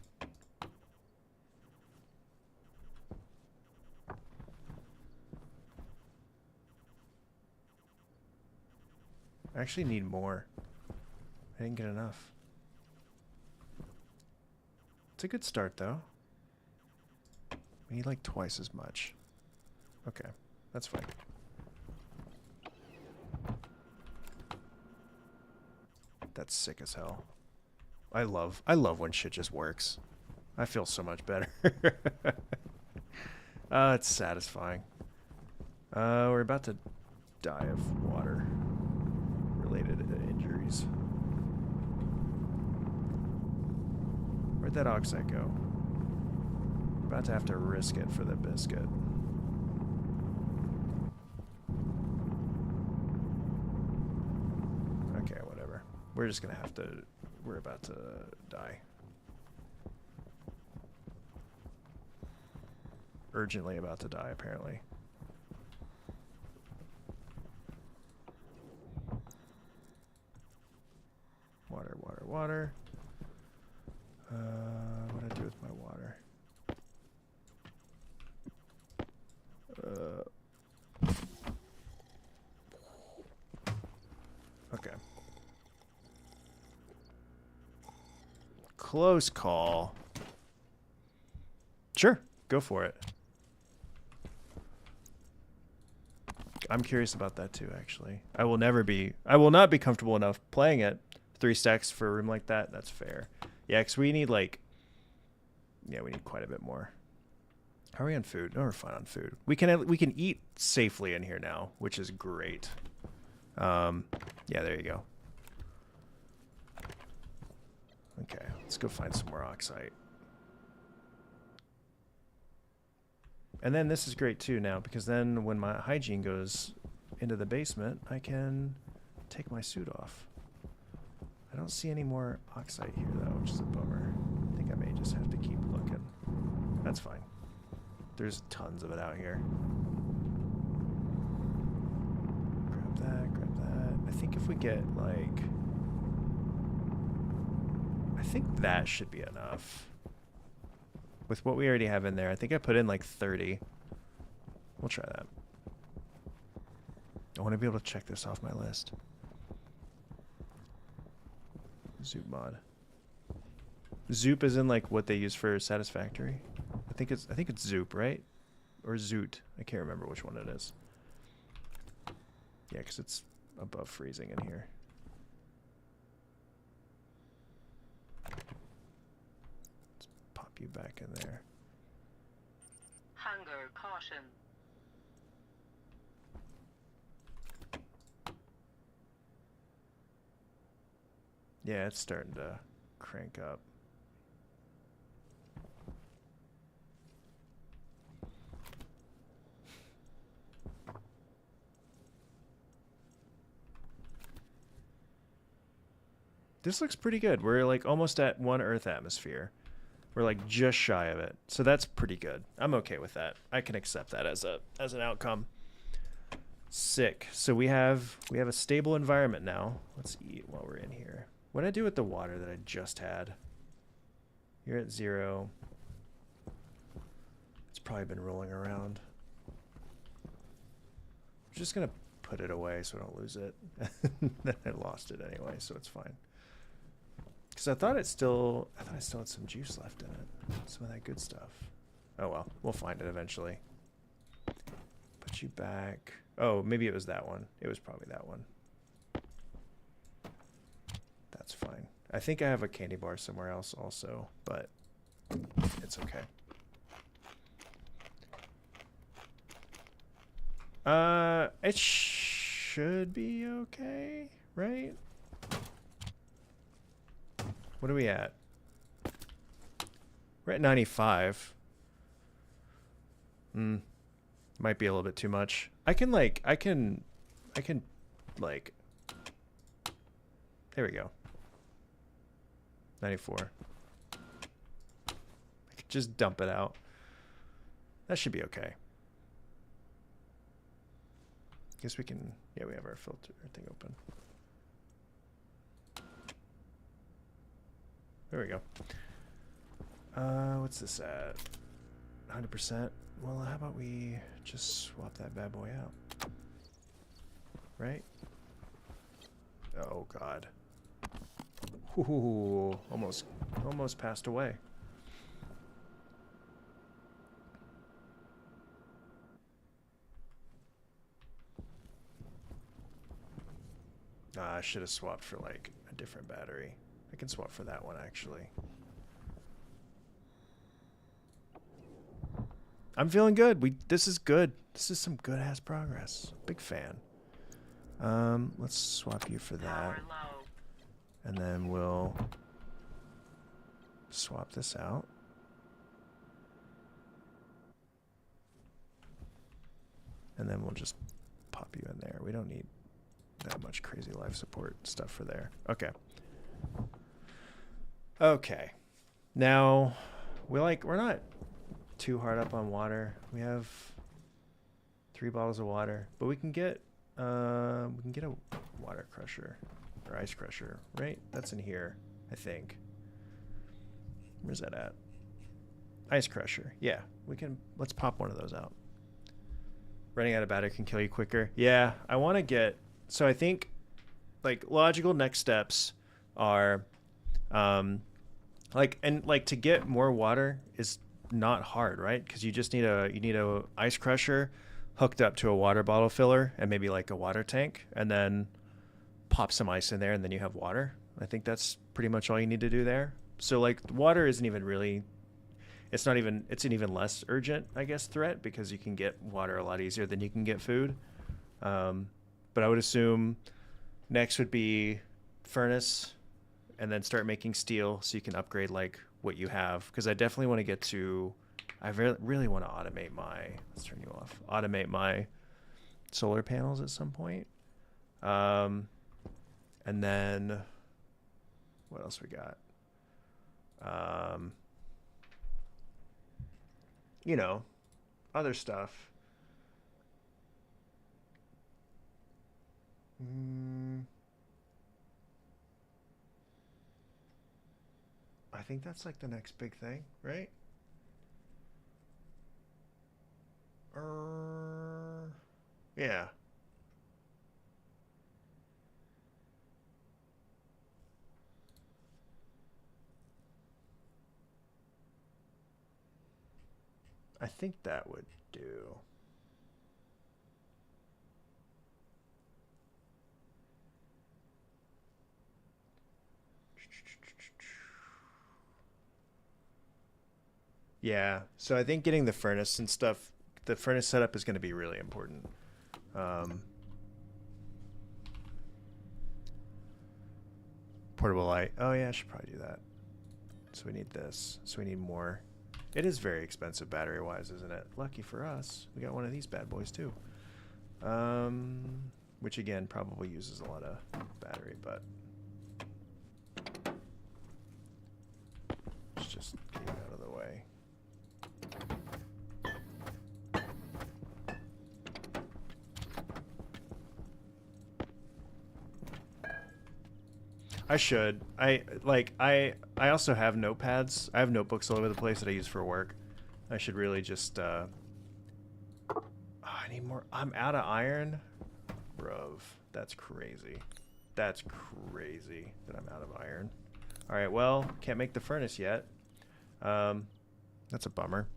I actually need more. I didn't get enough. It's a good start, though. We need like twice as much. Okay, that's fine. That's sick as hell. I love when shit just works. I feel so much better. It's satisfying. We're about to die of water related injuries. Where'd that oxide go? About to have to risk it for the biscuit. Okay, whatever. We're just gonna have to... We're about to die. Urgently about to die, apparently. Water, water, water. What do I do with my water? Okay. Close call. Sure, go for it. I'm curious about that too, actually. I will not be comfortable enough playing it. 3 stacks for a room like that, that's fair. Yeah, because we need we need quite a bit more. How are we on food? No, we're fine on food. We can eat safely in here now, which is great. Yeah, there you go. Okay, let's go find some more oxide. And then this is great too now, because then when my hygiene goes into the basement, I can take my suit off. I don't see any more oxide here though, which is a bummer. I think I may just have to keep looking. That's fine. There's tons of it out here. Grab that, grab that. I think if we get I think that should be enough. With what we already have in there, I think I put in 30. We'll try that. I want to be able to check this off my list. Zoop mod. Zoop is in what they use for satisfactory. I think it's Zoop, right? Or Zoot. I can't remember which one it is. Yeah, because it's above freezing in here. Let's pop you back in there. Hunger caution. Yeah, it's starting to crank up. This looks pretty good. We're almost at 1 Earth atmosphere. We're just shy of it. So that's pretty good. I'm okay with that. I can accept that as an outcome. Sick. So we have a stable environment now. Let's eat while we're in here. What did I do with the water that I just had? You're at 0. It's probably been rolling around. I'm just gonna put it away so I don't lose it. Then I lost it anyway, so it's fine. Because I thought I still had some juice left in it. Some of that good stuff. Oh well, we'll find it eventually. Put you back. Oh, maybe it was that one. It was probably that one. That's fine. I think I have a candy bar somewhere else also, but it's okay. It should be okay, right? What are we at? We're at 95. Might be a little bit too much. I can there we go. 94. I could just dump it out. That should be okay. Guess we can, yeah, we have our filter thing open. There we go. What's this at? 100%. Well, how about we just swap that bad boy out? Right? Oh God. Ooh, almost passed away. I should have swapped for a different battery. I can swap for that one actually. I'm feeling good. This is good. This is some good ass progress. Big fan. Let's swap you for that. Power low. And then we'll swap this out. And then we'll just pop you in there. We don't need that much crazy life support stuff for there. Okay. Okay. Now, we're not too hard up on water. We have 3 bottles of water, but we can get a water crusher or ice crusher, right? That's in here, I think. Where's that at? Ice crusher. Yeah, let's pop one of those out. Running out of battery can kill you quicker. Yeah, I want to get, so I think like logical next steps are to get more water is not hard, right? Because you just need a ice crusher hooked up to a water bottle filler and maybe like a water tank, and then pop some ice in there, and then you have water. I think that's pretty much all you need to do there. So like water isn't even really, it's an even less urgent, I guess, threat, because you can get water a lot easier than you can get food. But I would assume next would be furnace, and then start making steel so you can upgrade like what you have. Because I definitely want to get to, I really want to automate let's turn you off, automate my solar panels at some point. And then what else we got? Other stuff. I think that's like the next big thing, right? Yeah. I think that would do. Yeah, so I think getting the furnace and stuff, the furnace setup is going to be really important. Portable light. Oh yeah, I should probably do that. So we need this. So we need more. It is very expensive battery-wise, isn't it? Lucky for us, we got one of these bad boys too. Which again probably uses a lot of battery, but let's just get it out of the way. I should. I also have notepads. I have notebooks all over the place that I use for work. I should really just I need more. I'm out of iron. Bruv, that's crazy. That's crazy that I'm out of iron. All right, well, can't make the furnace yet. That's a bummer.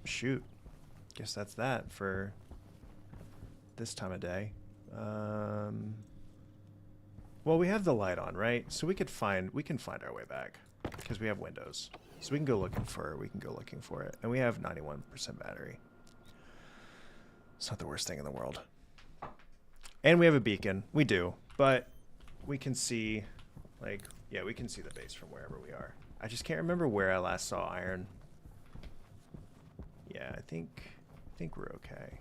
Shoot. Guess that's that for this time of day. Well, we have the light on, right? So we can find our way back because we have windows. So we can go looking for it. And we have 91% battery. It's not the worst thing in the world. And we have a beacon. We do. But we can see, like, yeah, we can see the base from wherever we are. I just can't remember where I last saw iron. Yeah, I think we're okay.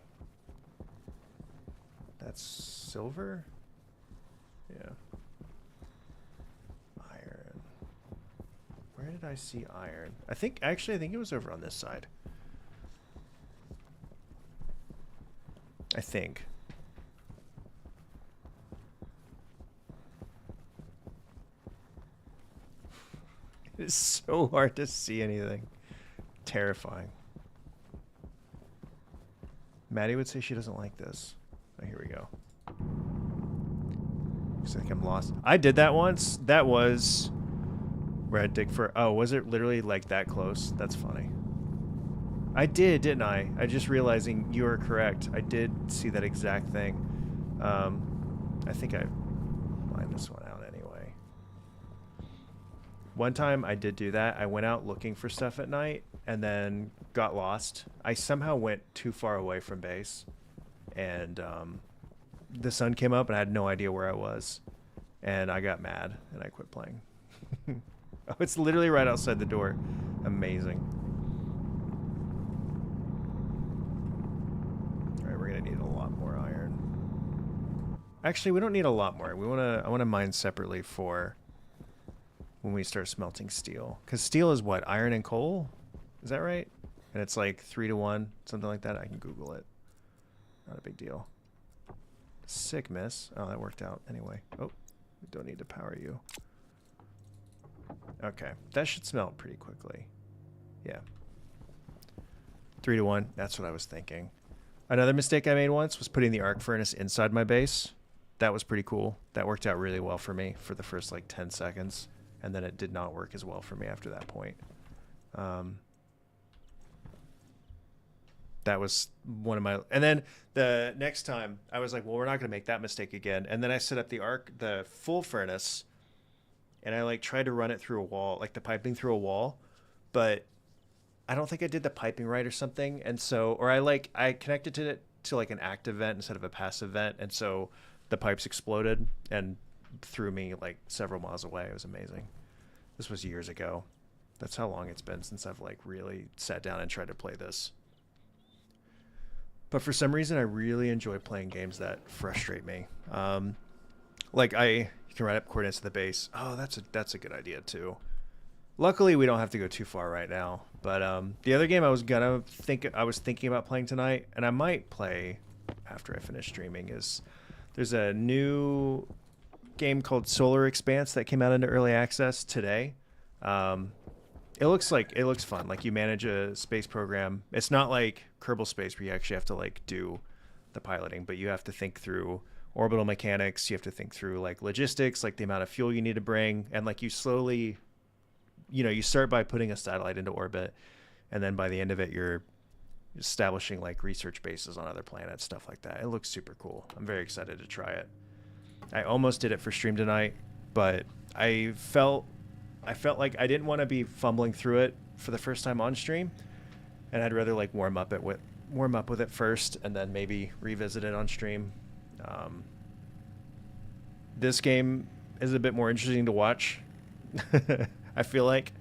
That's silver? Yeah. Iron. Where did I see iron? I think it was over on this side. I think. It is so hard to see anything. Terrifying. Maddie would say she doesn't like this. Oh, here we go. Looks like I'm lost. I did that once. That was where I dig for. Oh, was it literally like that close? That's funny. I did, didn't I? I just realizing you were correct. I did see that exact thing. I think I lined this one out anyway. One time I did do that. I went out looking for stuff at night and then got lost. I somehow went too far away from base, and the sun came up and I had no idea where I was, and I got mad and I quit playing. Oh, it's literally right outside the door. Amazing. All right, we're gonna need a lot more iron. Actually, we don't need a lot more. I want to mine separately for when we start smelting steel, because steel is what, iron and coal, is that right? And it's like 3-to-1, something like that. I can Google it. Not a big deal. Sick miss. Oh, that worked out anyway. Oh, we don't need to power you. Okay, that should smelt pretty quickly. Yeah. 3-to-1, that's what I was thinking. Another mistake I made once was putting the arc furnace inside my base. That was pretty cool. That worked out really well for me for the first like 10 seconds. And then it did not work as well for me after that point. That was one of my... And then the next time, I was like, well, we're not going to make that mistake again. And then I set up the full furnace, and I like tried to run it through a wall, like the piping through a wall. But I don't think I did the piping right or something. And so... Or I connected it to like an active vent instead of a passive vent. And so the pipes exploded and threw me like several miles away. It was amazing. This was years ago. That's how long it's been since I've like really sat down and tried to play this. But for some reason, I really enjoy playing games that frustrate me. Like you can write up coordinates to the base. Oh, that's a good idea too. Luckily, we don't have to go too far right now. But the other game I was thinking about playing tonight, and I might play after I finish streaming, is there's a new game called Solar Expanse that came out into early access today. It looks fun. Like you manage a space program. It's not like Kerbal Space where you actually have to like do the piloting, but you have to think through orbital mechanics. You have to think through like logistics, like the amount of fuel you need to bring, and like you slowly, you start by putting a satellite into orbit, and then by the end of it, you're establishing like research bases on other planets, stuff like that. It looks super cool. I'm very excited to try it. I almost did it for stream tonight, but I felt like I didn't want to be fumbling through it for the first time on stream, and I'd rather like warm up with it first and then maybe revisit it on stream. This game is a bit more interesting to watch. I feel like.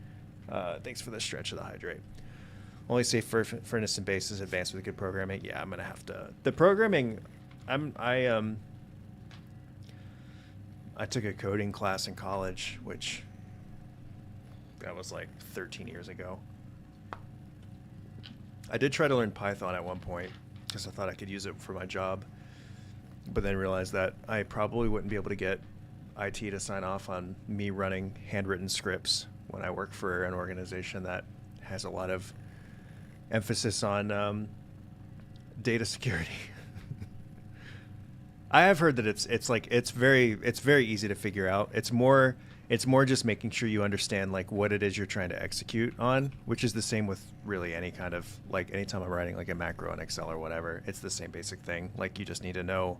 Thanks for the stretch of the hydrate. Only safe furnace and base is advanced with good programming. Yeah, I'm gonna have to. The programming, I took a coding class in college, which that was like 13 years ago. I did try to learn Python at one point because I thought I could use it for my job, but then realized that I probably wouldn't be able to get IT to sign off on me running handwritten scripts when I work for an organization that has a lot of emphasis on data security. I have heard that it's very easy to figure out. It's more just making sure you understand like what it is you're trying to execute on, which is the same with really any kind of like anytime I'm writing like a macro in Excel or whatever, it's the same basic thing. Like you just need to know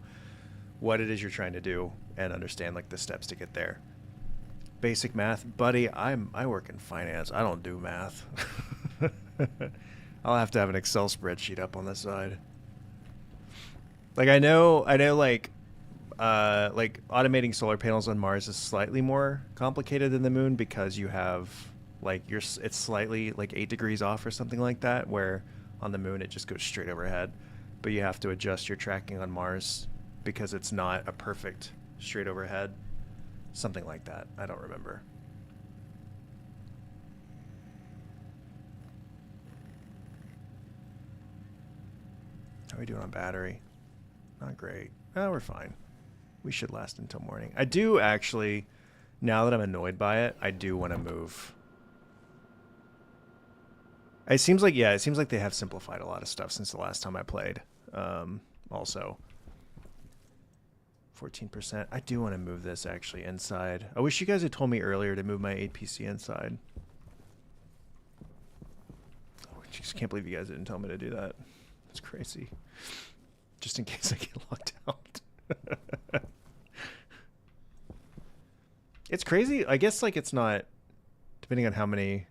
what it is you're trying to do and understand like the steps to get there. Basic math, buddy, I work in finance. I don't do math. I'll have to have an Excel spreadsheet up on the side. Like I know like automating solar panels on Mars is slightly more complicated than the moon because you have like it's slightly like 8 degrees off or something like that, where on the moon it just goes straight overhead, but you have to adjust your tracking on Mars because it's not a perfect straight overhead, something like that. I don't remember. How are we doing on battery? Not great. Oh, we're fine. We should last until morning. I do actually, now that I'm annoyed by it, I do want to move. It seems like they have simplified a lot of stuff since the last time I played. Also, 14%. I do want to move this actually inside. I wish you guys had told me earlier to move my 8PC inside. I just can't believe you guys didn't tell me to do that. It's crazy. Just in case I get locked out. It's crazy. I guess like it's not depending on how many.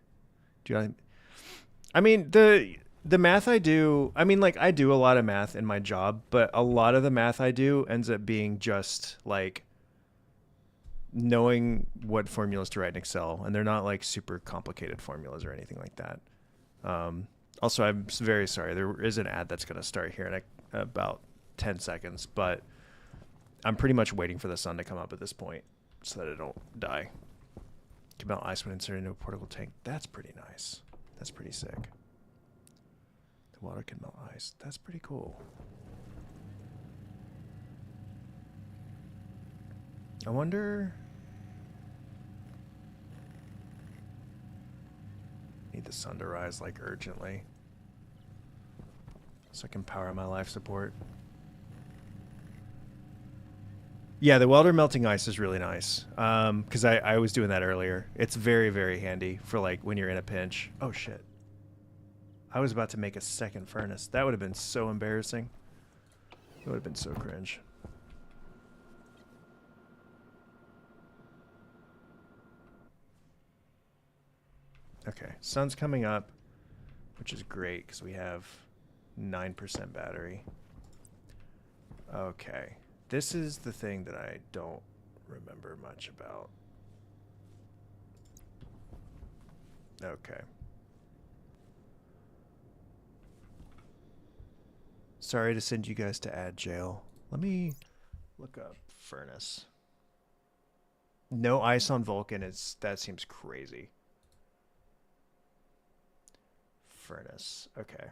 I mean the math I do. I mean, like I do a lot of math in my job, but a lot of the math I do ends up being just like knowing what formulas to write in Excel, and they're not like super complicated formulas or anything like that. Also, I'm very sorry. There is an ad that's going to start here in about 10 seconds, but I'm pretty much waiting for the sun to come up at this point so that it don't die. Can melt ice when inserted into a portable tank. That's pretty nice. That's pretty sick. The water can melt ice. That's pretty cool. I wonder... Need the sun to rise, like, urgently. So I can power my life support. Yeah, the welder melting ice is really nice. Because I was doing that earlier. It's very, very handy for, like, when you're in a pinch. Oh, shit. I was about to make a second furnace. That would have been so embarrassing. It would have been so cringe. Okay, sun's coming up, which is great because we have 9% battery. Okay, this is the thing that I don't remember much about. Okay. Sorry to send you guys to ad jail. Let me look up furnace. No ice on Vulcan that seems crazy. Furnace. Okay.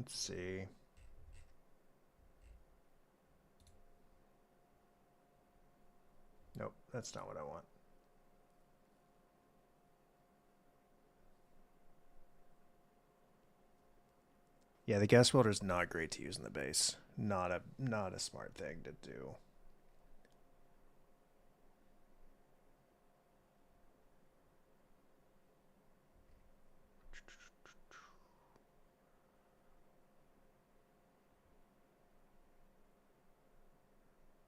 Let's see. Nope, that's not what I want. Yeah, the gas welder is not great to use in the base. Not a smart thing to do.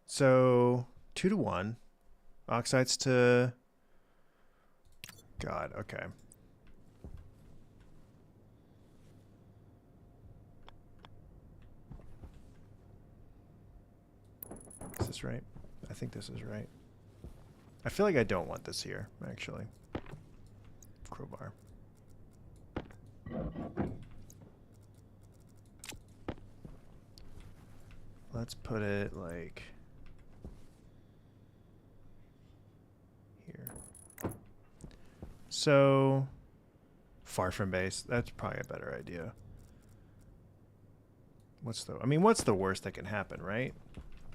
So 2-to-1. Oxides to... God, okay. Is this right? I think this is right. I feel like I don't want this here, actually. Crowbar. Let's put it like here. So far from base. That's probably a better idea. What's the worst that can happen, right?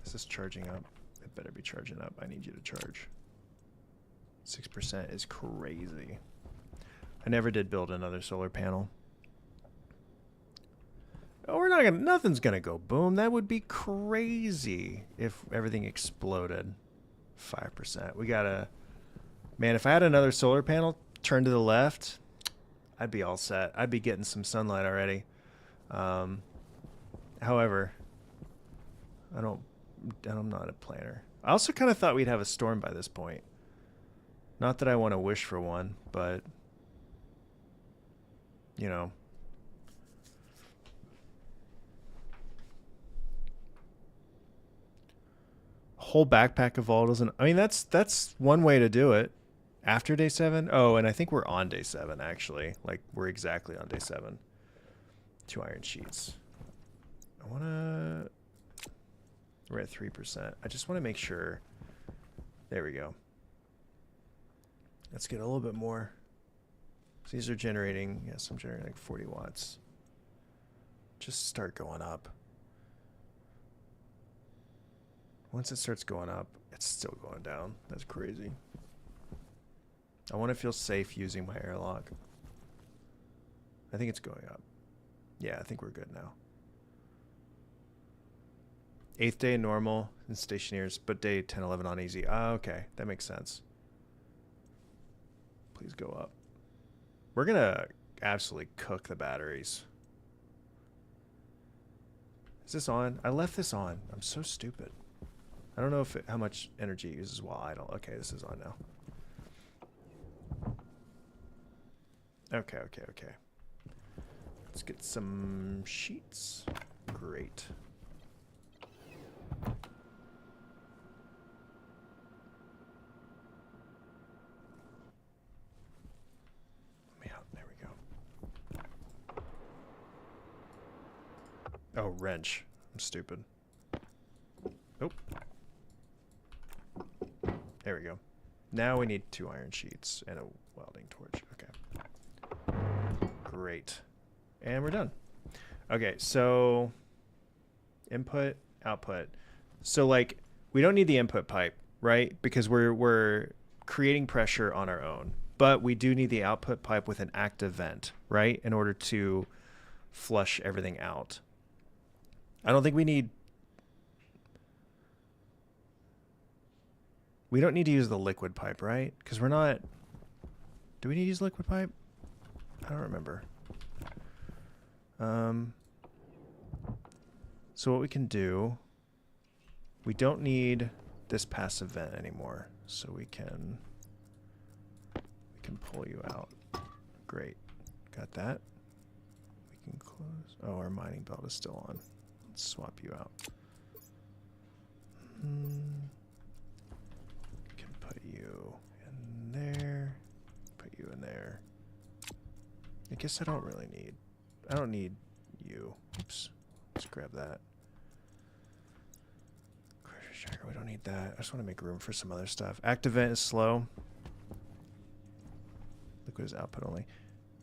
Is this charging up? It better be charging up. I need you to charge. 6% is crazy. I never did build another solar panel. Oh, nothing's gonna go boom. That would be crazy if everything exploded. 5%. We gotta, man, if I had another solar panel turned to the left, I'd be all set. I'd be getting some sunlight already. However, I'm not a planner. I also kind of thought we'd have a storm by this point. Not that I want to wish for one, but you know. Whole backpack of volatiles, and I mean that's one way to do it. After day 7, oh, and I think we're on day 7 actually. Like we're exactly on day 7. 2 iron sheets. We're at 3%. I just want to make sure. There we go. Let's get a little bit more. So these are generating, yes, I'm generating like 40 watts. Just start going up. Once it starts going up, it's still going down. That's crazy. I want to feel safe using my airlock. I think it's going up. Yeah, I think we're good now. 8th day normal and Stationeers, but day 10, 11 on easy. Ah, okay. That makes sense. Please go up. We're going to absolutely cook the batteries. Is this on? I left this on. I'm so stupid. I don't know if how much energy it uses while idle. Okay, this is on now. Okay. Let's get some sheets. Great. Let me out. There we go. Oh, wrench. I'm stupid. Nope. There we go. Now we need 2 iron sheets and a welding torch. Okay. Great. And we're done. Okay, so input, output. So like we don't need the input pipe, right? Because we're creating pressure on our own. But we do need the output pipe with an active vent, right? In order to flush everything out. I don't think we don't need to use the liquid pipe, right? Because we're not... Do we need to use liquid pipe? I don't remember. So what we can do... We don't need this passive vent anymore. So we can pull you out. Great. Got that. We can close... Oh, our mining belt is still on. Let's swap you out. Put you in there. Put you in there. I guess I don't need you. Oops. Let's grab that. Crusher tracker, we don't need that. I just want to make room for some other stuff. Active vent is slow. Liquid is output only.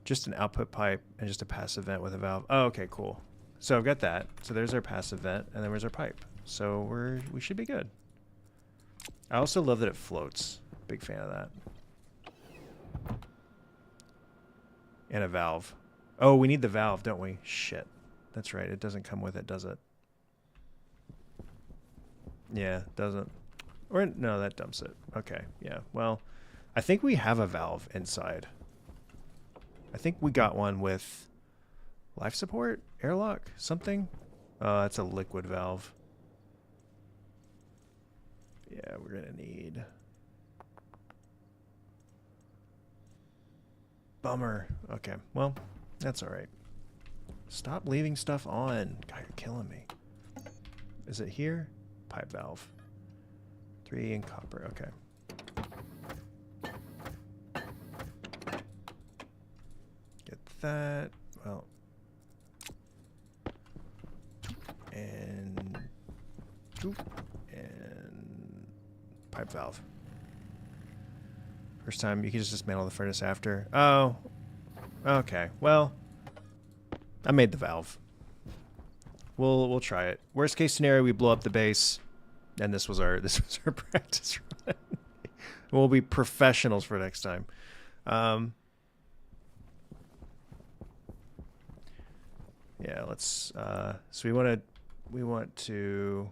Just an output pipe and just a passive vent with a valve. Oh, okay, cool. So I've got that. So there's our passive vent and then there's our pipe. So we should be good. I also love that it floats. Big fan of that. And a valve. Oh, we need the valve, don't we? Shit. That's right. It doesn't come with it, does it? Yeah, it doesn't. Or no, that dumps it. Okay, yeah. Well, I think we have a valve inside. I think we got one with life support, airlock, something. It's a liquid valve. Yeah, we're gonna need... Bummer. Okay, well, that's alright. Stop leaving stuff on. God, you're killing me. Is it here? Pipe valve. 3 in copper, okay. Get that. Well. And... And... Pipe valve. First time, you can just dismantle the furnace after. Oh. Okay. Well, I made the valve. We'll try it. Worst case scenario, we blow up the base, and this was our practice run. We'll be professionals for next time. Yeah, let's so we want to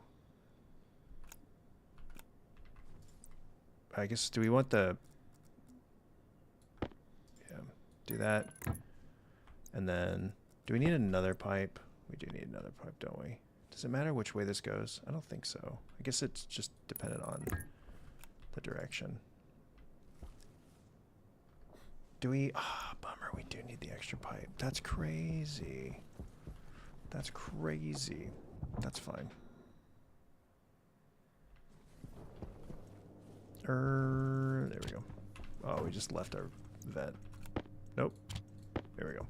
I guess do we want the do that. And then, do we need another pipe? We do need another pipe, don't we? Does it matter which way this goes? I don't think so. I guess it's just dependent on the direction. Do we? Ah, bummer. We do need the extra pipe. That's crazy. That's crazy. That's fine. There we go. Oh, we just left our vent. Nope. There we go.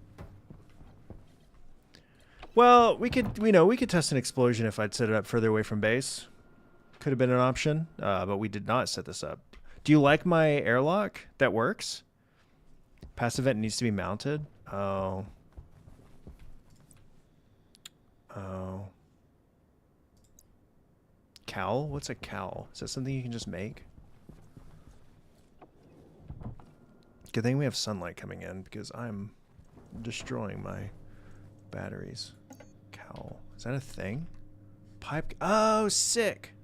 Well, we could test an explosion if I'd set it up further away from base. Could have been an option, but we did not set this up. Do you like my airlock? That works? Passive vent needs to be mounted. Oh. Oh. Cowl? What's a cowl? Is that something you can just make? Good thing we have sunlight coming in because I'm destroying my batteries. Cowl. Is that a thing? Pipe. Oh, sick.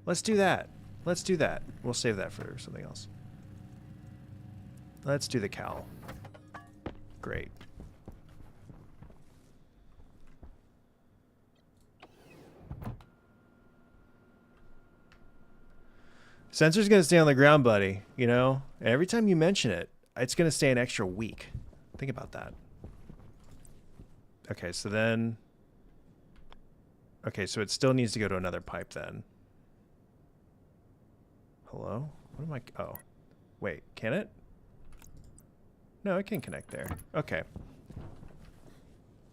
Let's do that. Let's do that. We'll save that for something else. Let's do the cowl. Great. Sensor's gonna stay on the ground, buddy. You know? And every time you mention it, it's gonna stay an extra week. Think about that. Okay, so then... Okay, so it still needs to go to another pipe then. Hello? What am I... Oh. Wait, can it? No, it can connect there. Okay.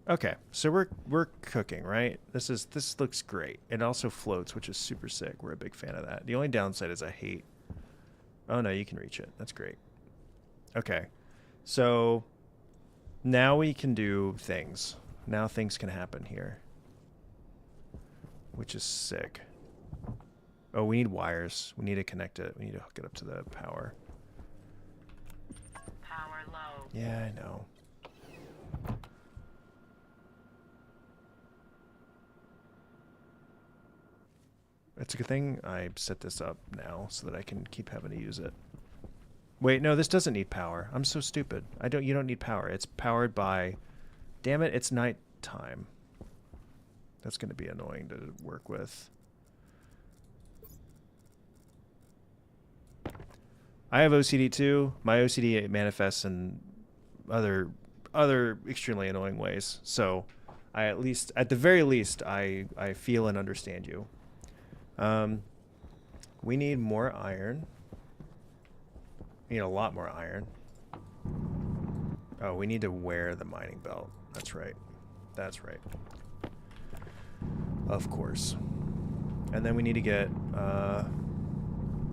Okay, so we're cooking, right? This looks great. It also floats, which is super sick. We're a big fan of that. The only downside is I hate... Oh no, you can reach it. That's great. Okay. So now we can do things. Now things can happen here. Which is sick. Oh, we need wires. We need to connect it. We need to hook it up to the power. Power low. Yeah, I know. It's a good thing I set this up now so that I can keep having to use it. Wait, no, this doesn't need power. I'm so stupid. You don't need power. It's powered by... Damn it, it's nighttime. That's going to be annoying to work with. I have OCD too. My OCD manifests in other extremely annoying ways. So at the very least, I feel and understand you. We need more iron. We need a lot more iron. Oh, we need to wear the mining belt. That's right. That's right. Of course. And then we need to get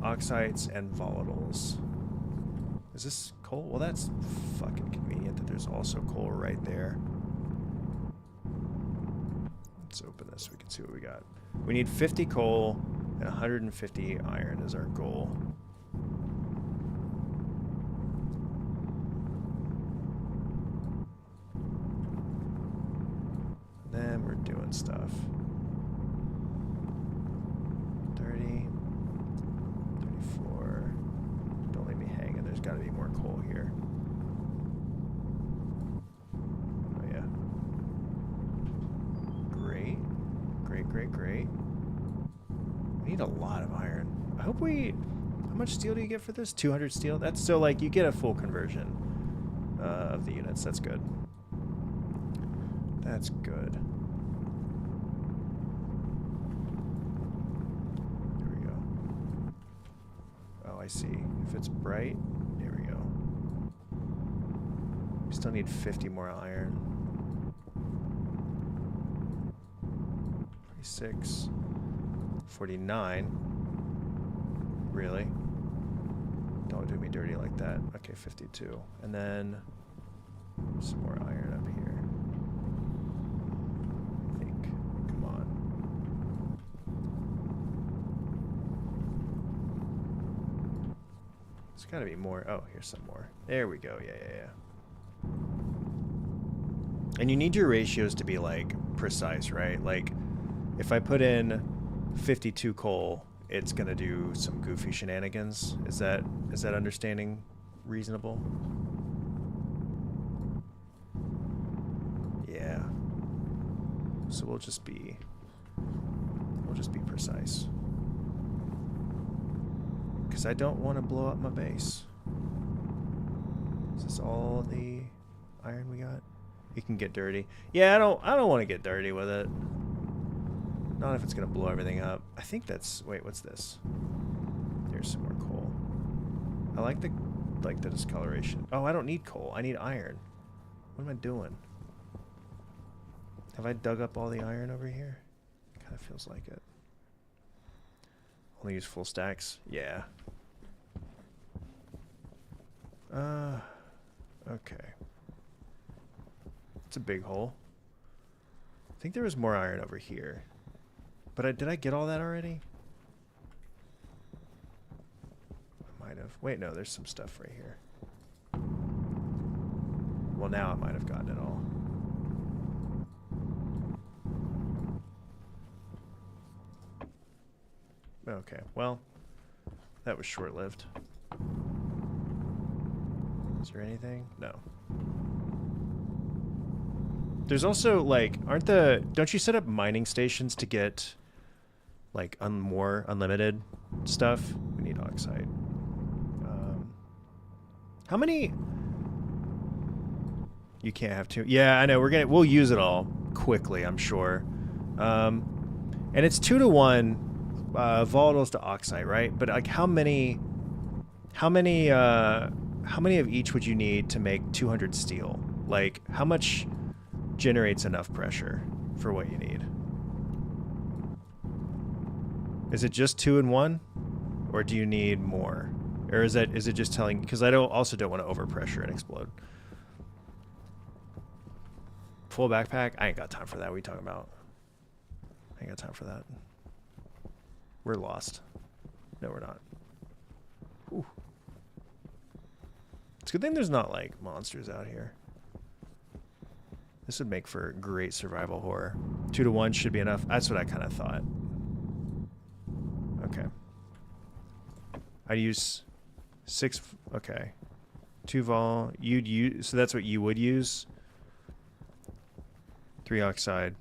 oxides and volatiles. Is this coal? Well, that's fucking convenient that there's also coal right there. Let's open this so we can see what we got. We need 50 coal and 150 iron is our goal. Then we're doing stuff. 30, 34. Don't leave me hanging. There's got to be more coal here. Oh, yeah. Great. Great, great, great. We need a lot of iron. I hope we... How much steel do you get for this? 200 steel? That's so, like, you get a full conversion of the units. That's good. That's good. There we go. Oh, I see. If it's bright, there we go. We still need 50 more iron. 46. 49. Really? Don't do me dirty like that. Okay, 52. And then some more iron up here. I think. Come on. There's got to be more. Oh, here's some more. There we go. Yeah, yeah, yeah. And you need your ratios to be, like, precise, right? Like, if I put in 52 coal, it's going to do some goofy shenanigans. Is that understanding reasonable? Yeah. So we'll just be precise. Because I don't want to blow up my base. Is this all the iron we got? You can get dirty. Yeah, I don't want to get dirty with it. Not if it's gonna blow everything up. I think that's... Wait, what's this? There's some more coal. I like the discoloration. Oh, I don't need coal. I need iron. What am I doing? Have I dug up all the iron over here? Kind of feels like it. Only use full stacks? Yeah. Okay. It's a big hole. I think there was more iron over here. But did I get all that already? I might have. Wait, no, there's some stuff right here. Well, now I might have gotten it all. Okay, well, that was short-lived. Is there anything? No. There's also, like, don't you set up mining stations to get, like, more unlimited stuff? We need oxide. How many? You can't have two. Yeah, I know. We'll use it all quickly, I'm sure. And it's 2-to-1 volatiles to oxide, right? But like, how many of each would you need to make 200 steel? Like, how much generates enough pressure for what you need? Is it just 2 and 1, or do you need more? Or is it just telling? Because I also don't want to overpressure and explode. Full backpack? I ain't got time for that. What are you talking about? I ain't got time for that. We're lost. No, we're not. Ooh. It's a good thing there's not, like, monsters out here. This would make for great survival horror. 2-to-1 should be enough. That's what I kind of thought. Okay. I'd use 6... Okay. 2 vol... You'd use... So that's what you would use? 3 oxide.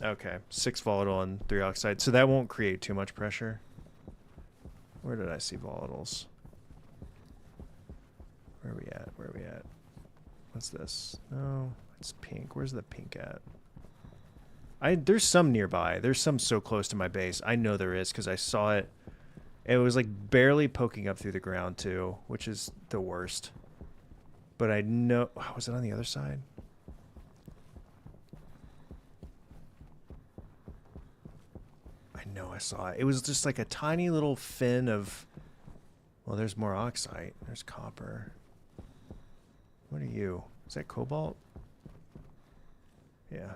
Okay. 6 volatile and 3 oxide. So that won't create too much pressure. Where did I see volatiles? Where are we at? Where are we at? What's this? No, it's pink. Where's the pink at? There's some nearby. There's some so close to my base. I know there is because I saw it. It was like barely poking up through the ground too, which is the worst. But I know... Oh, was it on the other side? I know I saw it. It was just like a tiny little fin of... Well, there's more oxide. There's copper. What are you? Is that cobalt? Yeah.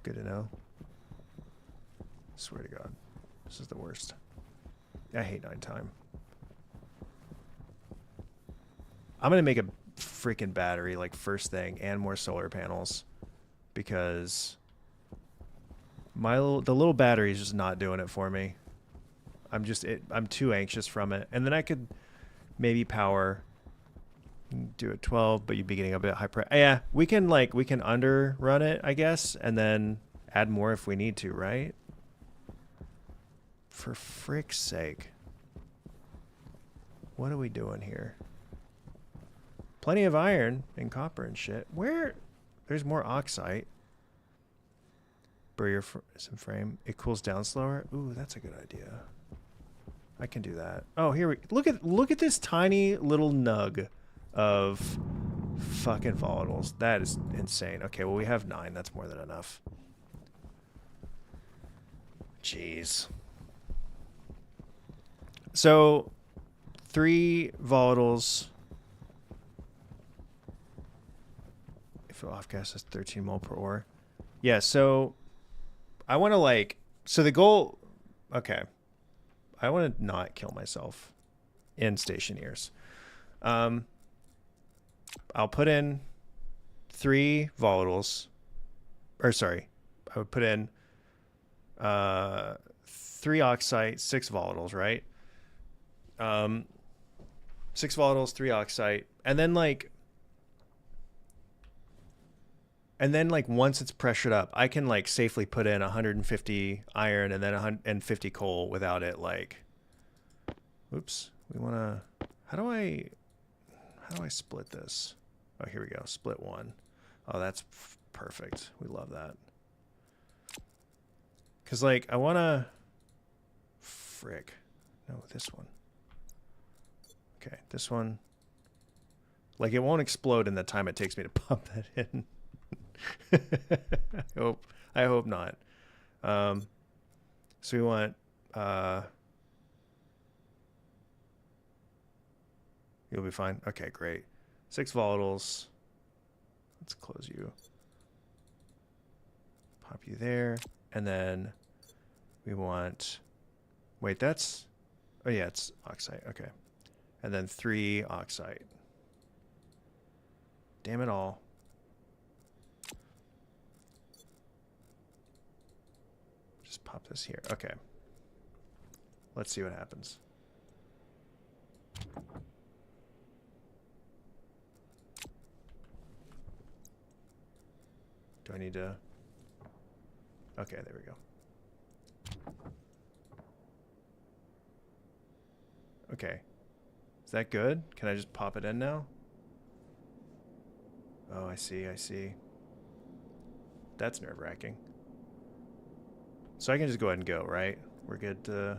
Good to know. Swear to God. This is the worst. I hate nighttime. I'm going to make a freaking battery like first thing and more solar panels because the little battery is just not doing it for me. I'm too anxious from it. And then I could maybe power do it 12, but you'd be getting a bit high price. Yeah, we can under run it, I guess, and then add more if we need to, right? For frick's sake. What are we doing here? Plenty of iron and copper and shit. Where? There's more oxide. Burr some frame. It cools down slower. Ooh, that's a good idea. I can do that. Oh, here we look at this tiny little nug of fucking volatiles. That is insane. Okay, well we have 9. That's more than enough. Jeez. So 3 volatiles. If off gas is 13 mole per ore. Yeah, so I want to so the goal, okay. I want to not kill myself in Stationeers. I'll put in 3 volatiles. Or sorry, I would put in 3 oxide, 6 volatiles, right? 6 volatiles, 3 oxide, and then once it's pressured up, I can safely put in 150 iron and then 150 coal without it oops. We want to, how do I split this? Oh, here we go. Split 1. Oh, that's perfect. We love that. Cause I want to, frick. No, this one. Okay, this one. It won't explode in the time it takes me to pump that in. I hope not. So we want you'll be fine. Okay, great. 6 volatiles. Let's close you. Pop you there. And then we want... Wait, that's... Oh, yeah, it's oxide. Okay. And then 3 oxide. Damn it all. Just pop this here. Okay. Let's see what happens. Do I need to... Okay, there we go. Okay. Is that good? Can I just pop it in now? Oh, I see, I see. That's nerve-wracking. So I can just go ahead and go, right? We're good to...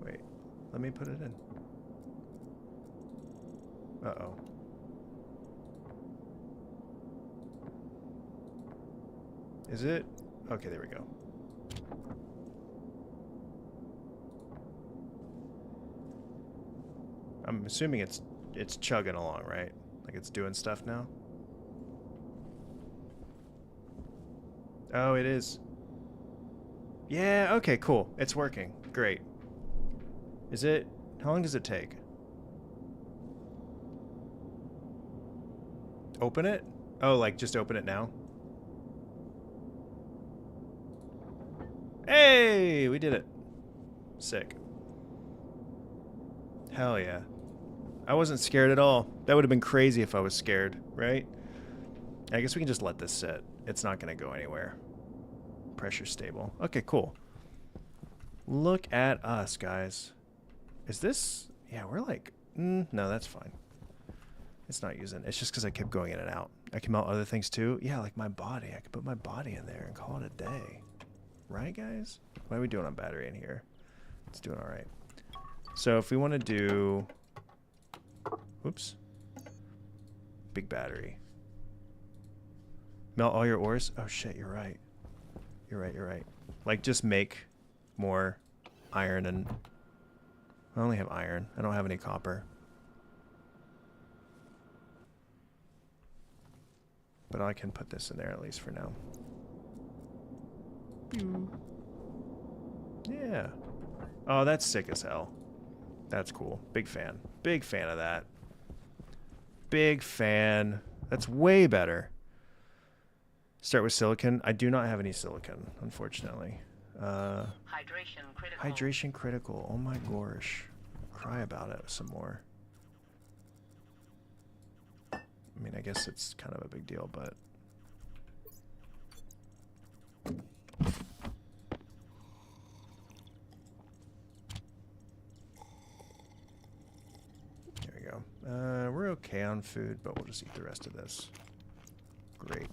Wait, let me put it in. Uh-oh. Is it? Okay, there we go. I'm assuming it's chugging along, right? Like it's doing stuff now? Oh, it is. Yeah, okay, cool. It's working. Great. Is it... How long does it take? Open it? Oh, like just open it now? Hey! We did it. Sick. Hell yeah. I wasn't scared at all. That would have been crazy if I was scared, right? I guess we can just let this sit. It's not going to go anywhere. Pressure stable. Okay, cool. Look at us, guys. Is this... Yeah, we're like... no, that's fine. It's not using... It's just because I kept going in and out. I can melt other things too. Yeah, like my body. I could put my body in there and call it a day. Right, guys? What are we doing on battery in here? It's doing all right. So if we want to do... Oops. Big battery. Melt all your ores? Oh shit, you're right. You're right, you're right. Like just make more iron and... I only have iron. I don't have any copper. But I can put this in there at least for now. Yeah. Oh, that's sick as hell. That's cool. Big fan. Big fan of that. Big fan. That's way better. Start with silicon. I do not have any silicon, unfortunately. Hydration critical. Hydration critical. Oh my gosh. Cry about it some more. I mean, I guess it's kind of a big deal, but... There we go. We're okay on food, but we'll just eat the rest of this. Great.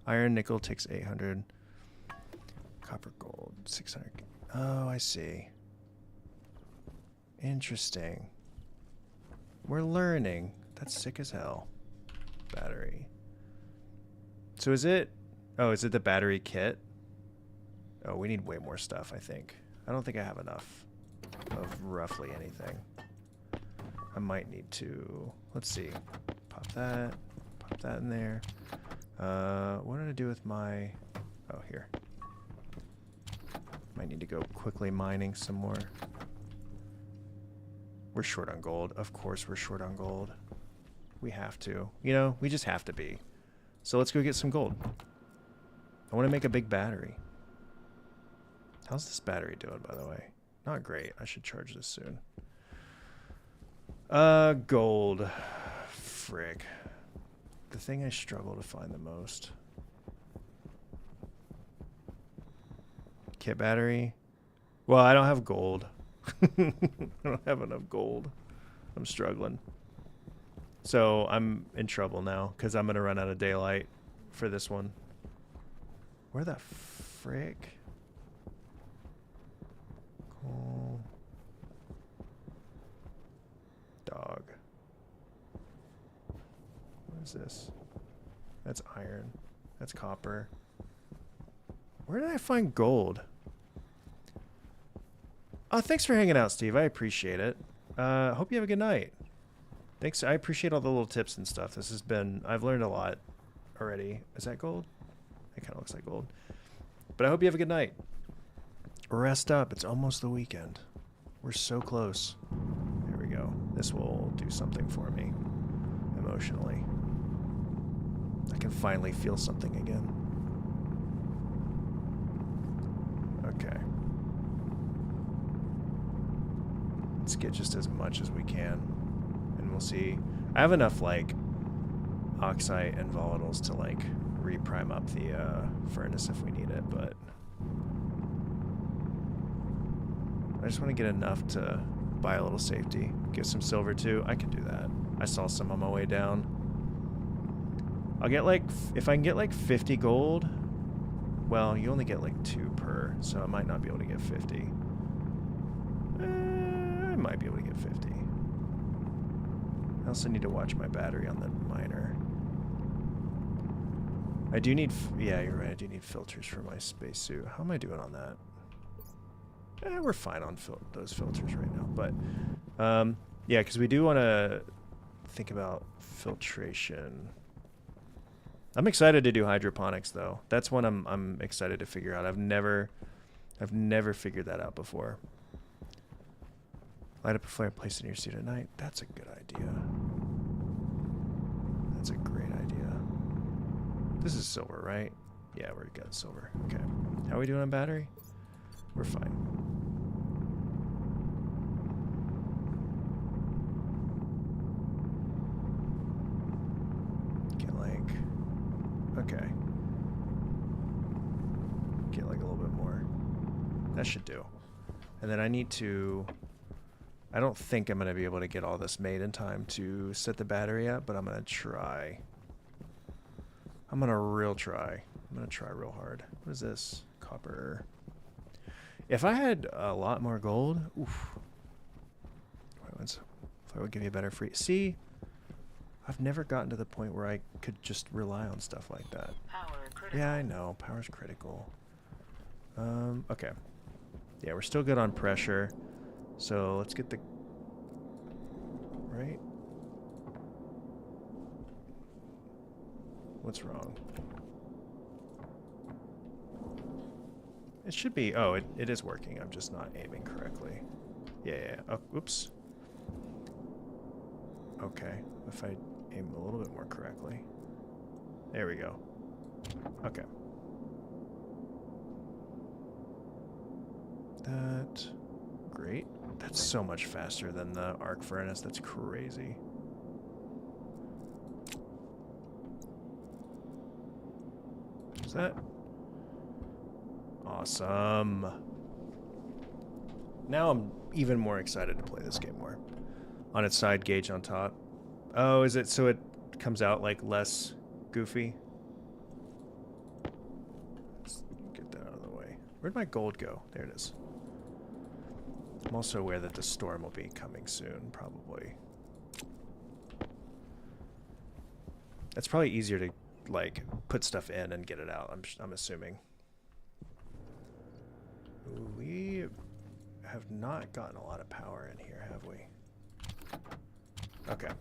Iron, nickel takes 800. Copper, gold, 600. Oh, I see. Interesting. We're learning. That's sick as hell. Battery. So is it... Oh, is it the battery kit? Oh, we need way more stuff, I think. I don't think I have enough of roughly anything. I might need to... Let's see. Pop that in there. What did I do with my... Oh, here. Might need to go quickly mining some more. We're short on gold. Of course we're short on gold. We have to. You know, we just have to be. So let's go get some gold. I want to make a big battery. How's this battery doing, by the way? Not great. I should charge this soon. Gold. Frick. The thing I struggle to find the most. Kit battery. Well, I don't have gold. I don't have enough gold. I'm struggling. So I'm in trouble now because I'm going to run out of daylight for this one. Where the frick? Cool. Dog. What is this? That's iron. That's copper. Where did I find gold? Oh, thanks for hanging out, Steve. I appreciate it. Hope you have a good night. Thanks. I appreciate all the little tips and stuff. This has been, I've learned a lot already. Is that gold? It kind of looks like gold. But I hope you have a good night. Rest up. It's almost the weekend. We're so close. There we go. This will do something for me emotionally. I can finally feel something again. Okay. Let's get just as much as we can. And we'll see. I have enough, like, oxide and volatiles to, like, reprime up the furnace if we need it, but I just want to get enough to buy a little safety. Get some silver, too. I can do that. I saw some on my way down. I'll get, like, if I can get, like, 50 gold, well, you only get, like, 2 per, so I might not be able to get 50. I might be able to get 50. I also need to watch my battery on the miner. I do need, yeah, you're right, I do need filters for my spacesuit. How am I doing on that? We're fine on those filters right now, but yeah, because we do want to think about filtration. I'm excited to do hydroponics though. That's one I'm excited to figure out. I've never figured that out before. Light up a fireplace in your suit at night. That's a good idea. That's a great idea. This is silver, right? Yeah, we're good silver. Okay. How are we doing on battery? We're fine. Get like, okay. Get like a little bit more. That should do. And then I need to, I don't think I'm going to be able to get all this made in time to set the battery up, but I'm going to try. I'm going to try. I'm going to try real hard. What is this? Copper. If I had a lot more gold, oof. If I would give you a better free. See, I've never gotten to the point where I could just rely on stuff like that. Power critical. Yeah, I know. Power's critical. Okay. Yeah, we're still good on pressure. So let's get the... Right? What's wrong? It should be... Oh, it is working. I'm just not aiming correctly. Yeah. Oh, oops. Okay. If I aim a little bit more correctly. There we go. Okay. That... Great. That's so much faster than the arc furnace. That's crazy. Is that... Awesome. Now I'm even more excited to play this game more. On its side gauge on top. Oh, is it so it comes out like less goofy? Let's get that out of the way. Where'd my gold go? There it is. I'm also aware that the storm will be coming soon, probably. It's probably easier to like put stuff in and get it out, I'm assuming. Ooh, we have not gotten a lot of power in here, have we? Okay.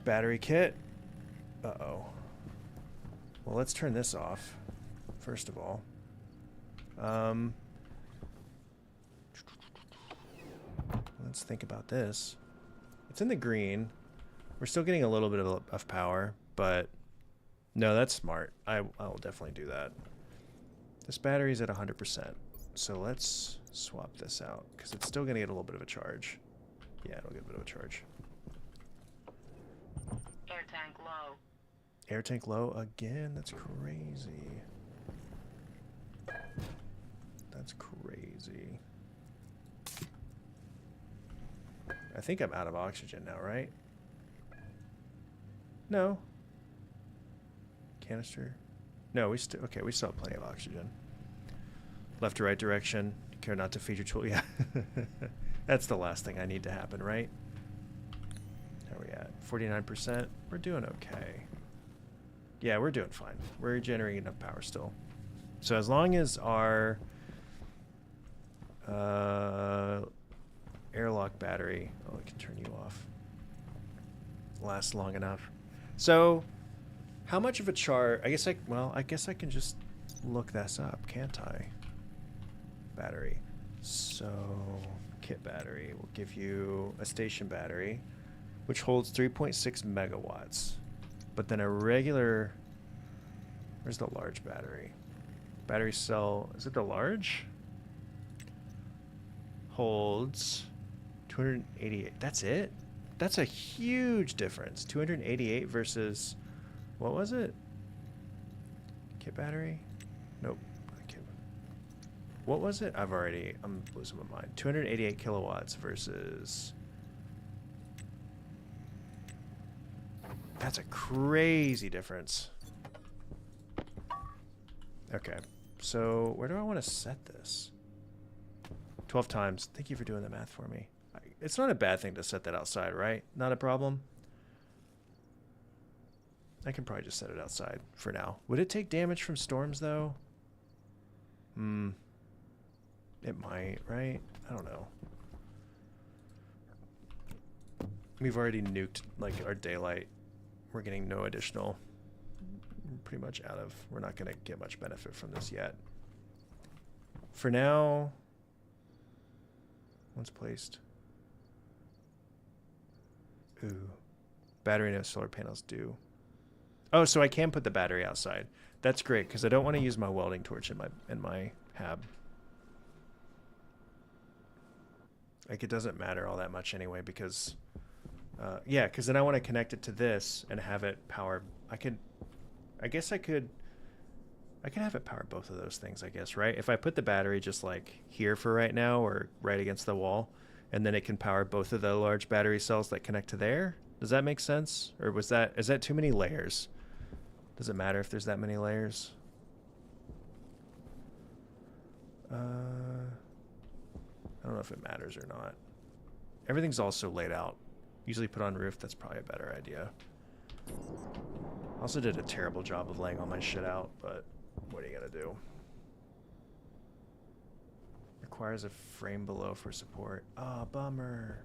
Battery kit. Uh-oh. Well, let's turn this off, first of all. Let's think about this. It's in the green. We're still getting a little bit of power, but no, that's smart. I will definitely do that. This battery's at 100%, so let's swap this out because it's still going to get a little bit of a charge. Yeah, it'll get a bit of a charge. Air tank low. Air tank low again? That's crazy. That's crazy. I think I'm out of oxygen now, right? No. Canister? No, we still have plenty of oxygen. Left to right direction. Care not to feed your tool. Yeah. That's the last thing I need to happen, right? How are we at? 49%. We're doing okay. Yeah, we're doing fine. We're generating enough power still. So as long as our Airlock battery. Oh, I can turn you off. Lasts long enough. So, how much of a charge? I guess I can just look this up, can't I? Battery. So, kit battery will give you a station battery, which holds 3.6 megawatts. But then a regular... Where's the large battery? Battery cell... Is it the large? Holds 288. That's it? That's a huge difference. 288 versus... What was it? Kit battery? Nope. Not kit. What was it? I'm losing my mind. 288 kilowatts versus... That's a crazy difference. Okay. So, where do I want to set this? 12 times. Thank you for doing the math for me. It's not a bad thing to set that outside, right? Not a problem? I can probably just set it outside for now. Would it take damage from storms, though? It might, right? I don't know. We've already nuked, like, our daylight. We're getting no additional... Pretty much out of... We're not going to get much benefit from this yet. For now... Once placed. Ooh. Battery no solar panels do. Oh, so I can put the battery outside. That's great, because I don't want to use my welding torch in my hab. Like, it doesn't matter all that much anyway, because... yeah, because then I want to connect it to this and have it power... I could have it power both of those things, I guess, right? If I put the battery just like here for right now or right against the wall, and then it can power both of the large battery cells that connect to there. Does that make sense? Or is that too many layers? Does it matter if there's that many layers? I don't know if it matters or not. Everything's also laid out. Usually put on roof, that's probably a better idea. Also did a terrible job of laying all my shit out, but what are you gonna do? Requires a frame below for support. Ah, bummer.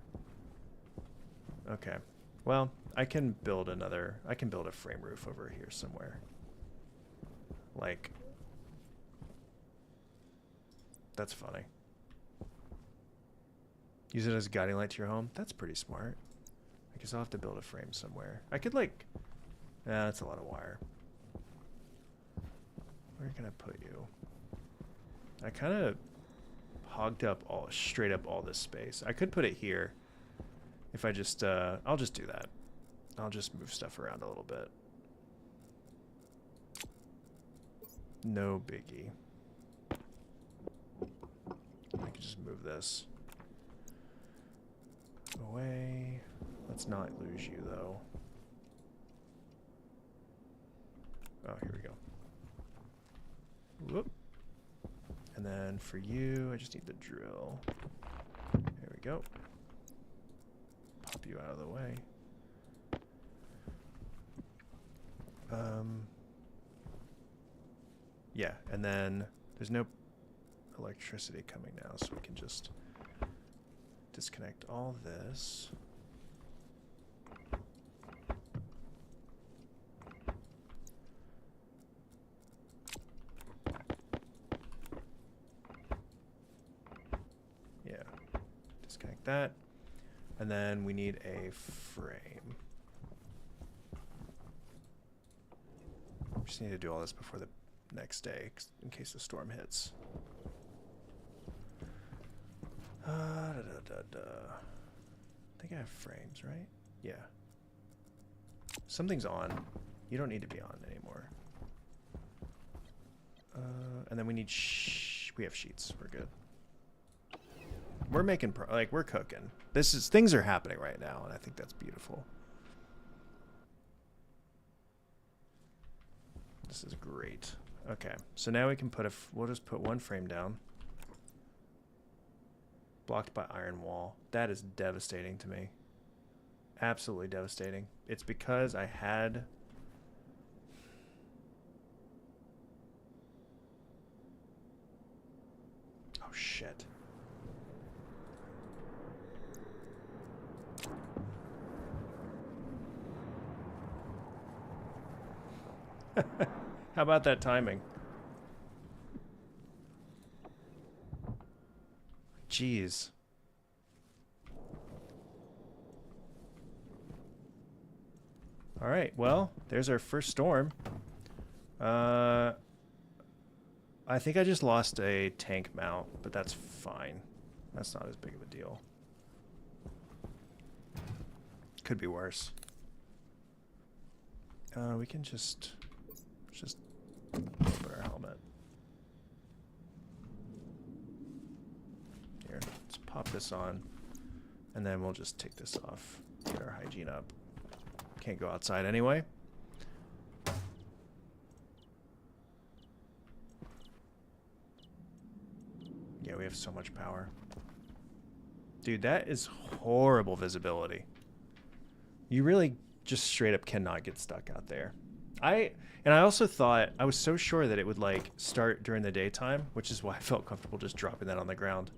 Okay. Well, I can build a frame roof over here somewhere. Like, that's funny. Use it as a guiding light to your home. That's pretty smart. I guess I'll have to build a frame somewhere. I could like, that's a lot of wire. Where can I put you? I kind of hogged up straight up all this space. I could put it here. If I just, I'll just do that. I'll just move stuff around a little bit. No biggie. I can just move this away. Let's not lose you, though. Oh, here we go. Whoop. And then for you, I just need the drill. There we go. Pop you out of the way. Yeah, and then there's no electricity coming now, so we can just disconnect all this. Yeah, disconnect that. And then we need a frame. Just need to do all this before the next day, in case the storm hits. I think I have frames, right? Yeah. Something's on. You don't need to be on anymore. And then we need we have sheets. We're good. We're making we're cooking. Things are happening right now, and I think that's beautiful. This is great. Okay, so now we can we'll just put one frame down. Blocked by iron wall. That is devastating to me. Absolutely devastating. It's because I had... Oh, shit. How about that timing? Jeez. All right, well, there's our first storm. I think I just lost a tank mount, but that's fine. That's not as big of a deal. Could be worse. We can just put our helmet. Here, let's pop this on, and then we'll just take this off. Get our hygiene up. Can't go outside anyway. Yeah, we have so much power. Dude, that is horrible visibility. You really just straight up cannot get stuck out there. I also thought, I was so sure that it would like start during the daytime, which is why I felt comfortable just dropping that on the ground.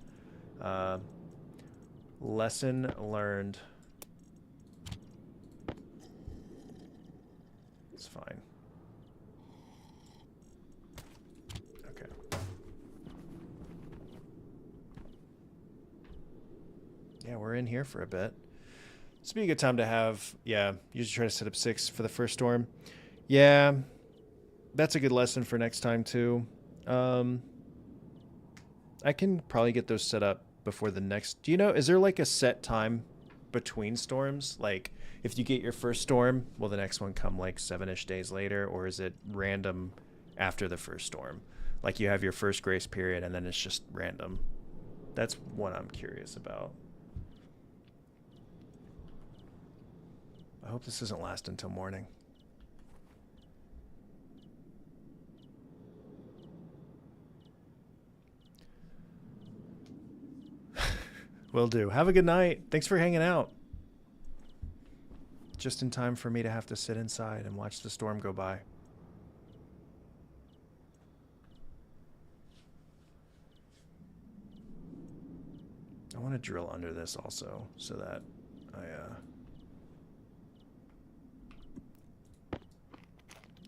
Lesson learned. It's fine. Okay. Yeah, we're in here for a bit. This would be a good time to have, yeah, usually try to set up 6 for the first storm. Yeah, that's a good lesson for next time too. I can probably get those set up before the next, do you know, is there like a set time between storms? Like if you get your first storm, will the next one come like 7-ish days later, or is it random after the first storm? Like you have your first grace period and then it's just random. That's what I'm curious about. I hope this doesn't last until morning. Will do. Have a good night. Thanks for hanging out. Just in time for me to have to sit inside and watch the storm go by. I want to drill under this also so that I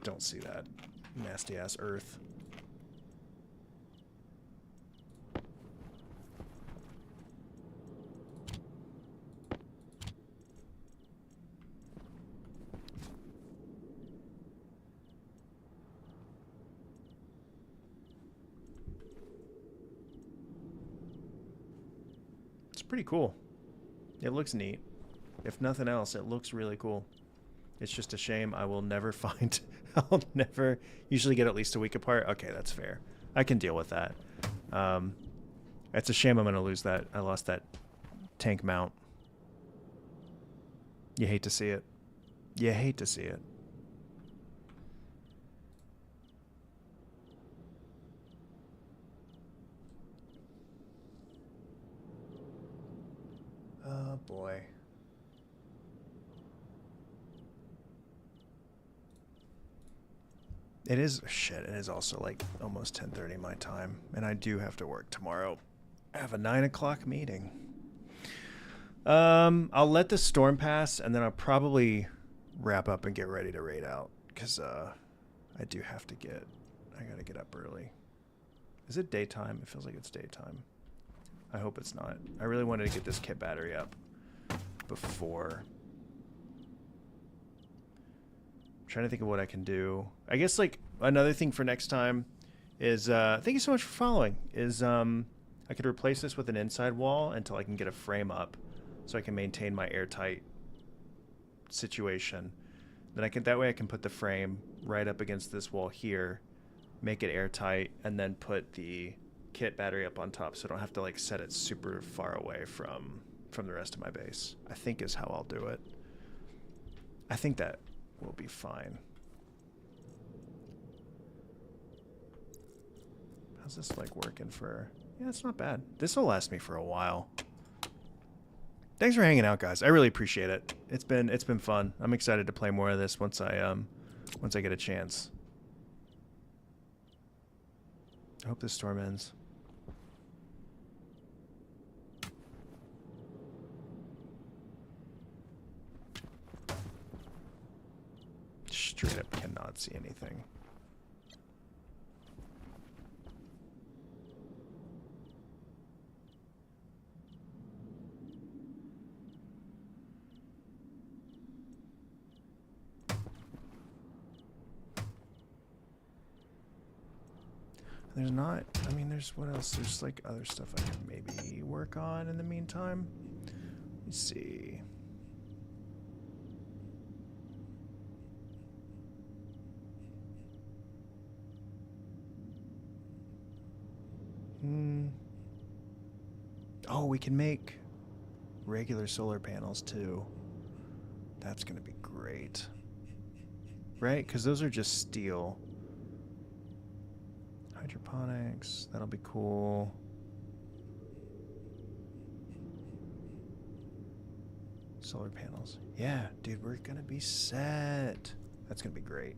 don't see that nasty ass earth. It's pretty cool. It looks neat. If nothing else, it looks really cool. It's just a shame I will never find... I'll never usually get at least a week apart. Okay, that's fair. I can deal with that. It's a shame I'm going to lose that. I lost that tank mount. You hate to see it. You hate to see it. Oh, boy. It is, shit, it is also like almost 10:30 my time, and I do have to work tomorrow. I have a 9 o'clock meeting. I'll let the storm pass, and then I'll probably wrap up and get ready to raid out, because I do have to get, I gotta get up early. Is it daytime? It feels like it's daytime. I hope it's not. I really wanted to get this kit battery up before. Trying to think of what I can do. I guess like another thing for next time is thank you so much for following. Is I could replace this with an inside wall until I can get a frame up, so I can maintain my airtight situation. Then I can that way I can put the frame right up against this wall here, make it airtight, and then put the kit battery up on top, so I don't have to like set it super far away from the rest of my base. I think is how I'll do it. I think that will be fine. How's this like working for? Yeah, it's not bad. This will last me for a while. Thanks for hanging out, guys. I really appreciate it. It's been fun. I'm excited to play more of this once I get a chance. I hope this storm ends. straight up cannot see anything. There's not, I mean, there's what else? There's like other stuff I can maybe work on in the meantime. Let's see. Oh, we can make regular solar panels too. That's going to be great. Right? Because those are just steel. Hydroponics, that'll be cool. Solar panels. Yeah, dude, we're going to be set. That's going to be great.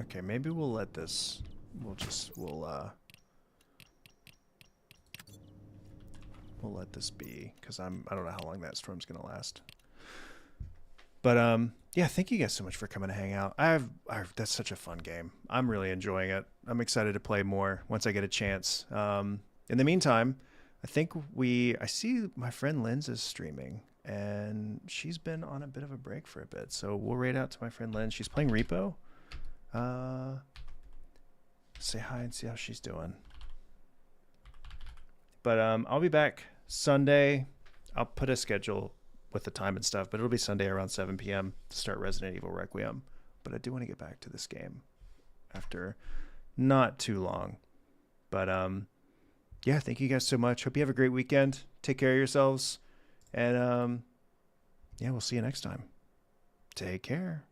Okay, maybe we'll let this, we'll let this be, because I don't know how long that storm's gonna last. But yeah, thank you guys so much for coming to hang out. That's such a fun game. I'm really enjoying it. I'm excited to play more once I get a chance. In the meantime, I see my friend Lynn's is streaming, and she's been on a bit of a break for a bit. So we'll raid out to my friend Lynn. She's playing Repo. Say hi and see how she's doing. But I'll be back Sunday. I'll put a schedule with the time and stuff, but it'll be Sunday around 7 p.m. to start Resident Evil Requiem. But I do want to get back to this game after not too long. But yeah, thank you guys so much. Hope you have a great weekend. Take care of yourselves. And yeah, we'll see you next time. Take care.